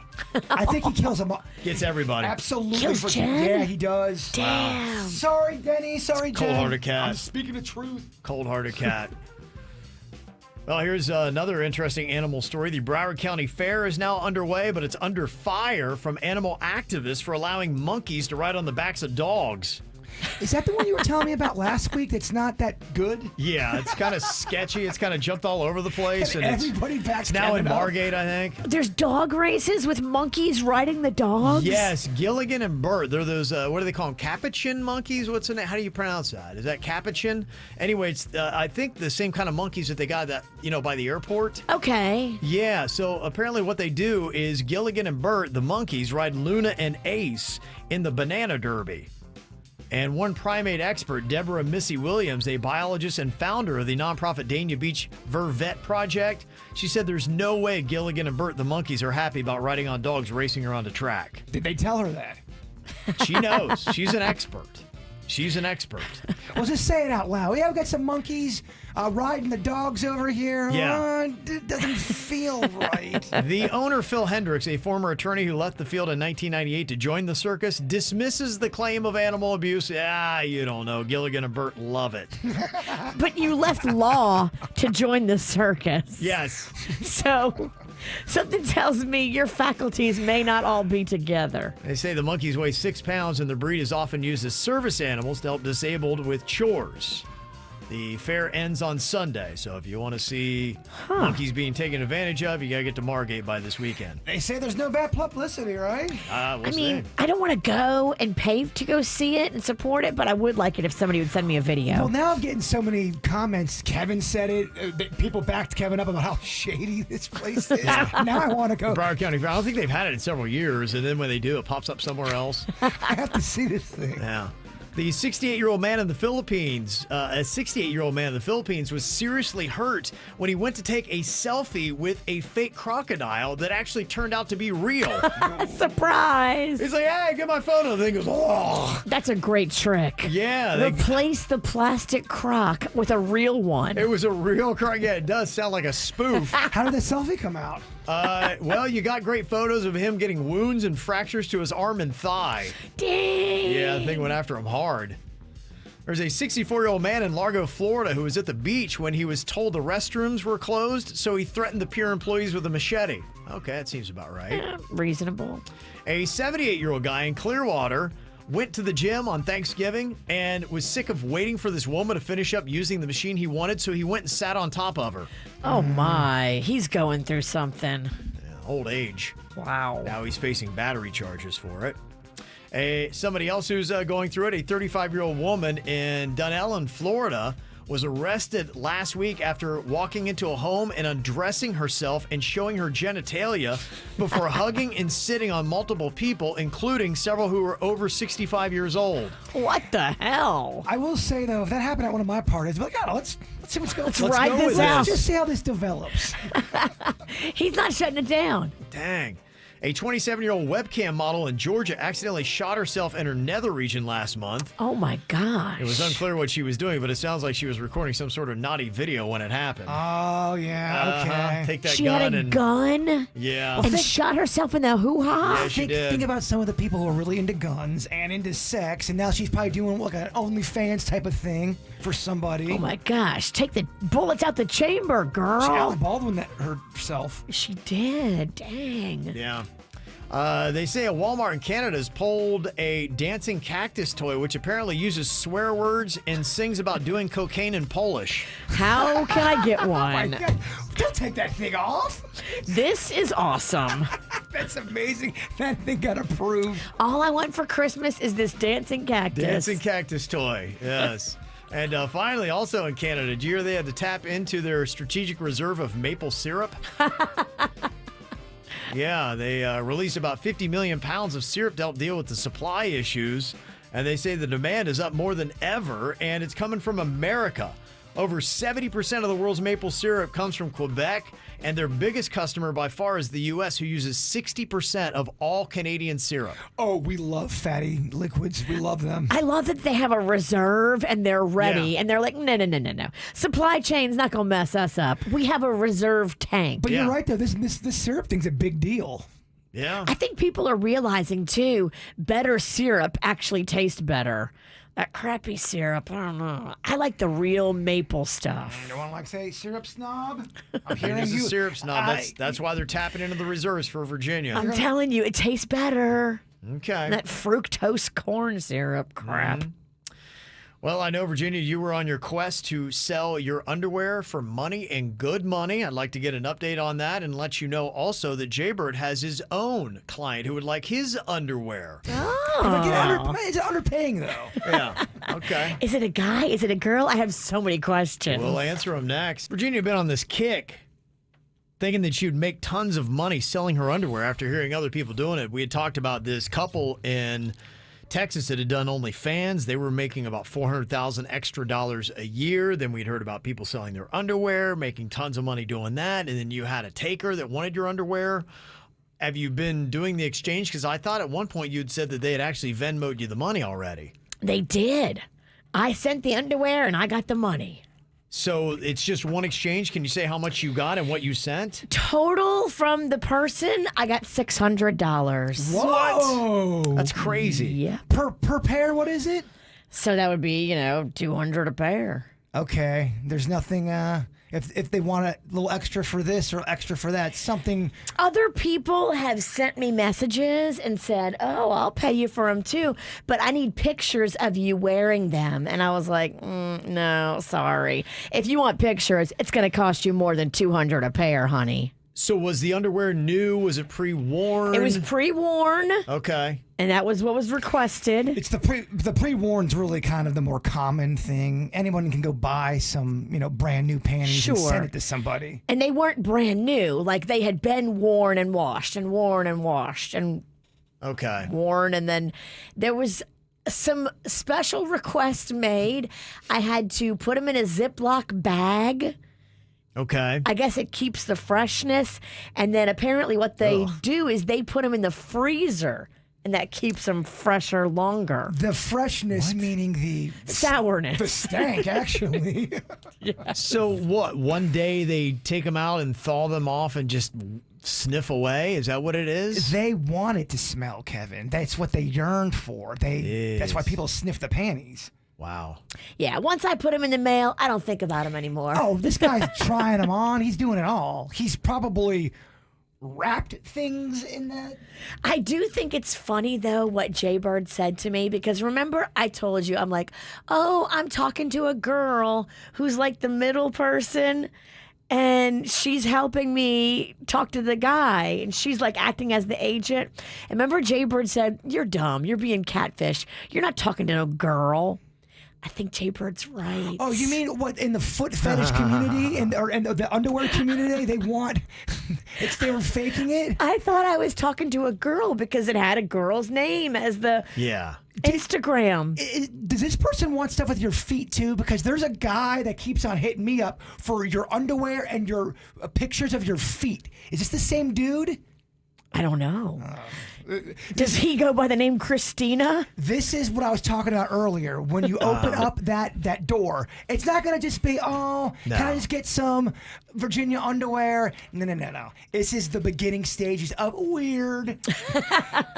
Speaker 3: I think he kills them all.
Speaker 1: Gets everybody.
Speaker 3: Absolutely.
Speaker 2: Kills Jen?
Speaker 3: Yeah, he does.
Speaker 2: Damn.
Speaker 3: Sorry, Denny. Sorry, Jen.
Speaker 1: Cold-hearted cat.
Speaker 3: I'm speaking the truth.
Speaker 1: Cold-hearted cat. Well, here's another interesting animal story. The Broward County Fair is now underway, but it's under fire from animal activists for allowing monkeys to ride on the backs of dogs.
Speaker 3: Is that the one you were telling me about last week that's not that good?
Speaker 1: Yeah, it's kind of sketchy. It's kind of jumped all over the place.
Speaker 3: And everybody backs
Speaker 1: it's now in
Speaker 3: Kevin up.
Speaker 1: Margate, I think.
Speaker 2: There's dog races with monkeys riding the dogs?
Speaker 1: Yes, Gilligan and Burt. They're those, what do they call them? Capuchin monkeys? What's the name? How do you pronounce that? Is that Capuchin? Anyway, it's, I think the same kind of monkeys that they got that, by the airport.
Speaker 2: Okay.
Speaker 1: Yeah, so apparently what they do is Gilligan and Burt, the monkeys, ride Luna and Ace in the Banana Derby. And one primate expert, Deborah Missy Williams, a biologist and founder of the nonprofit Dania Beach Vervet Project, she said there's no way Gilligan and Burt, the monkeys, are happy about riding on dogs racing around a track.
Speaker 3: Did they tell her that?
Speaker 1: She knows. She's an expert. She's an expert.
Speaker 3: Well, just say it out loud. Yeah, we've got some monkeys riding the dogs over here.
Speaker 1: Yeah.
Speaker 3: It doesn't feel right.
Speaker 1: The owner, Phil Hendricks, a former attorney who left the field in 1998 to join the circus, dismisses the claim of animal abuse. You don't know. Gilligan and Burt love it.
Speaker 2: But you left law to join the circus.
Speaker 1: Yes.
Speaker 2: So something tells me your faculties may not all be together.
Speaker 1: They say the monkeys weigh 6 pounds and the breed is often used as service animals to help disabled with chores. The fair ends on Sunday, so if you want to see monkeys being taken advantage of, you got to get to Margate by this weekend.
Speaker 3: They say there's no bad publicity, right?
Speaker 1: We'll see.
Speaker 2: I don't want to go and pay to go see it and support it, but I would like it if somebody would send me a video.
Speaker 3: Well, now I'm getting so many comments. Kevin said it. People backed Kevin up about how shady this place is. Now I want to go.
Speaker 1: Broward County Fair. I don't think they've had it in several years, and then when they do, it pops up somewhere else.
Speaker 3: I have to see this thing.
Speaker 1: Yeah. The 68-year-old man in the Philippines, was seriously hurt when he went to take a selfie with a fake crocodile that actually turned out to be real.
Speaker 2: Surprise!
Speaker 1: He's like, hey, get my photo. The thing goes, oh.
Speaker 2: That's a great trick.
Speaker 1: Yeah.
Speaker 2: Replace the plastic croc with a real one.
Speaker 1: It was a real croc. Yeah, it does sound like a spoof.
Speaker 3: How did the selfie come out?
Speaker 1: Well, you got great photos of him getting wounds and fractures to his arm and thigh.
Speaker 2: Dang!
Speaker 1: Yeah, the thing went after him hard. There's a 64-year-old man in Largo, Florida, who was at the beach when he was told the restrooms were closed, so he threatened the pier employees with a machete. Okay, that seems about right.
Speaker 2: Reasonable.
Speaker 1: A 78-year-old guy in Clearwater went to the gym on Thanksgiving and was sick of waiting for this woman to finish up using the machine he wanted, so he went and sat on top of her.
Speaker 2: Oh my, he's going through something.
Speaker 1: Yeah, old age.
Speaker 2: Wow.
Speaker 1: Now he's facing battery charges for it. Somebody else who's going through it, a 35-year-old woman in Dunellen, Florida, was arrested last week after walking into a home and undressing herself and showing her genitalia before hugging and sitting on multiple people, including several who were over 65 years old.
Speaker 2: What the hell?
Speaker 3: I will say, though, if that happened at one of my parties, I'd be like, oh, let's see what's going on.
Speaker 2: Let's ride this out.
Speaker 3: Let's just see how this develops.
Speaker 2: He's not shutting it down.
Speaker 1: Dang. A 27-year-old webcam model in Georgia accidentally shot herself in her nether region last month.
Speaker 2: Oh, my gosh.
Speaker 1: It was unclear what she was doing, but it sounds like she was recording some sort of naughty video when it happened.
Speaker 3: Oh, yeah, okay.
Speaker 1: Take that
Speaker 2: she
Speaker 1: gun
Speaker 2: had a
Speaker 1: and...
Speaker 2: gun?
Speaker 1: Yeah.
Speaker 2: And shot herself in the hoo-ha?
Speaker 1: Yeah, she did.
Speaker 3: Think about some of the people who are really into guns and into sex, and now she's probably doing like an OnlyFans type of thing for somebody.
Speaker 2: Oh, my gosh. Take the bullets out the chamber, girl.
Speaker 3: Alec Baldwin that hurt herself.
Speaker 2: She did. Dang.
Speaker 1: Yeah. They say a Walmart in Canada has pulled a dancing cactus toy, which apparently uses swear words and sings about doing cocaine in Polish.
Speaker 2: How can I get
Speaker 3: Oh my
Speaker 2: one?
Speaker 3: God. Don't take that thing off.
Speaker 2: This is awesome.
Speaker 3: That's amazing. That thing got approved.
Speaker 2: All I want for Christmas is this dancing cactus.
Speaker 1: Dancing cactus toy, yes. And finally, also in Canada, did you hear they had to tap into their strategic reserve of maple syrup? Yeah, they released about 50 million pounds of syrup to help deal with the supply issues. And they say the demand is up more than ever, and it's coming from America. Over 70% of the world's maple syrup comes from Quebec, and their biggest customer by far is the U.S., who uses 60% of all Canadian syrup.
Speaker 3: Oh, we love fatty liquids. We love them.
Speaker 2: I love that they have a reserve and they're ready.
Speaker 1: Yeah.
Speaker 2: And they're like, no. Supply chain's not going to mess us up. We have a reserve tank.
Speaker 3: But
Speaker 1: Yeah.
Speaker 3: you're right, though. This syrup thing's a big deal.
Speaker 1: Yeah.
Speaker 2: I think people are realizing, too, better syrup actually tastes better. That crappy syrup, I don't know. I like the real maple stuff.
Speaker 3: You want to say syrup snob? I'm
Speaker 1: Here's
Speaker 3: hearing
Speaker 1: a
Speaker 3: you.
Speaker 1: syrup snob. That's why they're tapping into the reserves for Virginia.
Speaker 2: I'm telling you, it tastes better.
Speaker 1: Okay.
Speaker 2: That fructose corn syrup crap.
Speaker 1: Well, I know, Virginia, you were on your quest to sell your underwear for money and good money. I'd like to get an update on that and let you know also that Jaybird has his own client who would like his underwear.
Speaker 3: It's underpaying, though.
Speaker 1: Yeah. Okay.
Speaker 2: Is it a guy? Is it a girl? I have so many questions.
Speaker 1: We'll answer them next. Virginia had been on this kick, thinking that she would make tons of money selling her underwear after hearing other people doing it. We had talked about this couple in Texas that had done OnlyFans. They were making about $400,000 extra a year. Then we'd heard about people selling their underwear, making tons of money doing that. And then you had a taker that wanted your underwear. Have you been doing the exchange? Because I thought at one point you'd said that they had actually Venmo'd you the money already.
Speaker 2: They did. I sent the underwear and I got the money.
Speaker 1: So it's just one exchange. Can you say how much you got and what you sent?
Speaker 2: Total from the person, I got $600.
Speaker 3: Whoa!
Speaker 1: That's crazy.
Speaker 2: Yeah.
Speaker 3: Per pair, what is it?
Speaker 2: So that would be, $200 a pair.
Speaker 3: Okay. There's nothing, if they want a little extra for this or extra for that, something.
Speaker 2: Other people have sent me messages and said, oh, I'll pay you for them too, but I need pictures of you wearing them. And I was like, no, sorry. If you want pictures, it's going to cost you more than $200 a pair, honey.
Speaker 1: So was the underwear new? Was it pre-worn?
Speaker 2: It was pre-worn,
Speaker 1: Okay.
Speaker 2: and that was what was requested.
Speaker 3: It's the pre-worn's really kind of the more common thing. Anyone can go buy some, brand new panties and
Speaker 2: Sure.
Speaker 3: send it to somebody.
Speaker 2: And they weren't brand new. Like, they had been worn and washed and worn and washed and
Speaker 1: Okay.
Speaker 2: worn. And then there was some special requests made. I had to put them in a Ziploc bag.
Speaker 1: Okay.
Speaker 2: I guess it keeps the freshness. And then apparently what they do is they put them in the freezer. And that keeps them fresher longer.
Speaker 3: The freshness meaning the
Speaker 2: Sourness.
Speaker 3: stank, actually.
Speaker 1: So what? One day they take them out and thaw them off and just sniff away? Is that what it is?
Speaker 3: They want it to smell, Kevin. That's what they yearned for. That's why people sniff the panties.
Speaker 1: Wow.
Speaker 2: Yeah, once I put them in the mail, I don't think about them anymore.
Speaker 3: Oh, this guy's trying them on. He's doing it all. He's probably wrapped things in that.
Speaker 2: I do think it's funny, though, what Jaybird said to me, because remember I told you, I'm like, oh, I'm talking to a girl who's like the middle person, and she's helping me talk to the guy, and she's like acting as the agent. And remember Jaybird said, you're dumb, you're being catfish, you're not talking to no girl. I think Jaybird's right.
Speaker 3: Oh, you mean what in the foot fetish community and the underwear community? They were faking it.
Speaker 2: I thought I was talking to a girl because it had a girl's name as the
Speaker 1: Yeah.
Speaker 2: Instagram.
Speaker 3: Does this person want stuff with your feet too? Because there's a guy that keeps on hitting me up for your underwear and your pictures of your feet. Is this the same dude?
Speaker 2: I don't know. Does he go by the name Christina?
Speaker 3: This is what I was talking about earlier. When you open up that door, it's not going to just be, can I just get some Virginia underwear? No. This is the beginning stages of weird.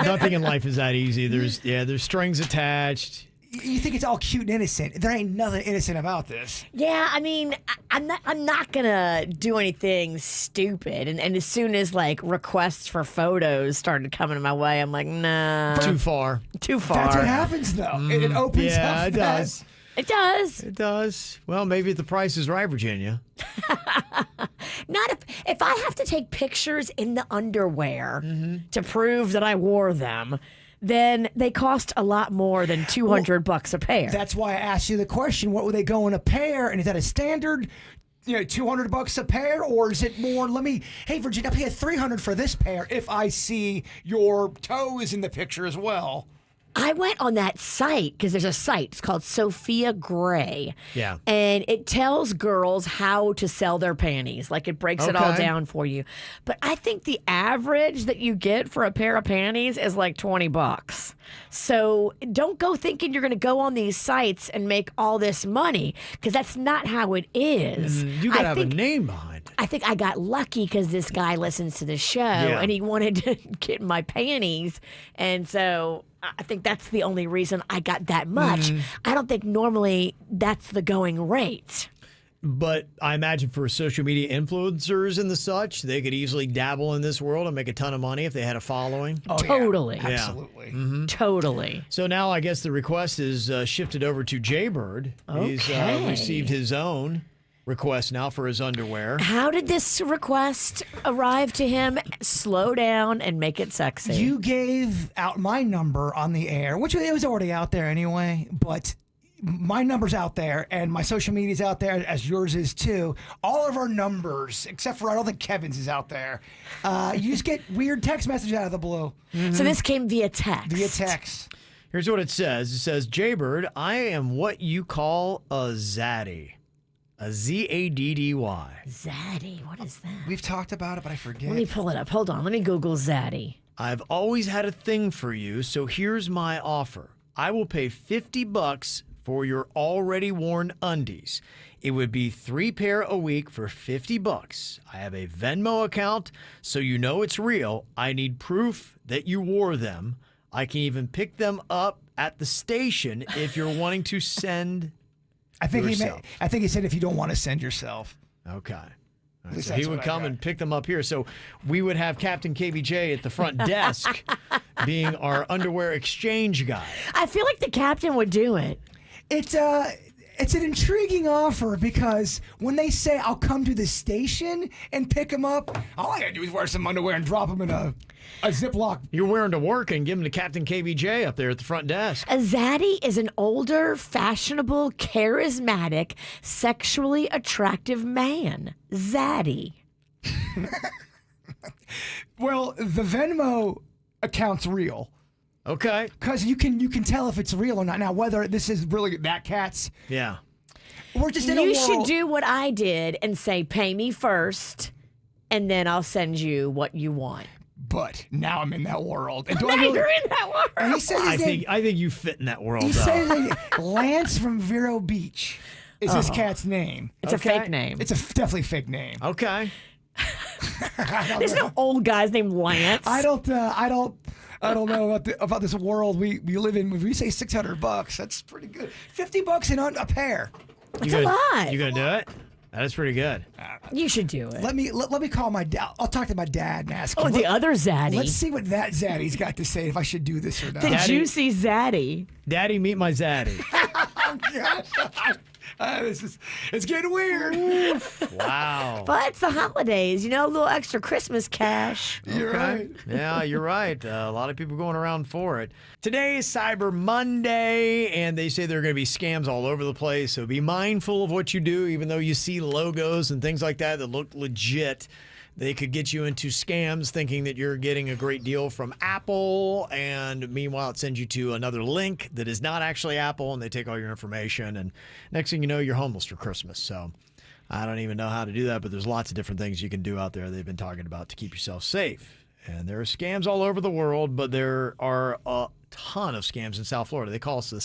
Speaker 1: Nothing in life is that easy. There's strings attached.
Speaker 3: You think it's all cute and innocent. There ain't nothing innocent about this.
Speaker 2: Yeah, I mean, I'm not gonna do anything stupid. And as soon as like requests for photos started coming my way, I'm like, nah,
Speaker 1: Too far.
Speaker 2: too far.
Speaker 3: That's what happens, though. It opens
Speaker 1: Yeah,
Speaker 3: up
Speaker 1: it
Speaker 3: that.
Speaker 1: does.
Speaker 2: It does.
Speaker 1: It does. Well, maybe the price is right, Virginia.
Speaker 2: Not if I have to take pictures in the underwear to prove that I wore them, then they cost a lot more than $200 a pair.
Speaker 3: That's why I asked you the question: what would they go in a pair? And is that a standard, $200 a pair, or is it more? Hey Virginia, I'll pay $300 for this pair if I see your toes in the picture as well.
Speaker 2: I went on that site because there's a site. It's called Sophia Gray.
Speaker 1: Yeah.
Speaker 2: And it tells girls how to sell their panties. Like it breaks it all
Speaker 1: Okay.
Speaker 2: down for you. But I think the average that you get for a pair of panties is like $20. So don't go thinking you're going to go on these sites and make all this money because that's not how it is.
Speaker 1: You got to have a name behind it.
Speaker 2: I think I got lucky because this guy listens to the show and he wanted to get my panties. And so I think that's the only reason I got that much. I don't think normally that's the going rate.
Speaker 1: But I imagine for social media influencers and the such, they could easily dabble in this world and make a ton of money if they had a following.
Speaker 3: Oh,
Speaker 2: Totally.
Speaker 3: Yeah, absolutely.
Speaker 2: Totally.
Speaker 1: So now I guess the request is shifted over to Jaybird. He's
Speaker 2: Okay.
Speaker 1: received his own request now for his underwear.
Speaker 2: How did this request arrive to him? Slow down and make it sexy.
Speaker 3: You gave out my number on the air, which it was already out there anyway, but my number's out there and my social media's out there as yours is too. All of our numbers, except for I don't think Kevin's is out there. You just get weird text messages out of the blue.
Speaker 2: So this came via text.
Speaker 3: Via text.
Speaker 1: Here's what it says. It says, Jaybird, I am what you call a zaddy. A Z-A-D-D-Y.
Speaker 2: Zaddy. What is that?
Speaker 3: We've talked about it, but I forget.
Speaker 2: Let me pull it up. Hold on. Let me Google Zaddy.
Speaker 1: I've always had a thing for you, so here's my offer. I will pay $50 for your already worn undies. It would be 3 pair a week for $50. I have a Venmo account, so you know it's real. I need proof that you wore them. I can even pick them up at the station if you're wanting to send
Speaker 3: I think
Speaker 1: yourself.
Speaker 3: I think he said if you don't want to send yourself.
Speaker 1: Okay. All right,
Speaker 3: least
Speaker 1: so he
Speaker 3: that's
Speaker 1: would
Speaker 3: what I
Speaker 1: come
Speaker 3: got.
Speaker 1: and pick them up here. So we would have Captain KVJ at the front desk being our underwear exchange guy.
Speaker 2: I feel like the captain would do it.
Speaker 3: It's an intriguing offer because when they say I'll come to the station and pick them up, all I gotta do is wear some underwear and drop them in a Ziploc.
Speaker 1: You're wearing to work and give them to Captain KVJ up there at the front desk.
Speaker 2: A zaddy is an older, fashionable, charismatic, sexually attractive man. Zaddy.
Speaker 3: Well, the Venmo account's real
Speaker 1: Okay.
Speaker 3: because you can tell if it's real or not. Now, whether this is really that cat's,
Speaker 1: Yeah.
Speaker 3: we're just in a
Speaker 2: You
Speaker 3: world.
Speaker 2: should do what I did and say, pay me first, and then I'll send you what you want.
Speaker 3: But now I'm in that world. And do I
Speaker 2: Now
Speaker 3: really-
Speaker 2: you're in that world.
Speaker 3: And he says
Speaker 1: I
Speaker 3: his name.
Speaker 1: think you fit in that world.
Speaker 3: He
Speaker 1: though.
Speaker 3: says that Lance from Vero Beach is this cat's name.
Speaker 2: It's
Speaker 1: Okay.
Speaker 2: a fake name.
Speaker 3: It's a definitely fake name.
Speaker 1: Okay.
Speaker 2: There's no old guys named Lance.
Speaker 3: I don't know about this world we live in. When we say $600, that's pretty good. $50 and a pair.
Speaker 2: It's a lot.
Speaker 1: You gonna do it? That is pretty good.
Speaker 2: You should do it.
Speaker 3: Let me call my dad. I'll talk to my dad and ask him.
Speaker 2: Oh, the other Zaddy.
Speaker 3: Let's see what that Zaddy's got to say if I should do this or not.
Speaker 2: The
Speaker 1: Daddy-
Speaker 2: juicy Zaddy.
Speaker 1: Daddy, meet my zaddy.
Speaker 3: It's getting weird.
Speaker 1: Wow.
Speaker 2: But it's the holidays, a little extra Christmas cash.
Speaker 3: You're right.
Speaker 1: Yeah, you're right. A lot of people going around for it. Today is Cyber Monday, and they say there are going to be scams all over the place. So be mindful of what you do, even though you see logos and things like that that look legit. They could get you into scams thinking that you're getting a great deal from Apple, and meanwhile it sends you to another link that is not actually Apple, and they take all your information, and next thing you know, you're homeless for Christmas. So I don't even know how to do that, but there's lots of different things you can do out there they've been talking about to keep yourself safe. And there are scams all over the world, but there are a ton of scams in South Florida. They call us the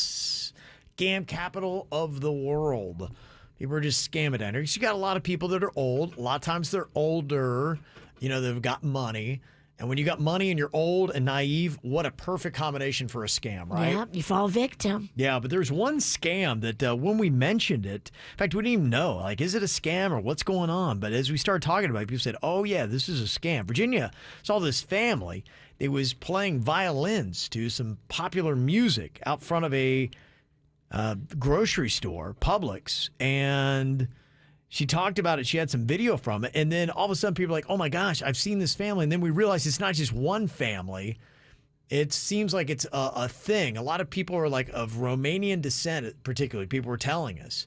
Speaker 1: scam capital of the world. People are just scamming down here. You got a lot of people that are old. A lot of times they're older. They've got money. And when you got money and you're old and naive, what a perfect combination for a scam, right?
Speaker 2: Yep, you fall victim.
Speaker 1: Yeah, but there's one scam that when we mentioned it, in fact, we didn't even know, like, is it a scam or what's going on? But as we started talking about it, people said, oh, yeah, this is a scam. Virginia saw this family. They was playing violins to some popular music out front of a grocery store, Publix, and she talked about it. She had some video from it, and then all of a sudden people are like, oh my gosh, I've seen this family. And then we realized it's not just one family. It seems like it's a thing. A lot of people are like of Romanian descent, particularly people were telling us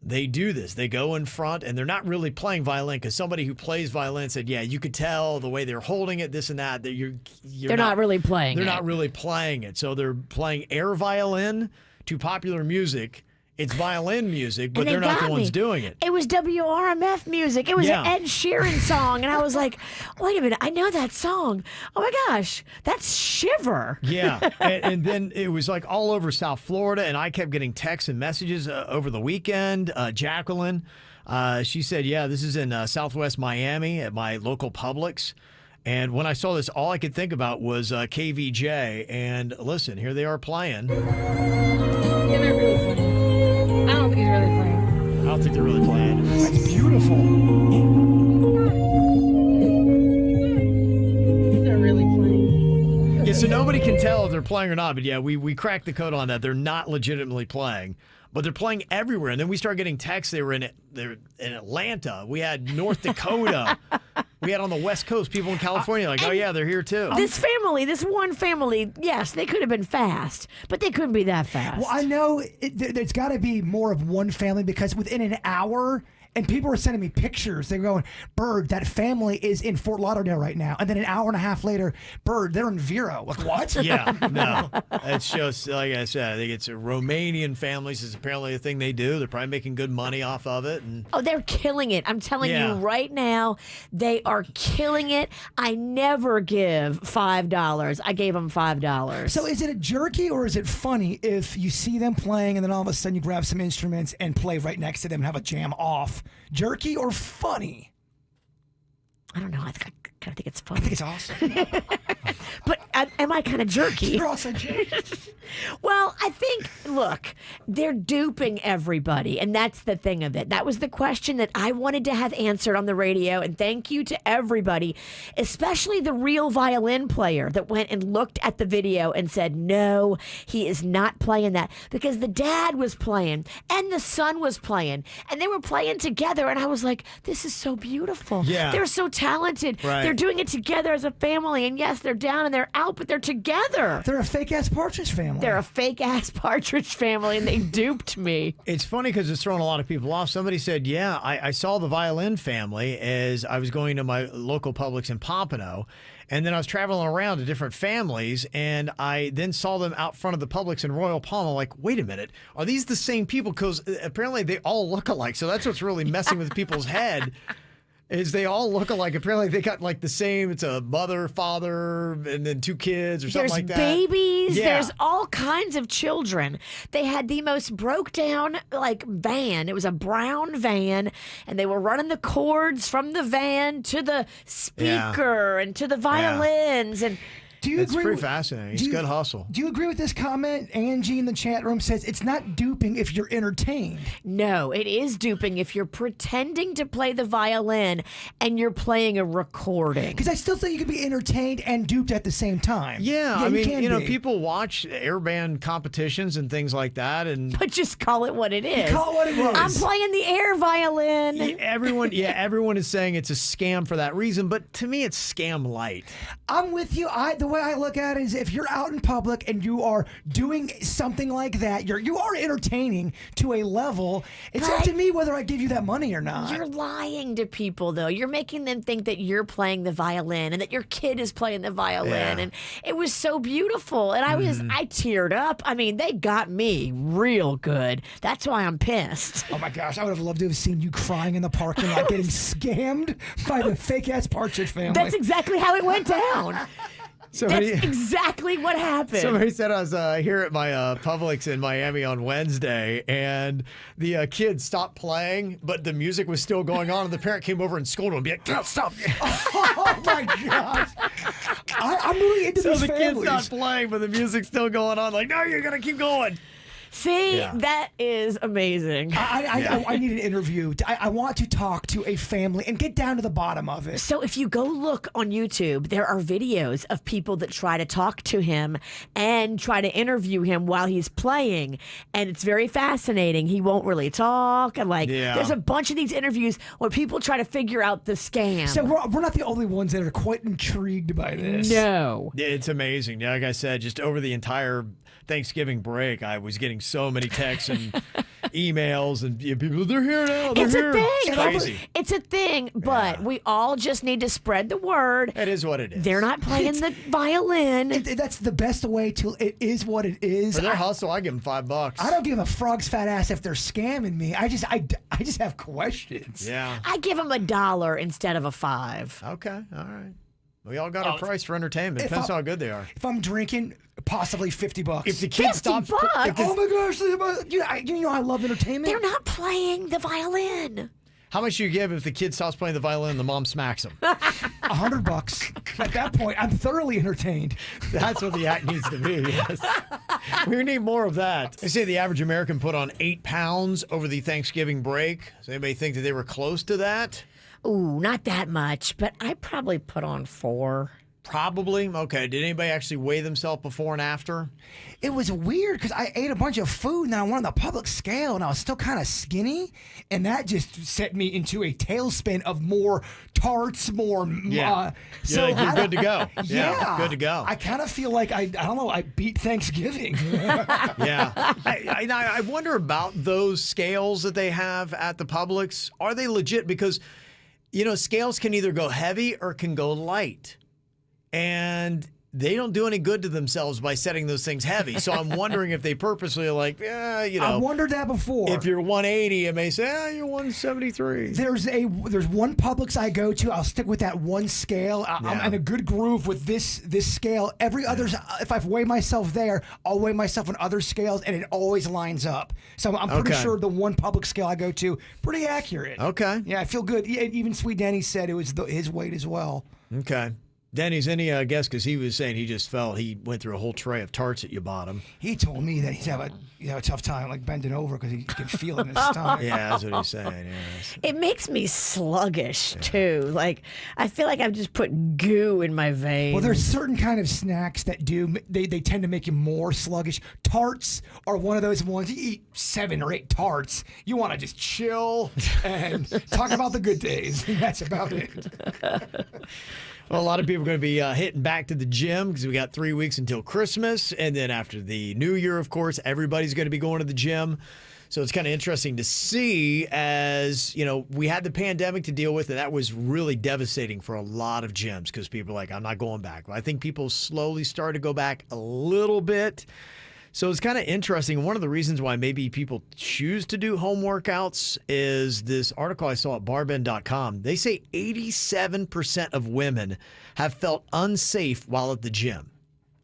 Speaker 1: they do this. They go in front, and they're not really playing violin, because somebody who plays violin said, yeah, you could tell the way they're holding it, this and that, that
Speaker 2: they're not really playing
Speaker 1: They're
Speaker 2: it.
Speaker 1: not really playing it. So they're playing air violin to popular music. It's violin music, but
Speaker 2: And they
Speaker 1: they're not
Speaker 2: got
Speaker 1: the ones
Speaker 2: me.
Speaker 1: doing it.
Speaker 2: It was WRMF music. It was
Speaker 1: Yeah.
Speaker 2: an Ed Sheeran song. And I was like, wait a minute, I know that song. Oh my gosh, that's Shiver.
Speaker 1: Yeah, and then it was like all over South Florida, and I kept getting texts and messages over the weekend. Jacqueline, she said, yeah, this is in Southwest Miami at my local Publix. And when I saw this, all I could think about was KVJ. And listen, here they are playing.
Speaker 7: Yeah, they're really playing. I don't think he's really playing.
Speaker 1: I don't think they're really playing.
Speaker 3: That's beautiful.
Speaker 7: They're really playing.
Speaker 1: Yeah, so nobody can tell if they're playing or not. But yeah, we cracked the code on that. They're not legitimately playing, but they're playing everywhere. And then we started getting texts. They're in Atlanta. We had North Dakota. We had on the West Coast people in California like, oh yeah, they're here too.
Speaker 2: This one family, yes, they could have been fast, but they couldn't be that fast.
Speaker 3: Well, I know there's got to be more of one family, because within an hour, and people were sending me pictures. They were going, Bird, that family is in Fort Lauderdale right now. And then an hour and a half later, Bird, they're in Vero. Like, what?
Speaker 1: Yeah, no. It's just, like I said, I think it's Romanian families is apparently a thing they do. They're probably making good money off of it. And
Speaker 2: Oh, they're killing it. I'm telling
Speaker 1: Yeah.
Speaker 2: you right now, they are killing it. I never give $5. I gave them $5.
Speaker 3: So is it a jerky or is it funny if you see them playing and then all of a sudden you grab some instruments and play right next to them and have a jam off? Jerky or funny?
Speaker 2: I don't know. I kind of think it's
Speaker 3: I think
Speaker 2: funny.
Speaker 3: it's awesome.
Speaker 2: But am I kind of jerky?
Speaker 3: You're also jerky.
Speaker 2: Well, I think, look, they're duping everybody, and that's the thing of it. That was the question that I wanted to have answered on the radio, and thank you to everybody, especially the real violin player that went and looked at the video and said, no, he is not playing that, because the dad was playing, and the son was playing, and they were playing together, and I was like, this is so beautiful.
Speaker 1: Yeah.
Speaker 2: They're so talented.
Speaker 1: Right.
Speaker 2: They're doing it together as a family, and yes, they're down and they're out, but they're together.
Speaker 3: They're a fake-ass Partridge family.
Speaker 2: They're a fake-ass Partridge family, and they duped me.
Speaker 1: it's funny because it's throwing a lot of people off. Somebody said, yeah, I saw the violin family as I was going to my local Publix in Pompano. And then I was traveling around to different families, and I then saw them out front of the Publix in Royal Palm. I'm like, wait a minute, are these the same people? Because apparently they all look alike. So that's what's really messing with people's head. Is they all look alike. Apparently they got like the same. It's a mother, father, and then two kids or something
Speaker 2: There's
Speaker 1: like that.
Speaker 2: babies.
Speaker 1: Yeah.
Speaker 2: There's all kinds of children. They had the most broke down like van. It was a brown van, and they were running the cords from the van to the speaker and to the violins. And
Speaker 3: Do you
Speaker 1: It's
Speaker 3: agree
Speaker 1: pretty
Speaker 3: with-
Speaker 1: fascinating.
Speaker 3: do
Speaker 1: It's
Speaker 3: you-
Speaker 1: good hustle.
Speaker 3: Do you agree with this comment? Angie in the chat room says it's not duping if you're entertained.
Speaker 2: no, it is duping if you're pretending to play the violin and you're playing a recording.
Speaker 3: Because I still think you can be entertained and duped at the same time.
Speaker 1: Yeah, I mean,
Speaker 3: can
Speaker 1: you know,
Speaker 3: be.
Speaker 1: people watch airband competitions and things like that, and
Speaker 2: But just call it what it is.
Speaker 3: Call it what it is.
Speaker 2: I'm playing the air violin.
Speaker 1: everyone is saying it's a scam for that reason. But to me, it's scam light.
Speaker 3: I'm with you. The way I look at it is if you're out in public and you are doing something like that, you are entertaining to a level. It's up to me whether I give you that money or not.
Speaker 2: You're lying to people, though. You're making them think that you're playing the violin and that your kid is playing the violin.
Speaker 1: Yeah.
Speaker 2: And it was so beautiful. And I teared up. I mean, they got me real good. That's why I'm pissed.
Speaker 3: Oh my gosh, I would have loved to have seen you crying in the parking lot getting scammed by the fake ass Partridge family.
Speaker 2: That's exactly how it went down.
Speaker 1: Somebody,
Speaker 2: That's exactly what happened.
Speaker 1: somebody said I was here at my Publix in Miami on Wednesday, and the kid stopped playing, but the music was still going on, and the parent came over and scolded him, and be like, "Don't stop!"
Speaker 3: Oh my gosh. I'm really into
Speaker 1: So
Speaker 3: these
Speaker 1: the kid's
Speaker 3: families.
Speaker 1: not playing, but the music's still going on. Like, no, you're gonna keep going.
Speaker 2: See,
Speaker 1: Yeah.
Speaker 2: that is amazing.
Speaker 3: I need an interview. I want to talk to a family and get down to the bottom of it.
Speaker 2: So if you go look on YouTube, there are videos of people that try to talk to him and try to interview him while he's playing, and it's very fascinating. He won't really talk, and
Speaker 1: Yeah.
Speaker 2: there's a bunch of these interviews where people try to figure out the scam.
Speaker 3: So we're not the only ones that are quite intrigued by this.
Speaker 2: no.
Speaker 1: It's amazing. Like I said, just over the entire Thanksgiving break, I was getting so many texts and emails and people, they're here now. They're
Speaker 2: It's
Speaker 1: here.
Speaker 2: a thing.
Speaker 1: It's crazy.
Speaker 2: It's a thing, but we all just need to spread the word.
Speaker 1: It is what it is.
Speaker 2: They're not playing the violin.
Speaker 3: That's the best way to. It is what it is.
Speaker 1: For their hustle, I give them $5.
Speaker 3: I don't give a frog's fat ass if they're scamming me. I just have questions.
Speaker 1: Yeah.
Speaker 2: I give them $1 instead of a 5.
Speaker 1: Okay. All right. We all got our price for entertainment. Depends how good they are.
Speaker 3: If I'm drinking, possibly $50.
Speaker 1: If the kid stops,
Speaker 2: $50?
Speaker 3: Oh my gosh! You know I love entertainment.
Speaker 2: They're not playing the violin.
Speaker 1: how much do you give if the kid stops playing the violin and the mom smacks him?
Speaker 3: $100. At that point, I'm thoroughly entertained.
Speaker 1: That's what the act needs to be. Yes. We need more of that. They say the average American put on 8 pounds over the Thanksgiving break. Does anybody think that they were close to that?
Speaker 2: Ooh, not that much, but I probably put on 4.
Speaker 1: Probably. Okay. Did anybody actually weigh themselves before and after?
Speaker 3: It was weird because I ate a bunch of food and I went on the public scale and I was still kind of skinny, and that just set me into a tailspin of more tarts, more.
Speaker 1: Yeah.
Speaker 3: So
Speaker 1: You're good to go.
Speaker 3: Yeah,
Speaker 1: Good to go.
Speaker 3: I kind of feel like I don't know. I beat Thanksgiving.
Speaker 1: Yeah. I wonder about those scales that they have at the Publix. Are they legit? Because, scales can either go heavy or can go light. And they don't do any good to themselves by setting those things heavy. So I'm wondering if they purposely are like,
Speaker 3: I wondered that before.
Speaker 1: if you're 180, it may say, you're 173.
Speaker 3: There's one Publix I go to. I'll stick with that one scale. I'm in a good groove with this scale. Every other, if I weigh myself there, I'll weigh myself on other scales, and it always lines up. So I'm pretty sure the one Publix scale I go to, pretty accurate.
Speaker 1: Okay.
Speaker 3: Yeah, I feel good. Even Sweet Dennys said it was his weight as well.
Speaker 1: Okay. Dennys, any guess? Because he was saying he went through a whole tray of tarts that you bought him.
Speaker 3: He told me that he's having a tough time like bending over because he can feel it in his stomach.
Speaker 1: Yeah, that's what he's saying. Yes.
Speaker 2: It makes me sluggish, too. Like, I feel like I've just put goo in my veins.
Speaker 3: Well, there's certain kind of snacks that they tend to make you more sluggish. Tarts are one of those ones. You eat 7 or 8 tarts, you want to just chill and talk about the good days. That's about it.
Speaker 1: Well, a lot of people are going to be hitting back to the gym because we got 3 weeks until Christmas. And then after the New Year, of course, everybody's going to be going to the gym. So it's kind of interesting to see as, we had the pandemic to deal with, and that was really devastating for a lot of gyms because people are like, I'm not going back. Well, I think people slowly started to go back a little bit. So it's kind of interesting. One of the reasons why maybe people choose to do home workouts is this article I saw at barbend.com. They say 87% of women have felt unsafe while at the gym.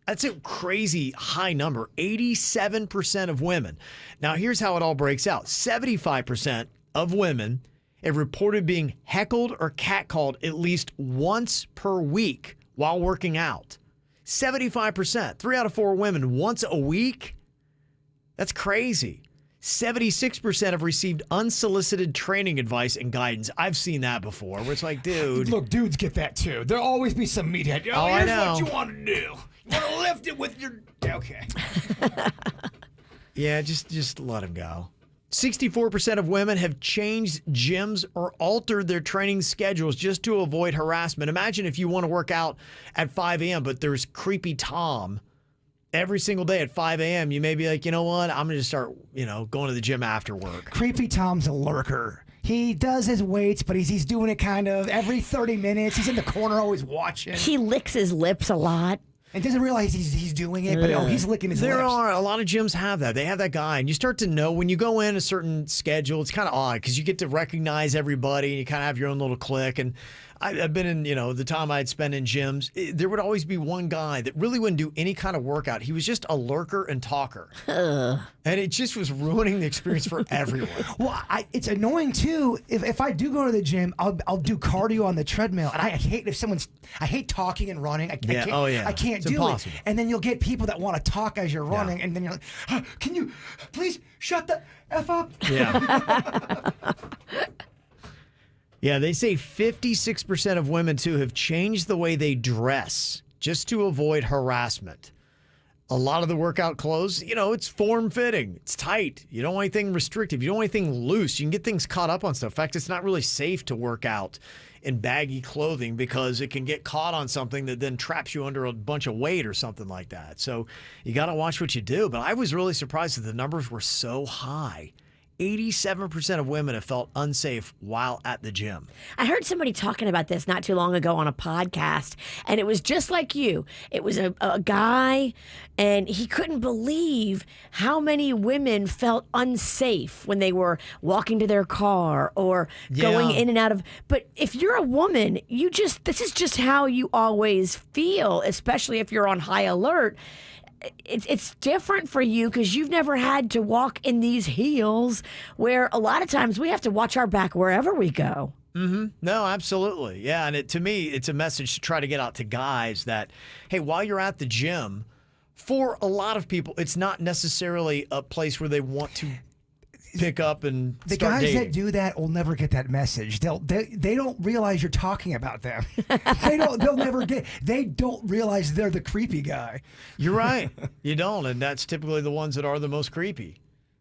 Speaker 1: That's a crazy high number, 87% of women. Now, here's how it all breaks out. 75% of women have reported being heckled or catcalled at least once per week while working out. 75%, 3 out of 4 women once a week. That's crazy. 76% have received unsolicited training advice and guidance. I've seen that before where it's like, dude.
Speaker 3: Look, dudes get that too. There'll always be some meathead.
Speaker 1: Oh, I know.
Speaker 3: Here's what you want to do. You want to lift it with your... Okay.
Speaker 1: Yeah, just let him go. 64% of women have changed gyms or altered their training schedules just to avoid harassment. Imagine if you want to work out at 5 a.m., but there's creepy Tom every single day at 5 a.m. You may be like, you know what? I'm going to start, going to the gym after work.
Speaker 3: Creepy Tom's a lurker. He does his weights, but he's doing it kind of every 30 minutes. He's in the corner always watching.
Speaker 2: He licks his lips a lot.
Speaker 3: And doesn't realize he's doing it, but he's licking his lips.
Speaker 1: There are a lot of gyms have that. They have that guy, and you start to know when you go in a certain schedule. It's kind of odd because you get to recognize everybody, and you kind of have your own little clique. And I've been in, the time I'd spent in gyms, there would always be one guy that really wouldn't do any kind of workout. He was just a lurker and talker, and it just was ruining the experience for everyone.
Speaker 3: Well, it's annoying too. If I do go to the gym, I'll do cardio on the treadmill, and I hate I hate talking and running. I can't
Speaker 1: It's
Speaker 3: do
Speaker 1: impossible.
Speaker 3: it. And then you'll get people that want to talk as you're running, and then you're like, can you please shut the F up?
Speaker 1: Yeah. Yeah, they say 56% of women, too, have changed the way they dress just to avoid harassment. A lot of the workout clothes, it's form-fitting. It's tight. You don't want anything restrictive. You don't want anything loose. You can get things caught up on stuff. In fact, it's not really safe to work out in baggy clothing because it can get caught on something that then traps you under a bunch of weight or something like that. So you got to watch what you do. But I was really surprised that the numbers were so high. 87% of women have felt unsafe while at the gym.
Speaker 2: I heard somebody talking about this not too long ago on a podcast, and it was just like you. It was a guy, and he couldn't believe how many women felt unsafe when they were walking to their car or going in and out of. But if you're a woman, this is just how you always feel, especially if you're on high alert. It's different for you because you've never had to walk in these heels where a lot of times we have to watch our back wherever we go.
Speaker 1: Mm-hmm. No, absolutely. Yeah. And to me, it's a message to try to get out to guys that, hey, while you're at the gym, for a lot of people, it's not necessarily a place where they want to pick up and
Speaker 3: the
Speaker 1: start
Speaker 3: guys
Speaker 1: dating.
Speaker 3: that do that will never get that message. They don't realize you're talking about them. They'll never get. They don't realize they're the creepy guy.
Speaker 1: You're right. You don't, and that's typically the ones that are the most creepy.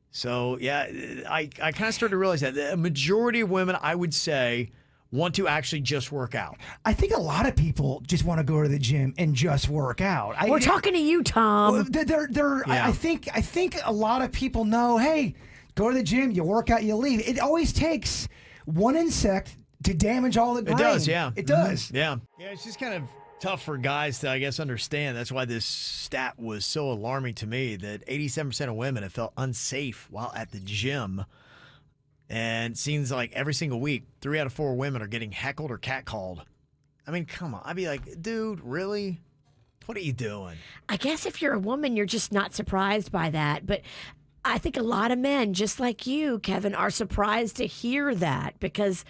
Speaker 1: So yeah, I kind of started to realize that the majority of women, I would say, want to actually just work out.
Speaker 3: I think a lot of people just want to go to the gym and just work out.
Speaker 2: We're talking to you, Tom.
Speaker 3: I think a lot of people know. Hey, go to the gym, you work out, you leave. It always takes one insect to damage all the grain.
Speaker 1: It does, yeah.
Speaker 3: It does.
Speaker 1: Mm-hmm. Yeah. Yeah, it's just kind of tough for guys to, I guess, understand. That's why this stat was so alarming to me, that 87% of women have felt unsafe while at the gym. And it seems like every single week, 3 out of 4 women are getting heckled or catcalled. I mean, come on. I'd be like, dude, really? What are you doing?
Speaker 2: I guess if you're a woman, you're just not surprised by that. But I think a lot of men, just like you, Kevin, are surprised to hear that because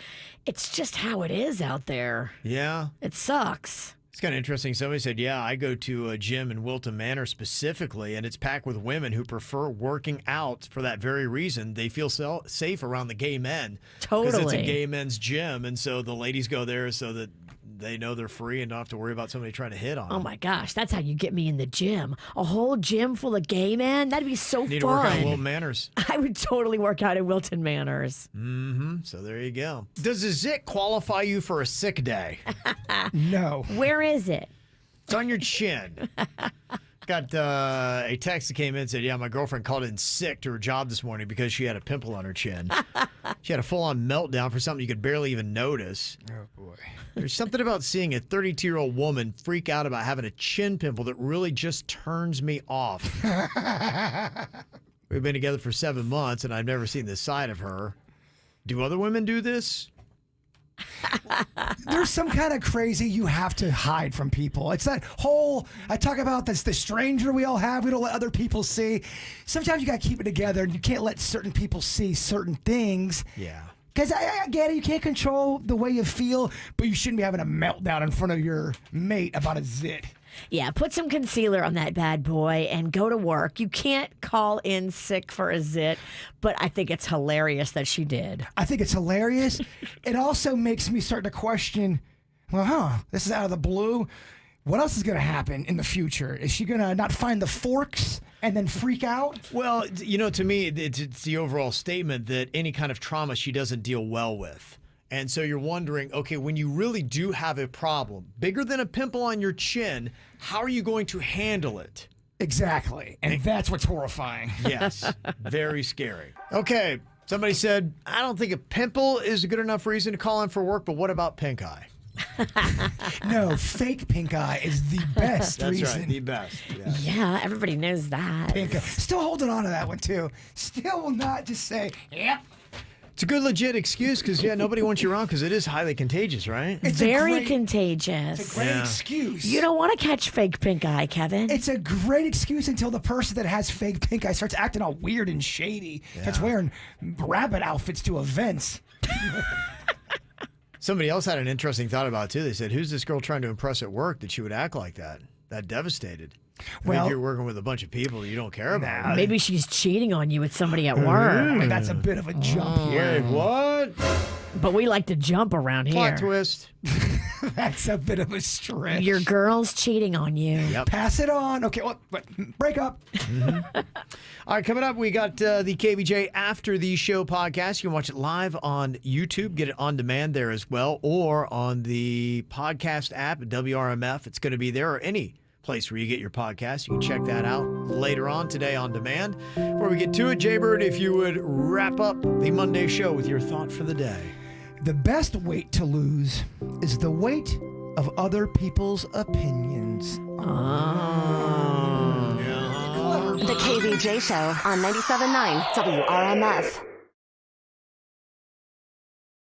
Speaker 2: it's just how it is out there.
Speaker 1: Yeah.
Speaker 2: It sucks.
Speaker 1: It's kind of interesting. Somebody said, yeah, I go to a gym in Wilton Manor specifically, and it's packed with women who prefer working out for that very reason. They feel safe around the gay men.
Speaker 2: Totally.
Speaker 1: Because it's a gay men's gym, and so the ladies go there so that they know they're free and don't have to worry about somebody trying to hit on them.
Speaker 2: Oh my gosh, that's how you get me in the gym. A whole gym full of gay men? That'd be so fun.
Speaker 1: Need to work out in Wilton Manors.
Speaker 2: I would totally work out at Wilton Manors.
Speaker 1: Mm-hmm. So there you go. Does a zit qualify you for a sick day?
Speaker 3: No.
Speaker 2: Where is it?
Speaker 1: It's on your chin. Got a text that came in and said, yeah, my girlfriend called in sick to her job this morning because she had a pimple on her chin. She had a full-on meltdown for something you could barely even notice.
Speaker 3: Oh, boy.
Speaker 1: There's something about seeing a 32-year-old woman freak out about having a chin pimple that really just turns me off. We've been together for 7 months, and I've never seen this side of her. Do other women do this?
Speaker 3: There's some kind of crazy you have to hide from people. It's that whole, I talk about this, the stranger we all have, we don't let other people see. Sometimes you got to keep it together, and you can't let certain people see certain things.
Speaker 1: Yeah.
Speaker 3: Because I get it, you can't control the way you feel, but you shouldn't be having a meltdown in front of your mate about a zit.
Speaker 2: Yeah, put some concealer on that bad boy and go to work. You can't call in sick for a zit, but I think it's hilarious that she did.
Speaker 3: I think it's hilarious. It also makes me start to question, this is out of the blue. What else is going to happen in the future? Is she going to not find the forks and then freak out?
Speaker 1: Well, to me, it's the overall statement that any kind of trauma she doesn't deal well with. And so you're wondering, okay, when you really do have a problem, bigger than a pimple on your chin, how are you going to handle it?
Speaker 3: Exactly. And that's what's horrifying.
Speaker 1: Yes. Very scary. Okay. Somebody said, I don't think a pimple is a good enough reason to call in for work, but what about pink eye?
Speaker 3: No, fake pink eye is the best
Speaker 1: That's
Speaker 3: reason.
Speaker 1: right, the best. Yeah.
Speaker 2: Yeah, everybody knows that.
Speaker 3: Pink eye. Still holding on to that one, too. Still will not just say, yep.
Speaker 1: It's a good legit excuse because, nobody wants you around because it is highly contagious, right?
Speaker 3: It's
Speaker 2: Very
Speaker 3: It's
Speaker 2: contagious.
Speaker 3: a great excuse.
Speaker 2: You don't want to catch fake pink eye, Kevin.
Speaker 3: It's a great excuse until the person that has fake pink eye starts acting all weird and shady. Starts wearing rabbit outfits to events.
Speaker 1: Somebody else had an interesting thought about it, too. They said, who's this girl trying to impress at work that she would act like that devastated? Well, if you're working with a bunch of people you don't care about.
Speaker 2: Maybe she's cheating on you with somebody at work.
Speaker 3: That's a bit of a jump here.
Speaker 1: Wait, what?
Speaker 2: But we like to jump around here.
Speaker 1: Plot twist.
Speaker 3: That's a bit of a stretch.
Speaker 2: Your girl's cheating on you.
Speaker 1: Yep.
Speaker 3: Pass it on. Okay, break up.
Speaker 1: All right, coming up, we got the KVJ After the Show podcast. You can watch it live on YouTube, get it on demand there as well, or on the podcast app at WRMF. It's going to be there, or any place where you get your podcast. You can check that out later on today on demand. Before we get to it, Jaybird, if you would wrap up the Monday show with your thought for the day.
Speaker 3: The best weight to lose is the weight of other people's opinions.
Speaker 8: The KVJ Show on 97.9 WRMF.